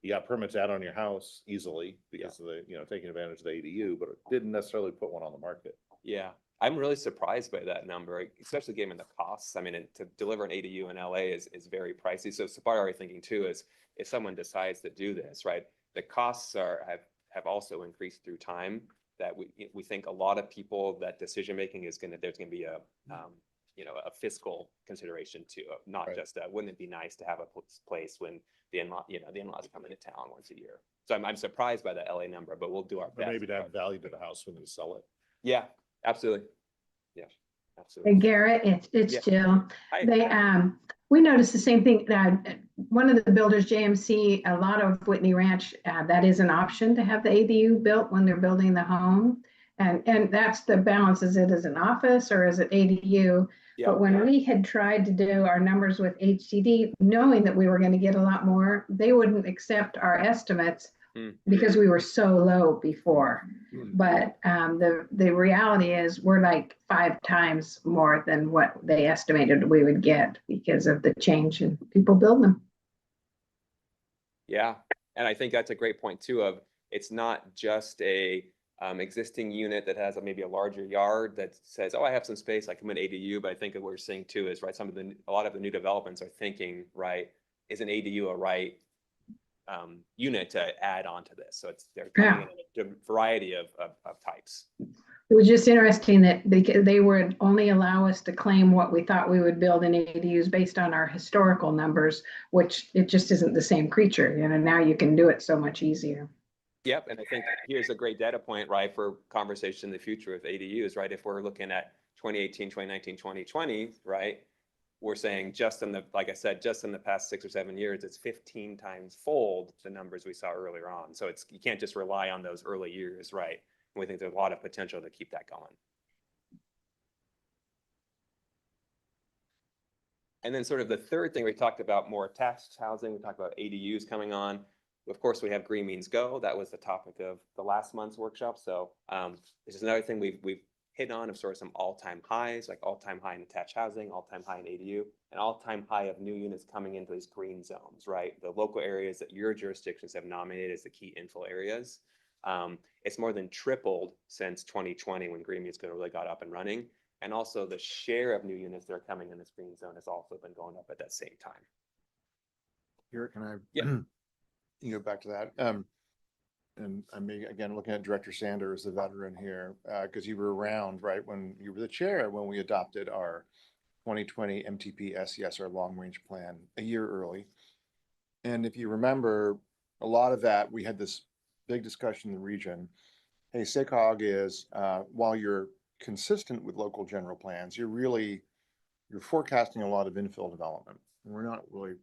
You got permits out on your house easily because of the, you know, taking advantage of the ADU, but it didn't necessarily put one on the market. Yeah, I'm really surprised by that number, especially given the costs. I mean, to deliver an ADU in LA is very pricey. So part of our thinking too is if someone decides to do this, right, the costs have also increased through time. That we think a lot of people, that decision making is there's gonna be a you know, a fiscal consideration too, not just wouldn't it be nice to have a place when the in-laws come into town once a year. So I'm surprised by the LA number, but we'll do our best. Maybe to have value to the house when you sell it. Yeah, absolutely. Yeah, absolutely. Hey, Garrett, it's Yeah. Jill. Hi. We noticed the same thing. One of the builders, JMC, a lot of Whitney Ranch, that is an option to have the ADU built when they're building the home. And that's the balance. Is it as an office or is it ADU? But when we had tried to do our numbers with HCD, knowing that we were going to get a lot more, they wouldn't accept our estimates because we were so low before. But the reality is we're like 5 times more than what they estimated we would get because of the change in people building them. Yeah, and I think that's a great point too of it's not just a existing unit that has maybe a larger yard that says, oh, I have some space, I can put an ADU, but I think what we're seeing too is, right, a lot of the new developments are thinking, right, is an ADU a right unit to add on to this. So they're coming in a variety of types. It was just interesting that they would only allow us to claim what we thought we would build in ADUs based on our historical numbers, which it just isn't the same creature. Now you can do it so much easier. Yep, and I think here's a great data point, right, for conversation in the future with ADUs, right? If we're looking at 2018, 2019, 2020, right? We're saying just in the, like I said, just in the past 6 or 7 years, it's 15 times fold the numbers we saw earlier on. So you can't just rely on those early years, right? And we think there's a lot of potential to keep that going. And then sort of the third thing, we talked about more attached housing. We talked about ADUs coming on. Of course, we have Green Means Go. That was the topic of the last month's workshop. So this is another thing we've hit on of sort of some all-time highs, like all-time high in attached housing, all-time high in ADU, and all-time high of new units coming into these green zones, right? The local areas that your jurisdictions have nominated as the key infill areas. It's more than tripled since 2020 when Green Means Go really got up and running. And also the share of new units that are coming in this green zone has also been going up at that same time. Here, can I? Yeah. You go back to that. And I may, again, looking at Director Sanders, the veteran here, because you were around, right, when you were the chair, when we adopted our 2020 MTP SES, our long range plan, a year early. And if you remember, a lot of that, we had this big discussion in the region. Hey, SACOG is, while you're consistent with local general plans, you're forecasting a lot of infill development. And we're not really,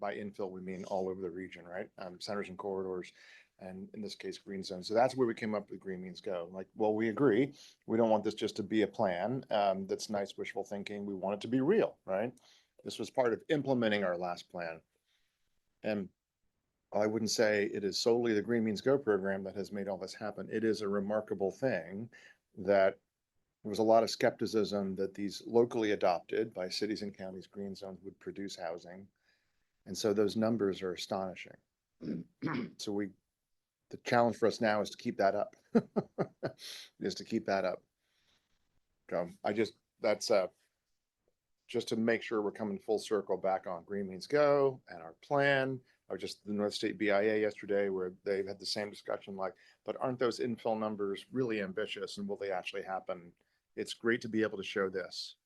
by infill, we mean all over the region, right? Centers and corridors, and in this case, green zones. So that's where we came up with Green Means Go. Like, well, we agree. We don't want this just to be a plan that's nice wishful thinking. We want it to be real, right? This was part of implementing our last plan. And I wouldn't say it is solely the Green Means Go program that has made all this happen. It is a remarkable thing that there was a lot of skepticism that these locally adopted by cities and counties green zones would produce housing. And so those numbers are astonishing. So the challenge for us now is to keep that up. Is to keep that up. So that's just to make sure we're coming full circle back on Green Means Go and our plan. I was just the North State BIA yesterday where they had the same discussion, like, but aren't those infill numbers really ambitious and will they actually happen? It's great to be able to show this,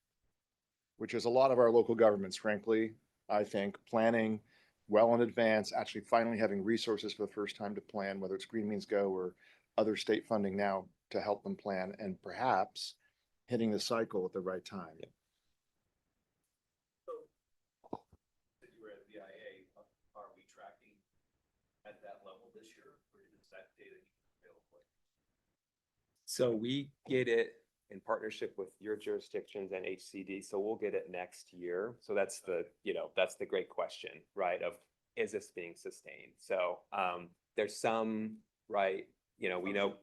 which is a lot of our local governments, frankly, I think, planning well in advance, actually finally having resources for the first time to plan, whether it's Green Means Go or other state funding now to help them plan, and perhaps hitting the cycle at the right time. You were at BIA, are we tracking at that level this year, or is that data available? So we get it in partnership with your jurisdictions and HCD. So we'll get it next year. So that's the great question, right? Of, is this being sustained? So there's some, right? We know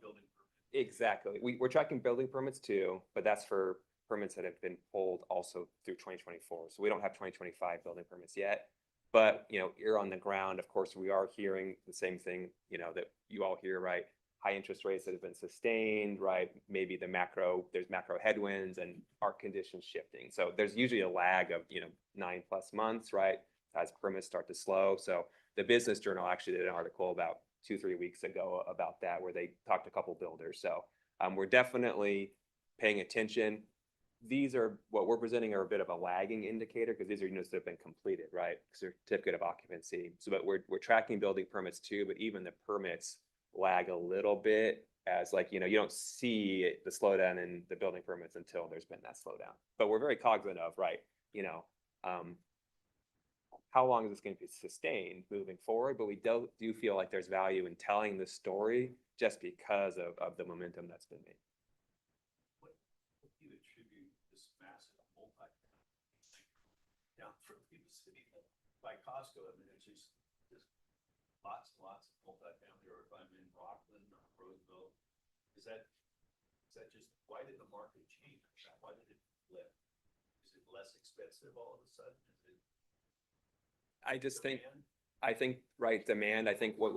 exactly. We're tracking building permits too, but that's for permits that have been pulled also through 2024. So we don't have 2025 building permits yet. But, ear on the ground, of course, we are hearing the same thing, that you all hear, right? High interest rates that have been sustained, right? Maybe there's macro headwinds and our conditions shifting. So there's usually a lag of, 9+ months, right? As permits start to slow. So the Business Journal actually did an article about 2-3 weeks ago about that, where they talked to a couple builders. So we're definitely paying attention. What we're presenting are a bit of a lagging indicator because these are units that have been completed, right? Certificate of occupancy. So, but we're tracking building permits too, but even the permits lag a little bit as you don't see the slowdown in the building permits until there's been that slowdown. But we're very cognizant of, right, how long is this going to be sustained moving forward? But we do feel like there's value in telling the story just because of the momentum that's been made. What do you attribute this massive down from the city by Costco? I mean, it's just lots and lots of multifamily, or if I'm in Rockland or Roseville, is that just, why did the market change? Why did it flip? Is it less expensive all of a sudden? Is it I think, right, demand, I think what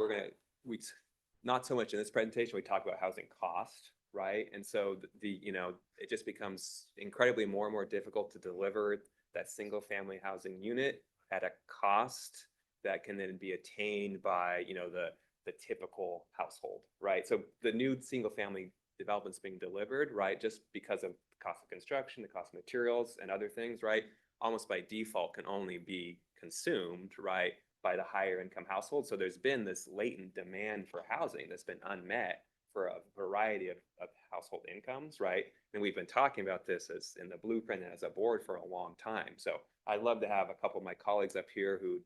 not so much in this presentation, we talk about housing cost, right? And so it just becomes incredibly more and more difficult to deliver that single family housing unit at a cost that can then be attained by, you know, the typical household, right? So the new single family developments being delivered, right, just because of the cost of construction, the cost of materials and other things, right, almost by default can only be consumed, right, by the higher income household. So there's been this latent demand for housing that's been unmet for a variety of household incomes, right? And we've been talking about this as in the blueprint and as a board for a long time. So I'd love to have a couple of my colleagues up here who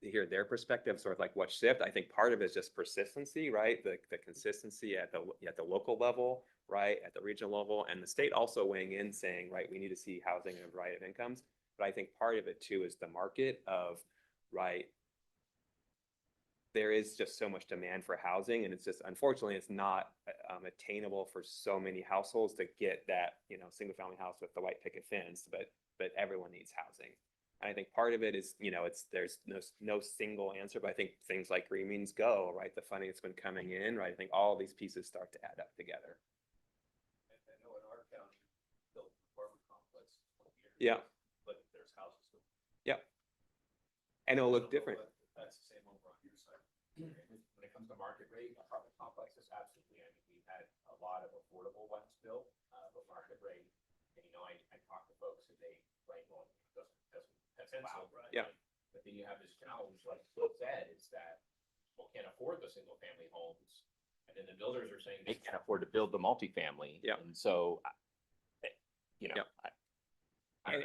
hear their perspective, sort of like what shift. I think part of it is just persistency, right? The consistency at the local level, right? At the regional level, and the state also weighing in saying, right, we need to see housing in a variety of incomes. But I think part of it too is the market of, right, there is just so much demand for housing, and it's just, unfortunately, it's not attainable for so many households to get that, you know, single family house with the white picket fence, but everyone needs housing. And I think part of it is, you know, there's no single answer, but I think things like Green Means Go, right, the funding that's been coming in, right, I think all of these pieces start to add up together. I know in our county, built apartment complex. Yeah. But there's houses. Yeah. And it'll look different. That's the same over on your side. When it comes to market rate, apartment complexes, absolutely. I mean, we've had a lot of affordable ones built, but market rate, and you know, I talk to folks and they, right, well, that's wow, right? Yeah. But then you have this challenge, like Phil said, is that people can't afford the single family homes. And then the builders are saying they can't afford to build the multifamily. Yeah. And so, you know, Yeah.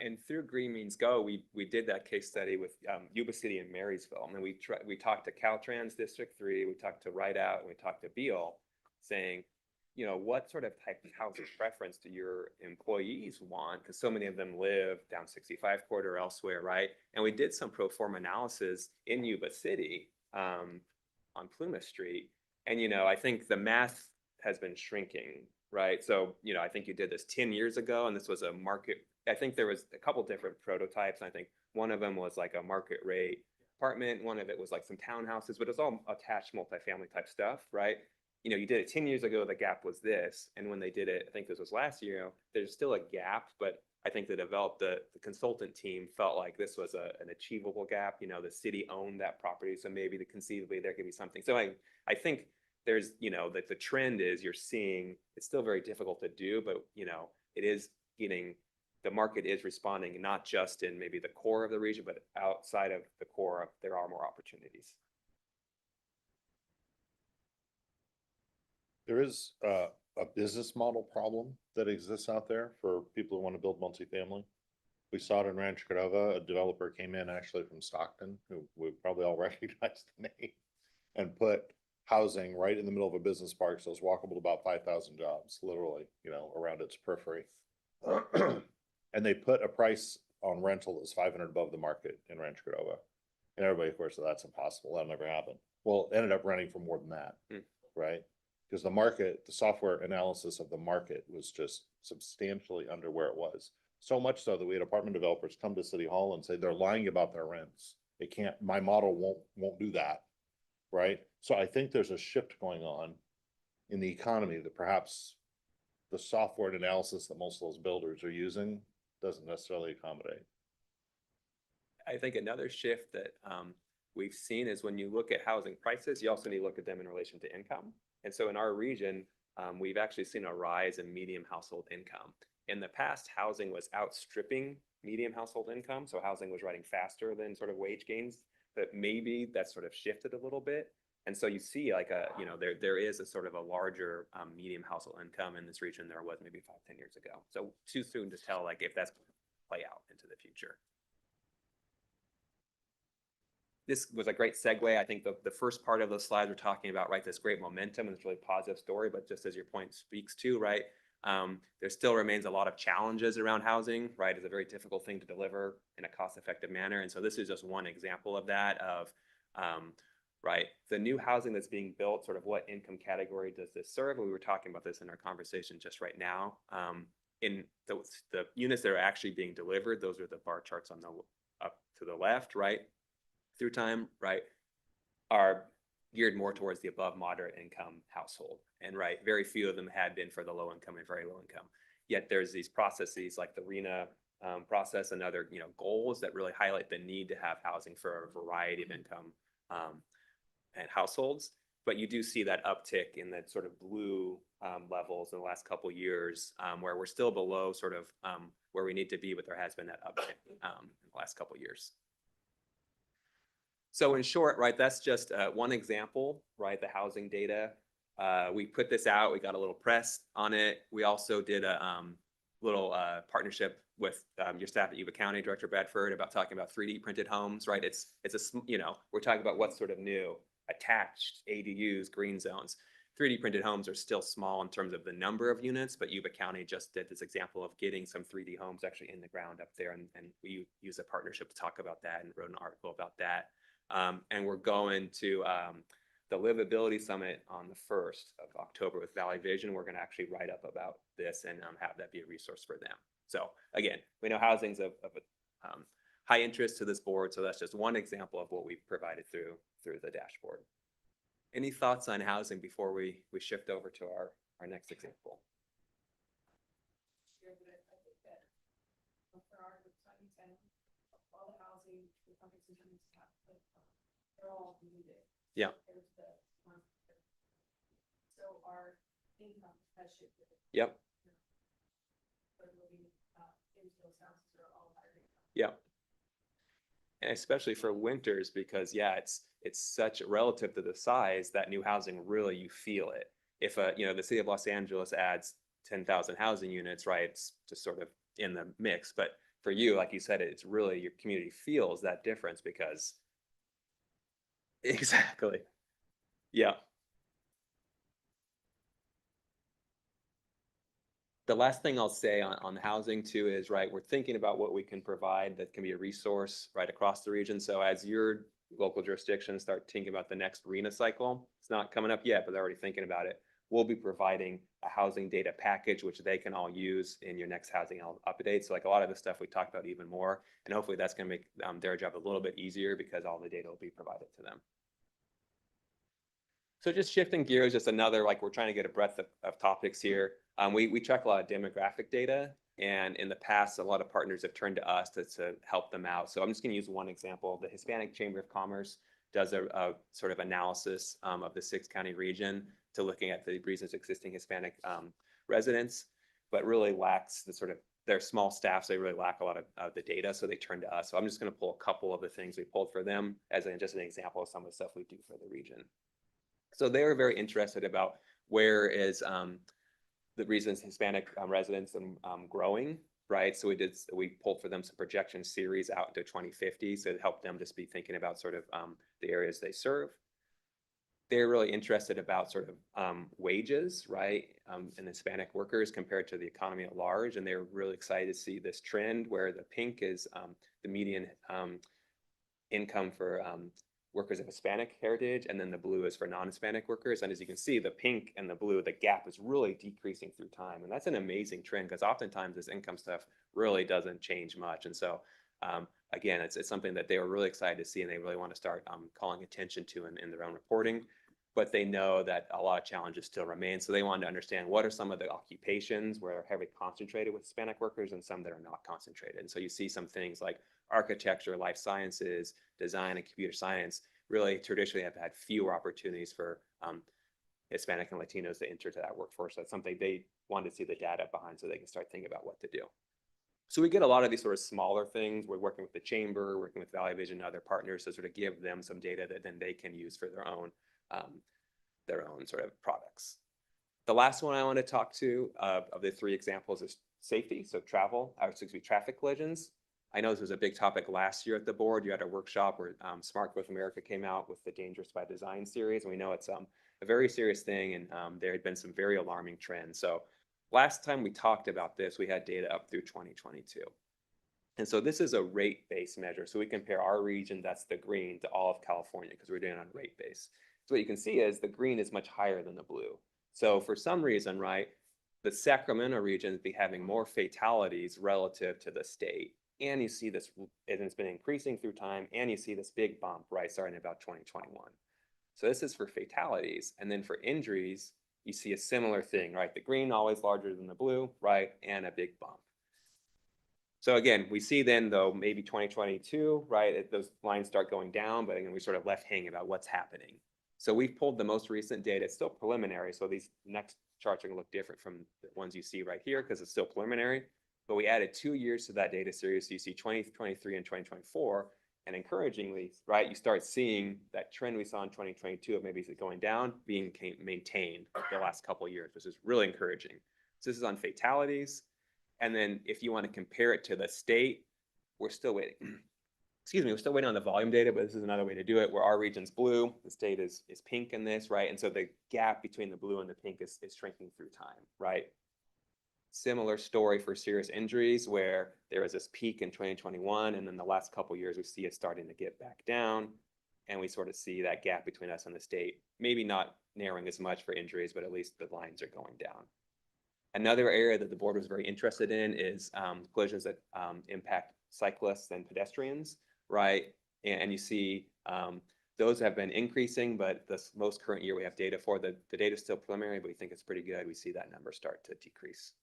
And through Green Means Go, we did that case study with Yuba City and Marysville. And we talked to Caltrans District 3, we talked to Right Out, and we talked to Beal, saying, you know, what sort of type of housing preference do your employees want? Because so many of them live down 65 corridor or elsewhere, right? And we did some pro forma analysis in Yuba City on Plymouth Street. And, you know, I think the math has been shrinking, right? So, you know, I think you did this 10 years ago, and this was a market. I think there was a couple different prototypes. And I think one of them was like a market rate apartment. One of it was like some townhouses, but it's all attached multifamily type stuff, right? You know, you did it 10 years ago, the gap was this. And when they did it, I think this was last year, there's still a gap, but I think the consultant team felt like this was an achievable gap. You know, the city owned that property, so maybe conceivably there could be something. So I think there's, you know, that the trend is you're seeing, it's still very difficult to do, but, you know, it is getting, the market is responding, not just in maybe the core of the region, but outside of the core, there are more opportunities. There is a business model problem that exists out there for people who want to build multifamily. We saw it in Rancho Cordova. A developer came in actually from Stockton, who we probably all recognize the name, and put housing right in the middle of a business park. So it's walkable to about 5,000 jobs, literally, you know, around its periphery. And they put a price on rental that was 500 above the market in Rancho Cordova. And everybody, of course, said that's impossible. That'll never happen. Well, it ended up renting for more than that, right? Because the market, the software analysis of the market was just substantially under where it was. So much so that we had apartment developers come to City Hall and say they're lying about their rents. It can't, my model won't do that, right? So I think there's a shift going on in the economy that perhaps the software and analysis that most of those builders are using doesn't necessarily accommodate. I think another shift that we've seen is when you look at housing prices, you also need to look at them in relation to income. And so in our region, we've actually seen a rise in median household income. In the past, housing was outstripping median household income. So housing was running faster than sort of wage gains, but maybe that's sort of shifted a little bit. And so you see like you know, there is a sort of a larger median household income in this region than there was maybe 5-10 years ago. So too soon to tell like if that's going to play out into the future. This was a great segue. I think the first part of the slides we're talking about, right, this great momentum and this really positive story, but just as your point speaks to, right, there still remains a lot of challenges around housing, right? It's a very difficult thing to deliver in a cost-effective manner. And so this is just one example of that, of, right, the new housing that's being built, sort of what income category does this serve? And we were talking about this in our conversation just right now. In the units that are actually being delivered, those are the bar charts on the up to the left, right? Through time, right, are geared more towards the above moderate income household. And right, very few of them had been for the low income and very low income. Yet there's these processes like the RENA process and other, goals that really highlight the need to have housing for a variety of income and households. But you do see that uptick in that sort of blue levels in the last couple years, where we're still below sort of where we need to be, but there has been that uptick in the last couple years. So in short, right, that's just one example, right, the housing data. We put this out, we got a little press on it. We also did a little partnership with your staff at Yuba County, Director Bradford, about talking about 3D printed homes, right? It's we're talking about what's sort of new, attached ADUs, green zones. 3D printed homes are still small in terms of the number of units, but Yuba County just did this example of getting some 3D homes actually in the ground up there. And we use a partnership to talk about that and wrote an article about that. And we're going to the Livability Summit on the 1st of October with Valley Vision. We're going to actually write up about this and have that be a resource for them. So again, we know housing's of high interest to this board. So that's just one example of what we've provided through the dashboard. Any thoughts on housing before we shift over to our next example? Yeah. So our income has shifted. Yep. Yeah. And especially for winters, because yeah, it's such relative to the size, that new housing, really, you feel it. If the city of Los Angeles adds 10,000 housing units, right, it's just sort of in the mix. But for you, like you said, it's really your community feels that difference because exactly. Yeah. The last thing I'll say on housing too is, right, we're thinking about what we can provide that can be a resource right across the region. So as your local jurisdictions start thinking about the next RHNA cycle, it's not coming up yet, but they're already thinking about it. We'll be providing a housing data package, which they can all use in your next housing update. So like a lot of the stuff we talked about even more, and hopefully that's going to make their job a little bit easier because all the data will be provided to them. So just shifting gears, just another, like we're trying to get a breadth of topics here. We track a lot of demographic data, and in the past, a lot of partners have turned to us to help them out. So I'm just going to use one example. The Hispanic Chamber of Commerce does a sort of analysis of the 6-county region to looking at the reasons existing Hispanic residents, but really lacks the sort of, they're small staff, so they really lack a lot of the data, so they turn to us. So I'm just going to pull a couple of the things we pulled for them as just an example of some of the stuff we do for the region. So they were very interested about where is the reasons Hispanic residents growing, right? So we pulled for them some projection series out into 2050, so it helped them just be thinking about sort of the areas they serve. They're really interested about sort of wages, right, and Hispanic workers compared to the economy at large, and they're really excited to see this trend where the pink is the median income for workers of Hispanic heritage, and then the blue is for non-Hispanic workers. And as you can see, the pink and the blue, the gap is really decreasing through time. And that's an amazing trend because oftentimes this income stuff really doesn't change much. And so again, it's something that they were really excited to see, and they really want to start calling attention to in their own reporting. But they know that a lot of challenges still remain. So they wanted to understand what are some of the occupations where they're heavily concentrated with Hispanic workers and some that are not concentrated. And so you see some things like architecture, life sciences, design, and computer science really traditionally have had fewer opportunities for Hispanic and Latinos to enter to that workforce. That's something they wanted to see the data behind so they can start thinking about what to do. So we get a lot of these sort of smaller things. We're working with the chamber, working with Valley Vision and other partners to sort of give them some data that then they can use for their own sort of products. The last one I want to talk to of the 3 examples is safety. So traffic collisions. I know this was a big topic last year at the board. You had a workshop where Smart Growth America came out with the Dangerous by Design series. And we know it's a very serious thing, and there had been some very alarming trends. So last time we talked about this, we had data up through 2022. And so this is a rate-based measure. So we compare our region, that's the green, to all of California because we're doing it on rate base. So what you can see is the green is much higher than the blue. So for some reason, right, the Sacramento region is having more fatalities relative to the state. And you see this, and it's been increasing through time, and you see this big bump, right, starting about 2021. So this is for fatalities. And then for injuries, you see a similar thing, right? The green always larger than the blue, right, and a big bump. So again, we see then though, maybe 2022, right, those lines start going down, but again, we sort of left hanging about what's happening. So we've pulled the most recent data. It's still preliminary. So these next charts are gonna look different from the ones you see right here because it's still preliminary. But we added 2 years to that data series. So you see 2023 and 2024. And encouragingly, right, you start seeing that trend we saw in 2022 of maybe it going down being maintained the last couple of years, which is really encouraging. So this is on fatalities. And then if you want to compare it to the state, we're still waiting. Excuse me, we're still waiting on the volume data, but this is another way to do it where our region's blue, the state is pink in this, right? And so the gap between the blue and the pink is shrinking through time, right? Similar story for serious injuries where there was this peak in 2021 and then the last couple of years we see it starting to get back down and we sort of see that gap between us and the state, maybe not narrowing as much for injuries, but at least the lines are going down. Another area that the board was very interested in is collisions that impact cyclists and pedestrians, right? And you see those have been increasing, but the most current year we have data for, the data is still preliminary, but we think it's pretty good. We see that number start to decrease.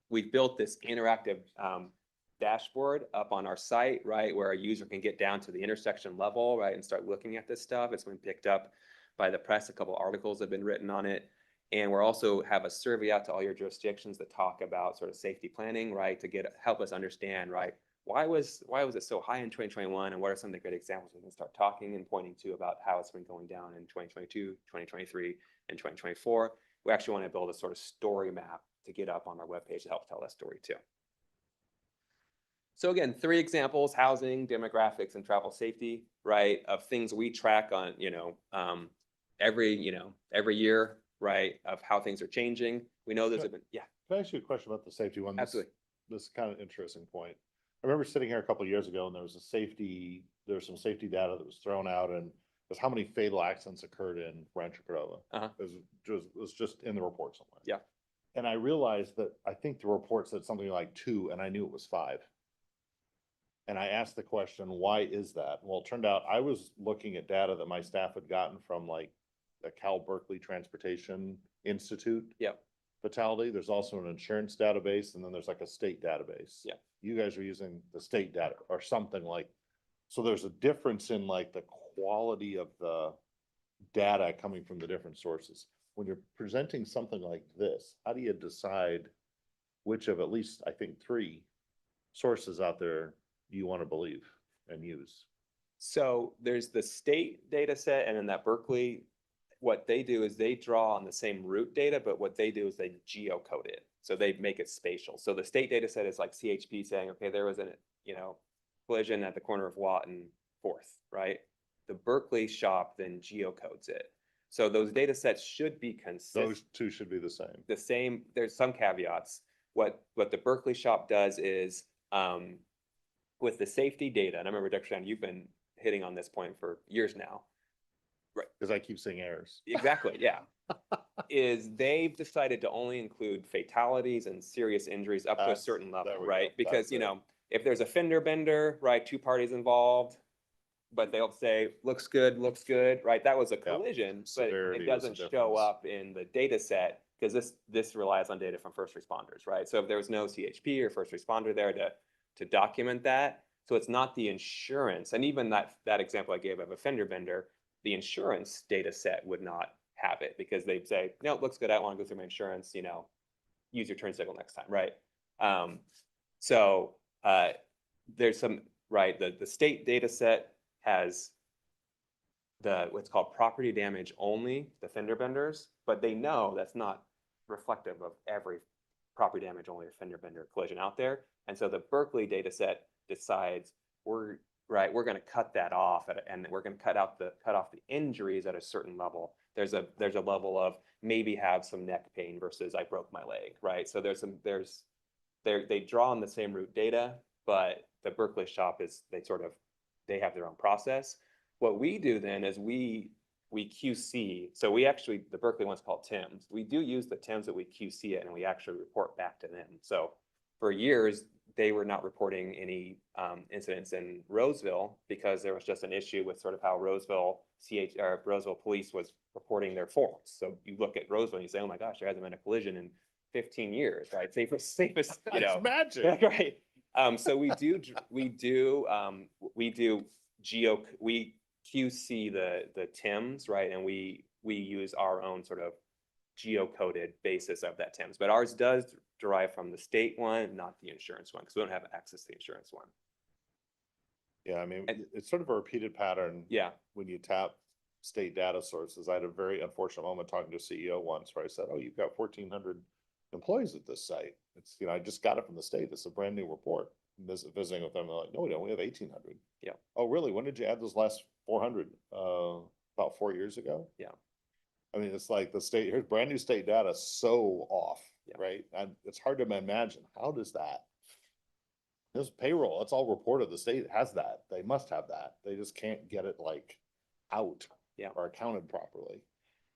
We've built this interactive dashboard up on our site, right, where a user can get down to the intersection level, right, and start looking at this stuff. It's been picked up by the press. A couple articles have been written on it. And we're also have a survey out to all your jurisdictions that talk about sort of safety planning, right, to help us understand, right, why was it so high in 2021 and what are some of the great examples we can start talking and pointing to about how it's been going down in 2022, 2023, and 2024. We actually want to build a sort of story map to get up on our webpage to help tell that story too. So again, 3 examples: housing, demographics, and travel safety, right, of things we track on, every year, right, of how things are changing. We know there's been, yeah. Can I ask you a question about the safety one? Absolutely. This is kind of interesting point. I remember sitting here a couple of years ago and there was some safety data that was thrown out and it was how many fatal accidents occurred in Rancho Cordova. It was just in the report somewhere. Yeah. And I realized that I think the report said something like 2 and I knew it was 5. And I asked the question, why is that? Well, it turned out I was looking at data that my staff had gotten from like the Cal Berkeley Transportation Institute. Yep. Fatality. There's also an insurance database and then there's like a state database. Yeah. You guys are using the state data or something like, so there's a difference in like the quality of the data coming from the different sources. When you're presenting something like this, how do you decide which of at least, I think, 3 sources out there you want to believe and use? So there's the state data set and then that Berkeley, what they do is they draw on the same route data, but what they do is they geocode it. So they make it spatial. So the state data set is like CHP saying, okay, there was a collision at the corner of Watt and 4th, right? The Berkeley shop then geocodes it. So those data sets should be consistent. Those 2 should be the same. The same, there's some caveats. What the Berkeley shop does is with the safety data, and I remember Dr. Shan, you've been hitting on this point for years now. Right. Because I keep seeing errors. Exactly, yeah. Is they've decided to only include fatalities and serious injuries up to a certain level, right? Because, if there's a fender bender, right, 2 parties involved, but they'll say, looks good, right? That was a collision, but it doesn't show up in the data set because this relies on data from first responders, right? So if there was no CHP or first responder there to document that, so it's not the insurance, and even that example I gave of a fender bender, the insurance data set would not have it because they'd say, no, it looks good. I don't want to go through my insurance, use your turn signal next time, right? There's some, right, the state data set has what's called property damage only, the fender benders, but they know that's not reflective of every property damage only or fender bender collision out there. And so the Berkeley data set decides we're going to cut that off and we're going to cut off the injuries at a certain level. There's a level of maybe have some neck pain versus I broke my leg, right? So they draw on the same route data, but the Berkeley shop they have their own process. What we do then is we QC. So the Berkeley one's called TIMS. We do use the TIMS that we QC it and we actually report back to them. So for years, they were not reporting any incidents in Roseville because there was just an issue with sort of how Roseville police was reporting their forms. So you look at Roseville and you say, oh my gosh, there hasn't been a collision in 15 years, right? Safest, That's magic. Right. So we QC the TIMS, right? And we use our own sort of geocoded basis of that TIMS, but ours does derive from the state one, not the insurance one, because we don't have access to the insurance one. Yeah, I mean, And- it's sort of a repeated pattern. Yeah. When you tap state data sources. I had a very unfortunate moment talking to a CEO once where I said, oh, you've got 1,400 employees at this site. It's, I just got it from the state. It's a brand new report. Visiting with them, they're like, no, we don't. We have 1,800. Yeah. Oh, really? When did you add those last 400? About 4 years ago? Yeah. I mean, it's like the state, here's brand new state data, so off, Yeah. right? And it's hard to imagine, how does that? This payroll, it's all reported, the state has that, they must have that, they just can't get it like out. Yeah. Or accounted properly.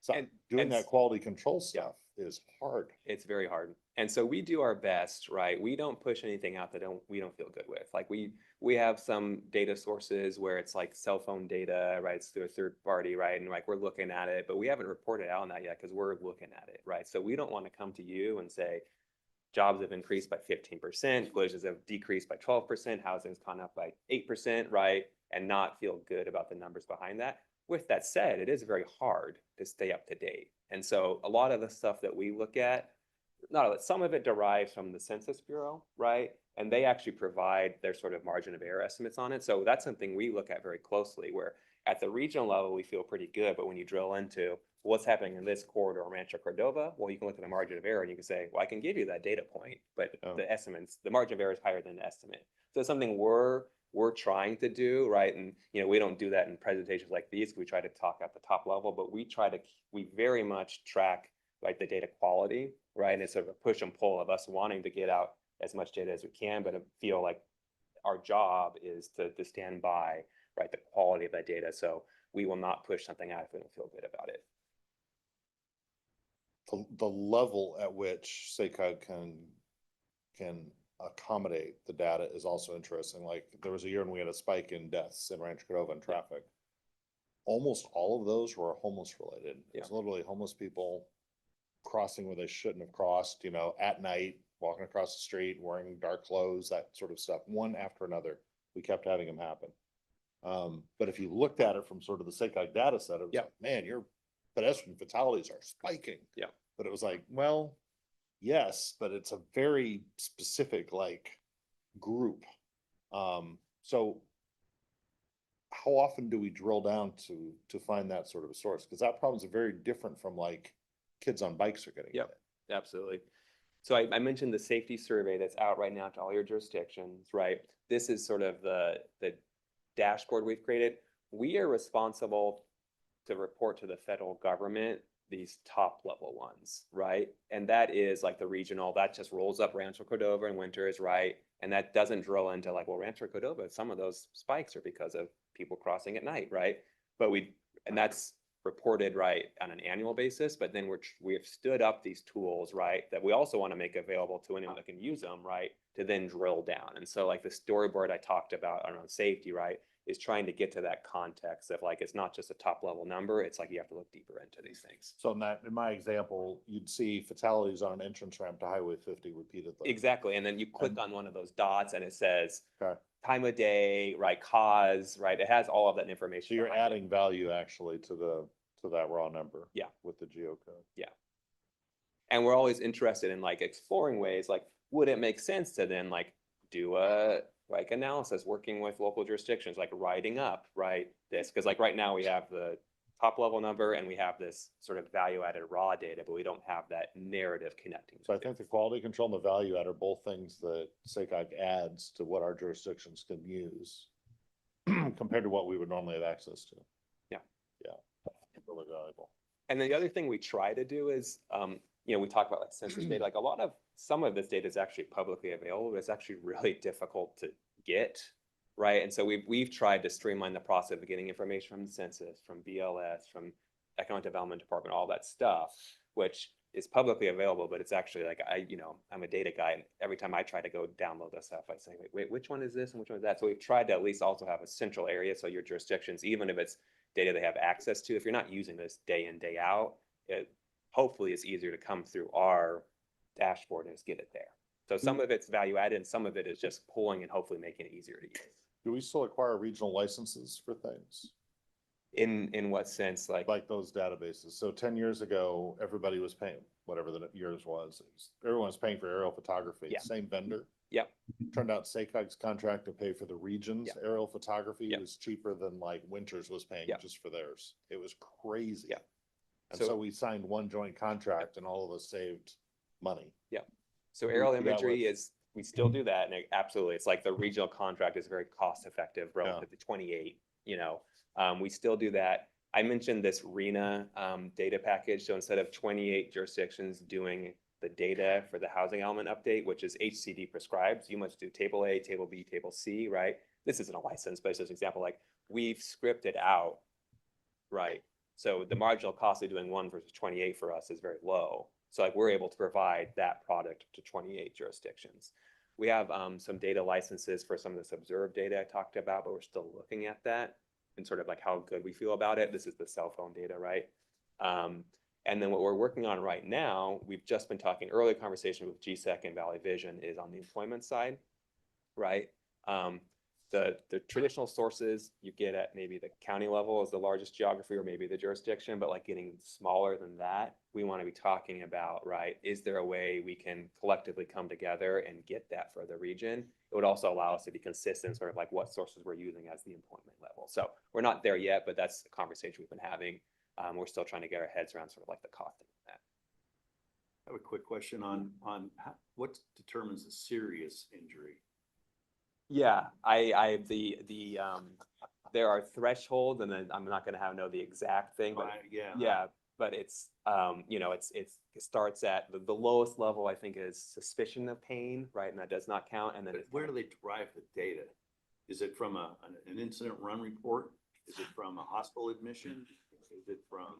So And- doing and that quality control stuff is hard. It's very hard. And so we do our best, right? We don't push anything out that we don't feel good with. Like we have some data sources where it's like cell phone data, right? It's through a third party, right? And like we're looking at it, but we haven't reported out on that yet because we're looking at it, right? So we don't want to come to you and say jobs have increased by 15%, collisions have decreased by 12%, housing's gone up by 8%, right? And not feel good about the numbers behind that. With that said, it is very hard to stay up to date. And so a lot of the stuff that we look at, some of it derives from the Census Bureau, right? And they actually provide their sort of margin of error estimates on it. So that's something we look at very closely, where at the regional level, we feel pretty good. But when you drill into what's happening in this corridor, Rancho Cordova, well, you can look at the margin of error and you can say, well, I can give you that data point, but the estimates, the margin of error is higher than the estimate. So it's something we're trying to do, right? And, we don't do that in presentations like these. We try to talk at the top level, but we very much track like the data quality, right? And it's sort of a push and pull of us wanting to get out as much data as we can, but I feel like our job is to stand by, right, the quality of that data. So we will not push something out if we don't feel good about it. The level at which SACOG can accommodate the data is also interesting. Like there was a year when we had a spike in deaths in Rancho Cordova and traffic. Almost all of those were homeless related. It's literally homeless people crossing where they shouldn't have crossed, at night, walking across the street, wearing dark clothes, that sort of stuff, one after another. We kept having them happen. But if you looked at it from sort of the SACOG data set, it was like, man, your pedestrian fatalities are spiking. Yeah. But it was like, well, yes, but it's a very specific group. So how often do we drill down to find that sort of a source? Because that problem is very different from kids on bikes are getting hit. Absolutely. So I mentioned the safety survey that's out right now to all your jurisdictions, right? This is sort of the dashboard we've created. We are responsible to report to the federal government these top level ones, right? And that is like the regional, that just rolls up Rancho Cordova and Winters, right? And that doesn't drill into Rancho Cordova, some of those spikes are because of people crossing at night, right? And that's reported, right, on an annual basis, but then we have stood up these tools, right, that we also want to make available to anyone that can use them, right, to then drill down. And so the storyboard I talked about around safety, right, is trying to get to that context of it's not just a top level number, it's you have to look deeper into these things. So in my example, you'd see fatalities on an entrance ramp to Highway 50 repeatedly. Exactly. And then you click on one of those dots and it says time of day, right, cause, right? It has all of that information. So you're adding value actually to that raw number. Yeah. With the geocode. Yeah. And we're always interested in exploring ways, would it make sense to then do a analysis working with local jurisdictions, writing up, right, this, because right now we have the top level number and we have this sort of value added raw data, but we don't have that narrative connecting. So I think the quality control and the value add are both things that SACOG adds to what our jurisdictions can use compared to what we would normally have access to. Yeah. Yeah. Really valuable. And then the other thing we try to do is, we talk about census data, some of this data is actually publicly available, but it's actually really difficult to get, right? And so we've tried to streamline the process of getting information from the census, from BLS, from Economic Development Department, all that stuff, which is publicly available, but it's actually I'm a data guy, and every time I try to go download this stuff, I say, wait, which one is this and which one is that? So we've tried to at least also have a central area, so your jurisdictions, even if it's data they have access to, if you're not using this day in, day out, it hopefully is easier to come through our dashboard and just get it there. So some of it's value added and some of it is just pulling and hopefully making it easier to use. Do we still acquire regional licenses for things? In what sense? Like those databases. So 10 years ago, everybody was paying, whatever the yours was. Everyone was paying for aerial photography, Yeah. same vendor. Yep. Turned out SACOG's contract to pay for the regions Yep. aerial photography Yep. was cheaper than like Winters was paying Yep. just for theirs. It was crazy. Yep. And So- so we signed one joint contract and all of us saved money. Yeah. So aerial do that imagery with- is, we still do that, and absolutely, it's like the regional contract is very cost effective relative to 28, you know. We still do that. I mentioned this RENA data package. So instead of 28 jurisdictions doing the data for the housing element update, which is HCD prescribed, you must do table A, table B, table C, right? This isn't a license, but it's just an example, like we've scripted out, right? So the marginal cost of doing 1 versus 28 for us is very low. So like we're able to provide that product to 28 jurisdictions. We have some data licenses for some of this observed data I talked about, but we're still looking at that and sort of like how good we feel about it. This is the cell phone data, right? And then what we're working on right now, we've just been talking, early conversation with GSEC and Valley Vision is on the employment side, right? The traditional sources you get at maybe the county level is the largest geography or maybe the jurisdiction, but like getting smaller than that, we want to be talking about, right, is there a way we can collectively come together and get that for the region? It would also allow us to be consistent, sort of like what sources we're using as the employment level. So we're not there yet, but that's the conversation we've been having. We're still trying to get our heads around sort of like the costing of that. I have a quick question on what determines a serious injury? Yeah, there are thresholds, and then I'm not going to know the exact thing, but Yeah. but it's you know, it starts at the lowest level. I think is suspicion of pain, right, and that does not count. And then But where do they derive the data? Is it from an incident run report? Is it from a hospital admission? Is it from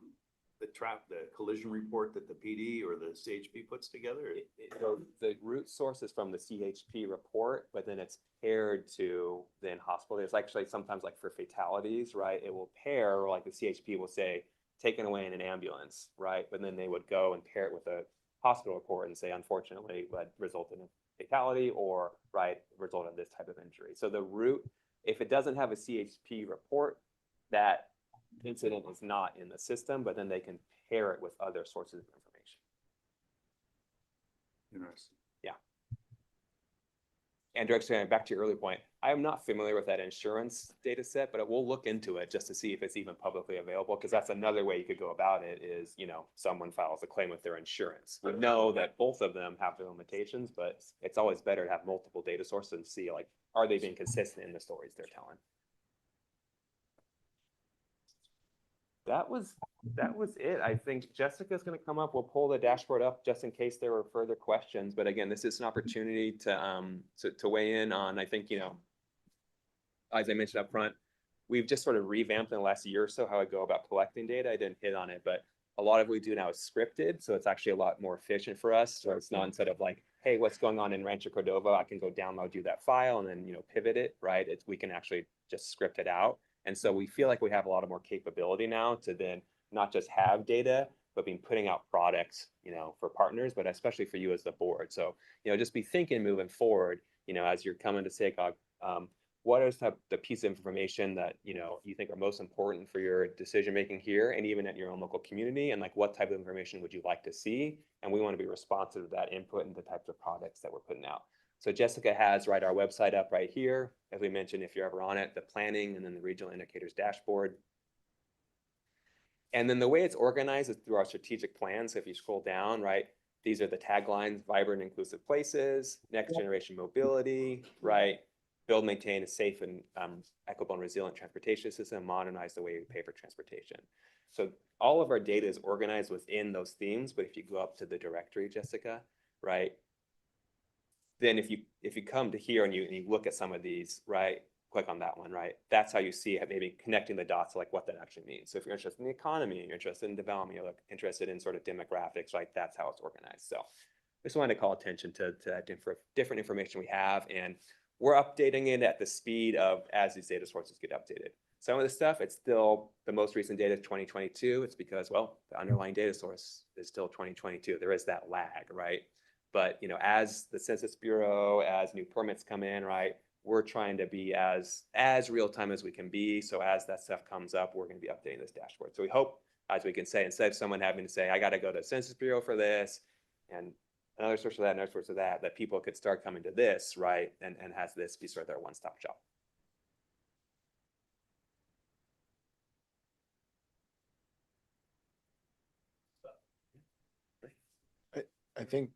the collision report that the PD or the CHP puts together? So the root source is from the CHP report, but then it's paired to then hospital. It's actually sometimes like for fatalities, right? It will pair, like the CHP will say, taken away in an ambulance, right? But then they would go and pair it with a hospital report and say, unfortunately, what resulted in fatality or, right, resulted in this type of injury. So the root, if it doesn't have a CHP report, that incident is not in the system, but then they can pair it with other sources of information. Interesting. Yeah. And directly back to your earlier point, I am not familiar with that insurance data set, but we'll look into it just to see if it's even publicly available, because that's another way you could go about it is, you know, someone files a claim with their insurance. We know that both of them have their limitations, but it's always better to have multiple data sources and see, like, are they being consistent in the stories they're telling? That was it. I think Jessica's going to come up. We'll pull the dashboard up just in case there were further questions. But again, this is an opportunity to weigh in on, I think, you know, as I mentioned up front, we've just sort of revamped in the last year or so how I go about collecting data. I didn't hit on it, but a lot of what we do now is scripted. So it's actually a lot more efficient for us. So it's not instead of like, hey, what's going on in Rancho Cordova? I can go download you that file and then, you know, pivot it, right? We can actually just script it out. And so we feel like we have a lot of more capability now to then not just have data, but be putting out products, you know, for partners, but especially for you as the board. So, you know, just be thinking moving forward, you know, as you're coming to SACOG, what is the piece of information that, you know, you think are most important for your decision-making here and even at your own local community? And like, what type of information would you like to see? And we want to be responsive to that input and the types of products that we're putting out. So Jessica has, right, our website up right here. As we mentioned, if you're ever on it, the planning and then the regional indicators dashboard. And then the way it's organized is through our strategic plan. So if you scroll down, right, these are the taglines: vibrant, inclusive places, next generation mobility, right? Build, maintain a safe and equitable and resilient transportation system, modernize the way we pay for transportation. So all of our data is organized within those themes. But if you go up to the directory, Jessica, right? Then if you come to here and you look at some of these, right, click on that one, right? That's how you see it, maybe connecting the dots to like what that actually means. So if you're interested in the economy, you're interested in development, you're interested in sort of demographics, right? That's how it's organized. So I just wanted to call attention to that different information we have, and we're updating it at the speed of as these data sources get updated. Some of the stuff, it's still the most recent data is 2022. It's because, well, the underlying data source is still 2022. There is that lag, right? But, you know, as the Census Bureau, as new permits come in, right, we're trying to be as real time as we can be. So as that stuff comes up, we're going to be updating this dashboard. So we hope, as we can say, instead of someone having to say, I got to go to Census Bureau for this and another source of that, another source of that, that people could start coming to this, right? And has this be sort of their one-stop shop. I think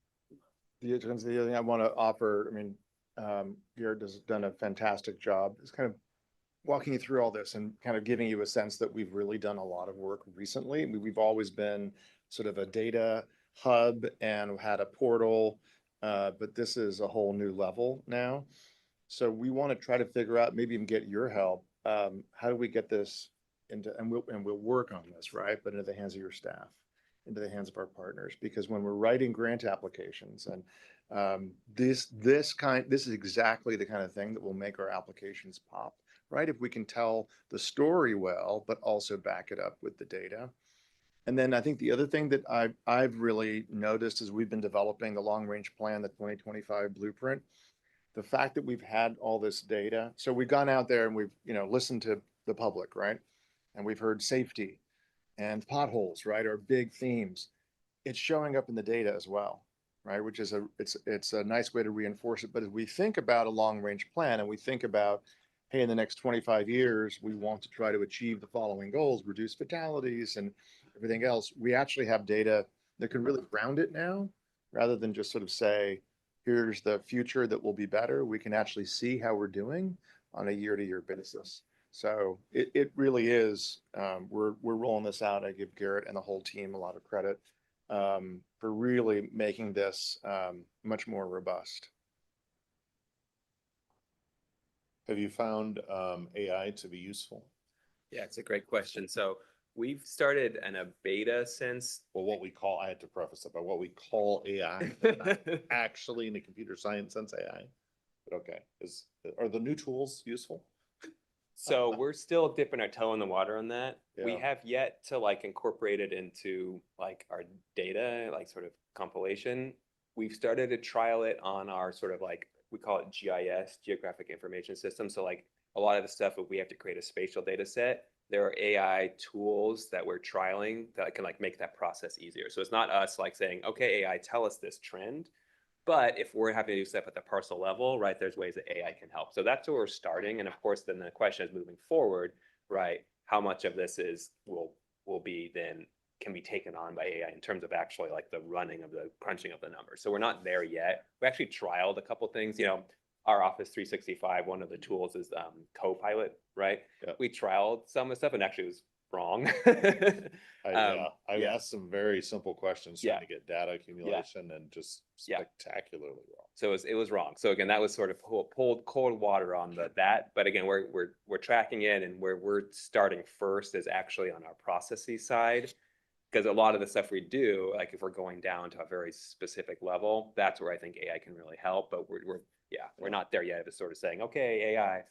the other thing I want to offer, I mean, Garrett has done a fantastic job. It's kind of walking you through all this and kind of giving you a sense that we've really done a lot of work recently. We've always been sort of a data hub and had a portal, but this is a whole new level now. So we want to try to figure out, maybe even get your help. How do we get this into, and we'll work on this, right? But into the hands of your staff, into the hands of our partners, because when we're writing grant applications and this is exactly the kind of thing that will make our applications pop, right? If we can tell the story well, but also back it up with the data. And then I think the other thing that I've really noticed as we've been developing the long range plan, the 2025 blueprint, the fact that we've had all this data. So we've gone out there and we've, you know, listened to the public, right? And we've heard safety and potholes, right, are big themes. It's showing up in the data as well, right? Which is it's a nice way to reinforce it. But as we think about a long range plan and we think about, hey, in the next 25 years, we want to try to achieve the following goals, reduce fatalities and everything else, we actually have data that can really ground it now, rather than just sort of say, here's the future that will be better. We can actually see how we're doing on a year-to-year basis. So it really is, we're rolling this out. I give Garrett and the whole team a lot of credit for really making this much more robust. Have you found AI to be useful? Yeah, it's a great question. So we've started in a beta since. Well, what we call, I had to preface it by what we call AI, not actually in the computer science sense AI. But okay, are the new tools useful? So we're still dipping our toe in the water on that. We Yeah. have yet to like incorporate it into like our data, like sort of compilation. We've started to trial it on our sort of like, we call it GIS, Geographic Information System. So like a lot of the stuff, if we have to create a spatial data set, there are AI tools that we're trialing that can like make that process easier. So it's not us like saying, okay, AI, tell us this trend. But if we're having to do stuff at the parcel level, right, there's ways that AI can help. So that's where we're starting. And of course, then the question is moving forward, right? How much of this will be then can be taken on by AI in terms of actually like the running of the crunching of the numbers. So we're not there yet. We actually trialed a couple things, you know, our Office 365, one of the tools is Copilot, right? Yeah. We trialed some of the stuff and actually it was wrong. I've asked some very simple questions trying to get data accumulation and just spectacularly wrong. So it was wrong. So again, that was sort of pulled cold water on that. But again, we're tracking it, and where we're starting first is actually on our processes side. Because a lot of the stuff we do, like if we're going down to a very specific level, that's where I think AI can really help. But we're not there yet of sort of saying, okay, AI.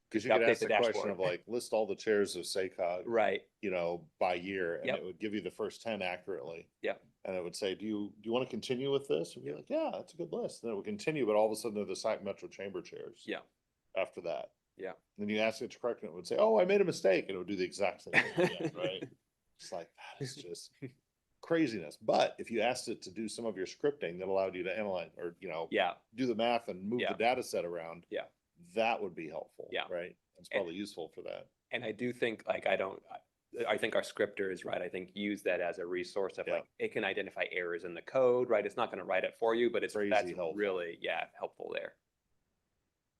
Because you could ask the question of like, list all the chairs of SACOG, right? You know, by year, and Yep. it would give you the first 10 accurately. Yeah. And it would say, do you want to continue with this? And you're like, yeah, that's a good list. Then it would continue, but all of a sudden they're the site Metro Chamber chairs. Yeah. After that. Yeah. And then you ask it to correct it, it would say, oh, I made a mistake, and it would do the exact same thing again, right? It's like, that is just craziness. But if you asked it to do some of your scripting that allowed you to analyze or, you know, do the math and move the data set around, that would be helpful. Yeah. Right. It's probably useful for that. And I do think like I think our scripter is right. I think use that as a resource of like it can identify errors in the code, right? It's not going to write it for you, but that's helpful. really helpful there.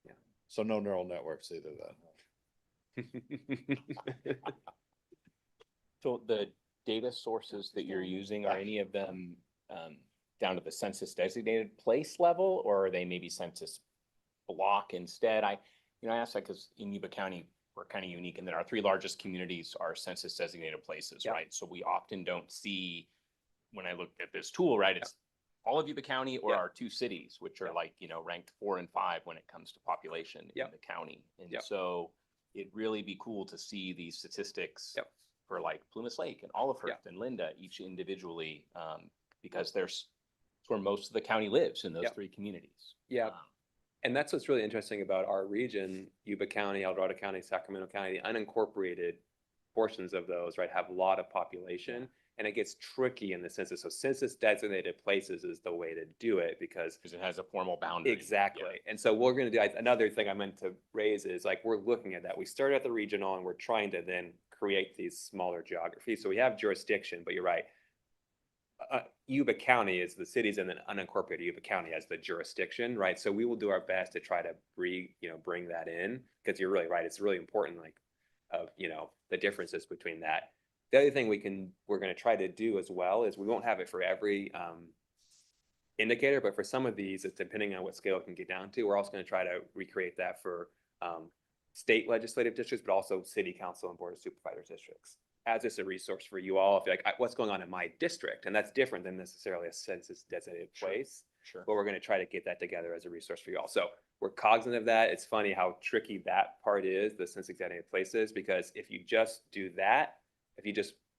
Yeah. So no neural networks either then. So the data sources that you're using, are any of them down to the census designated place level, or are they maybe census block instead? I asked that because in Yuba County, we're kind of unique in that our three largest communities are census designated places, right? So we often don't see, when I look at this tool, right, it's all of Yuba County or our two cities, which are like, ranked 4 and 5 when it comes to population in the county. And so it'd really be cool to see these statistics for like Plumas Lake and Olive and Linda, each individually, because there's It's where most of the county lives, in those Yep. 3 communities. Yeah. And that's what's really interesting about our region, Yuba County, El Dorado County, Sacramento County, the unincorporated portions of those, right, have a lot of population. And it gets tricky in the census. So census designated places is the way to do it because Because it has a formal boundary. exactly. And so we're going to do, another thing I meant to raise is like, we're looking at that. We started at the regional and we're trying to then create these smaller geographies. So we have jurisdiction, but you're right. Yuba County is the cities and then unincorporated Yuba County has the jurisdiction, right? So we will do our best to try to bring that in because you're really right. It's really important, like, of, the differences between that. The other thing we're going to try to do as well is we won't have it for every indicator, but for some of these, it's depending on what scale it can get down to. We're also going to try to recreate that for state legislative districts, but also city council and board of supervisors districts as just a resource for you all. If you're like, what's going on in my district? And that's different than necessarily a census designated place. Sure. But we're going to try to get that together as a resource for you all. So we're cognizant of that. It's funny how tricky that part is, the census designated places, because if you just do that,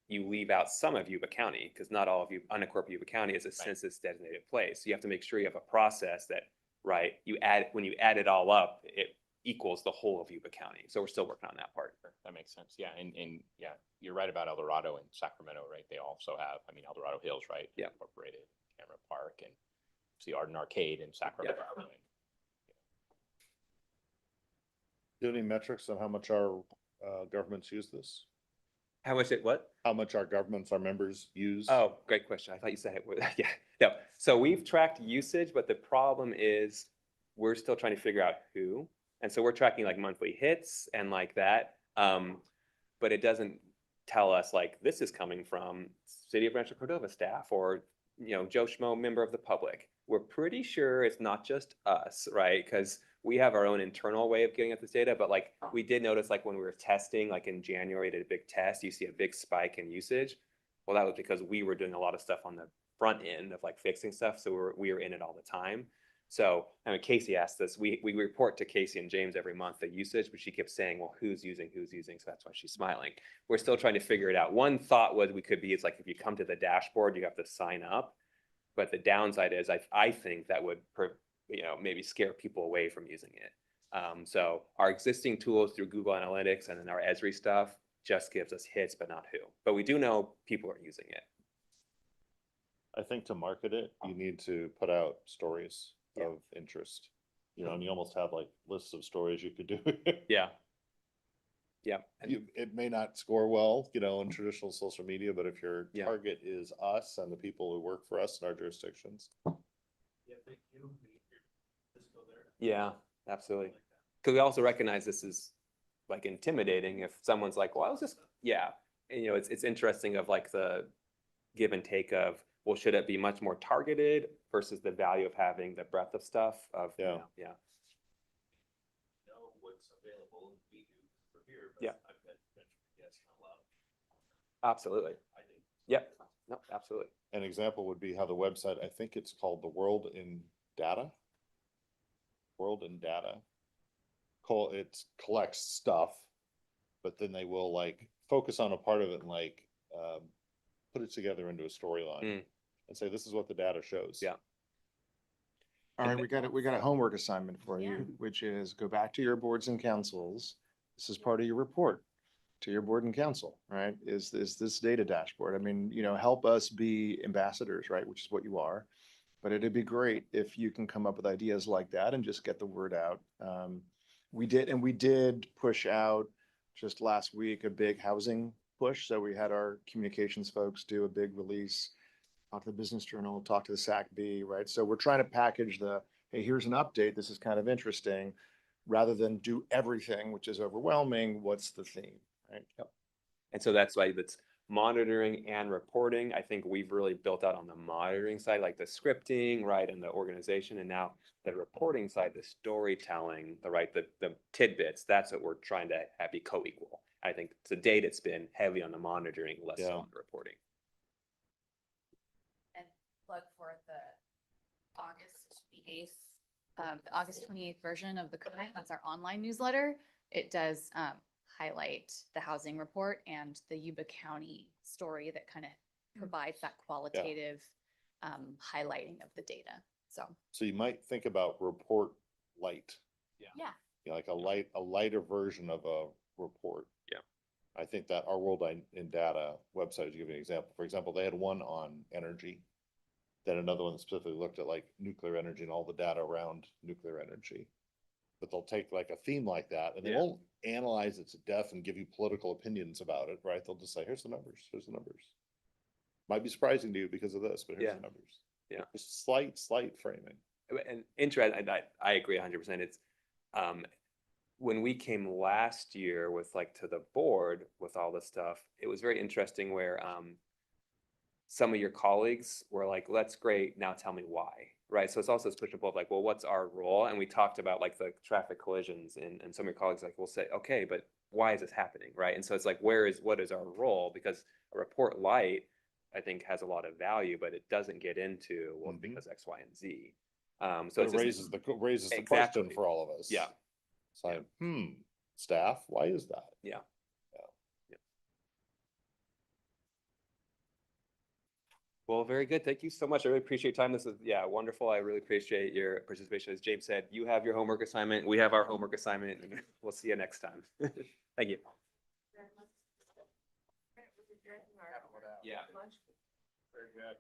you leave out some of Yuba County, because not all of unincorporated Yuba County is a census designated place. So you have to make sure you have a process that, right, when you add it all up, it equals the whole of Yuba County. So we're still working on that part. That makes sense. Yeah. And yeah, you're right about El Dorado and Sacramento, right? They also have, El Dorado Hills, right? Yeah. Incorporated, Camera Park, and see Arden Arcade in Sacramento. Do you have any metrics on how much our governments use this? How much How much our governments, our members use? Oh, great question. I thought you said it. Yeah, no. So we've tracked usage, but the problem is we're still trying to figure out who. And so we're tracking like monthly hits and like that. But it doesn't tell us like this is coming from City of Rancho Cordova staff or, Joe Schmo, member of the public. We're pretty sure it's not just us, right? Because we have our own internal way of getting at this data, but like we did notice like when we were testing, like in January, did a big test, you see a big spike in usage. Well, that was because we were doing a lot of stuff on the front end of like fixing stuff. So we were in it all the time. So, Casey asked us, we report to Casey and James every month the usage, but she kept saying, well, who's using? So that's why she's smiling. We're still trying to figure it out. One thought was it's like, if you come to the dashboard, you have to sign up. But the downside is I think that would, maybe scare people away from using it. So our existing tools through Google Analytics and then our Esri stuff just gives us hits, but not who. But we do know people are using it. I think to market it, you need to put out stories of interest. And you almost have like lists of stories you could do. Yeah. Yeah. It may not score well, in traditional social media, but if your target is us and the people who work for us in our jurisdictions. Yeah, absolutely. Because we also recognize this is like intimidating if someone's like, well, I was just, yeah. And, it's interesting of like the give and take of, well, should it be much more targeted versus the value of having the breadth of stuff of, yeah. What's available we do for here. Yeah. Absolutely. Yep. No, absolutely. An example would be how the website, I think it's called the World in Data. It collects stuff, but then they will like focus on a part of it and like put it together into a storyline and say, this is what the data shows. Yeah. All right, we got a homework assignment for you, which is go back to your boards and councils. This is part of your report to your board and council, right? Is this data dashboard? Help us be ambassadors, right? Which is what you are. But it'd be great if you can come up with ideas like that and just get the word out. We did push out just last week a big housing push. So we had our communications folks do a big release, talk to the Business Journal, talk to the SACB, right? So we're trying to package hey, here's an update. This is kind of interesting, rather than do everything, which is overwhelming. What's the theme, right? Yep. And so that's why it's monitoring and reporting. I think we've really built out on the monitoring side, like the scripting, right, and the organization, and now the reporting side, the storytelling, the tidbits. That's what we're trying to have be co-equal. I think to date it's been heavy on the monitoring, less so on the reporting. And plug for the August 8th, the August 28th version of the Covenant. That's our online newsletter. It does highlight the housing report and the Yuba County story that kind of provides that qualitative highlighting of the data. So, So you might think about report light, yeah. you know, like a lighter version of a report. Yeah. I think that our World in Data website, to give you an example, for example, they had one on energy. Then another one that specifically looked at like nuclear energy and all the data around nuclear energy. But they'll take like a theme like that and they Yeah. won't analyze it to death and give you political opinions about it, right? They'll just say, here's the numbers, here's the numbers. Might be surprising to you because of this, but here's Yeah. the numbers. Yeah. Just slight framing. And interesting, I agree 100%. It's, when we came last year with like to the board with all this stuff, it was very interesting where, some of your colleagues were like, that's great, now tell me why, right? So it's also this push and pull of like, well, what's our role? And we talked about like the traffic collisions and some of your colleagues like will say, okay, but why is this happening, right? And so it's like, what is our role? Because a report light, I think, has a lot of value, but it doesn't get into, well, it's because X, Y, and Z. So So it's it just- raises the question Exactly. for all of us. Yeah. It's like, staff, why is that? Yeah. Well, very good. Thank you so much. I really appreciate your time. This is, wonderful. I really appreciate your participation. As James said, you have your homework assignment. We have our homework assignment. And we'll see you next time. Thank you. Yeah. Very good.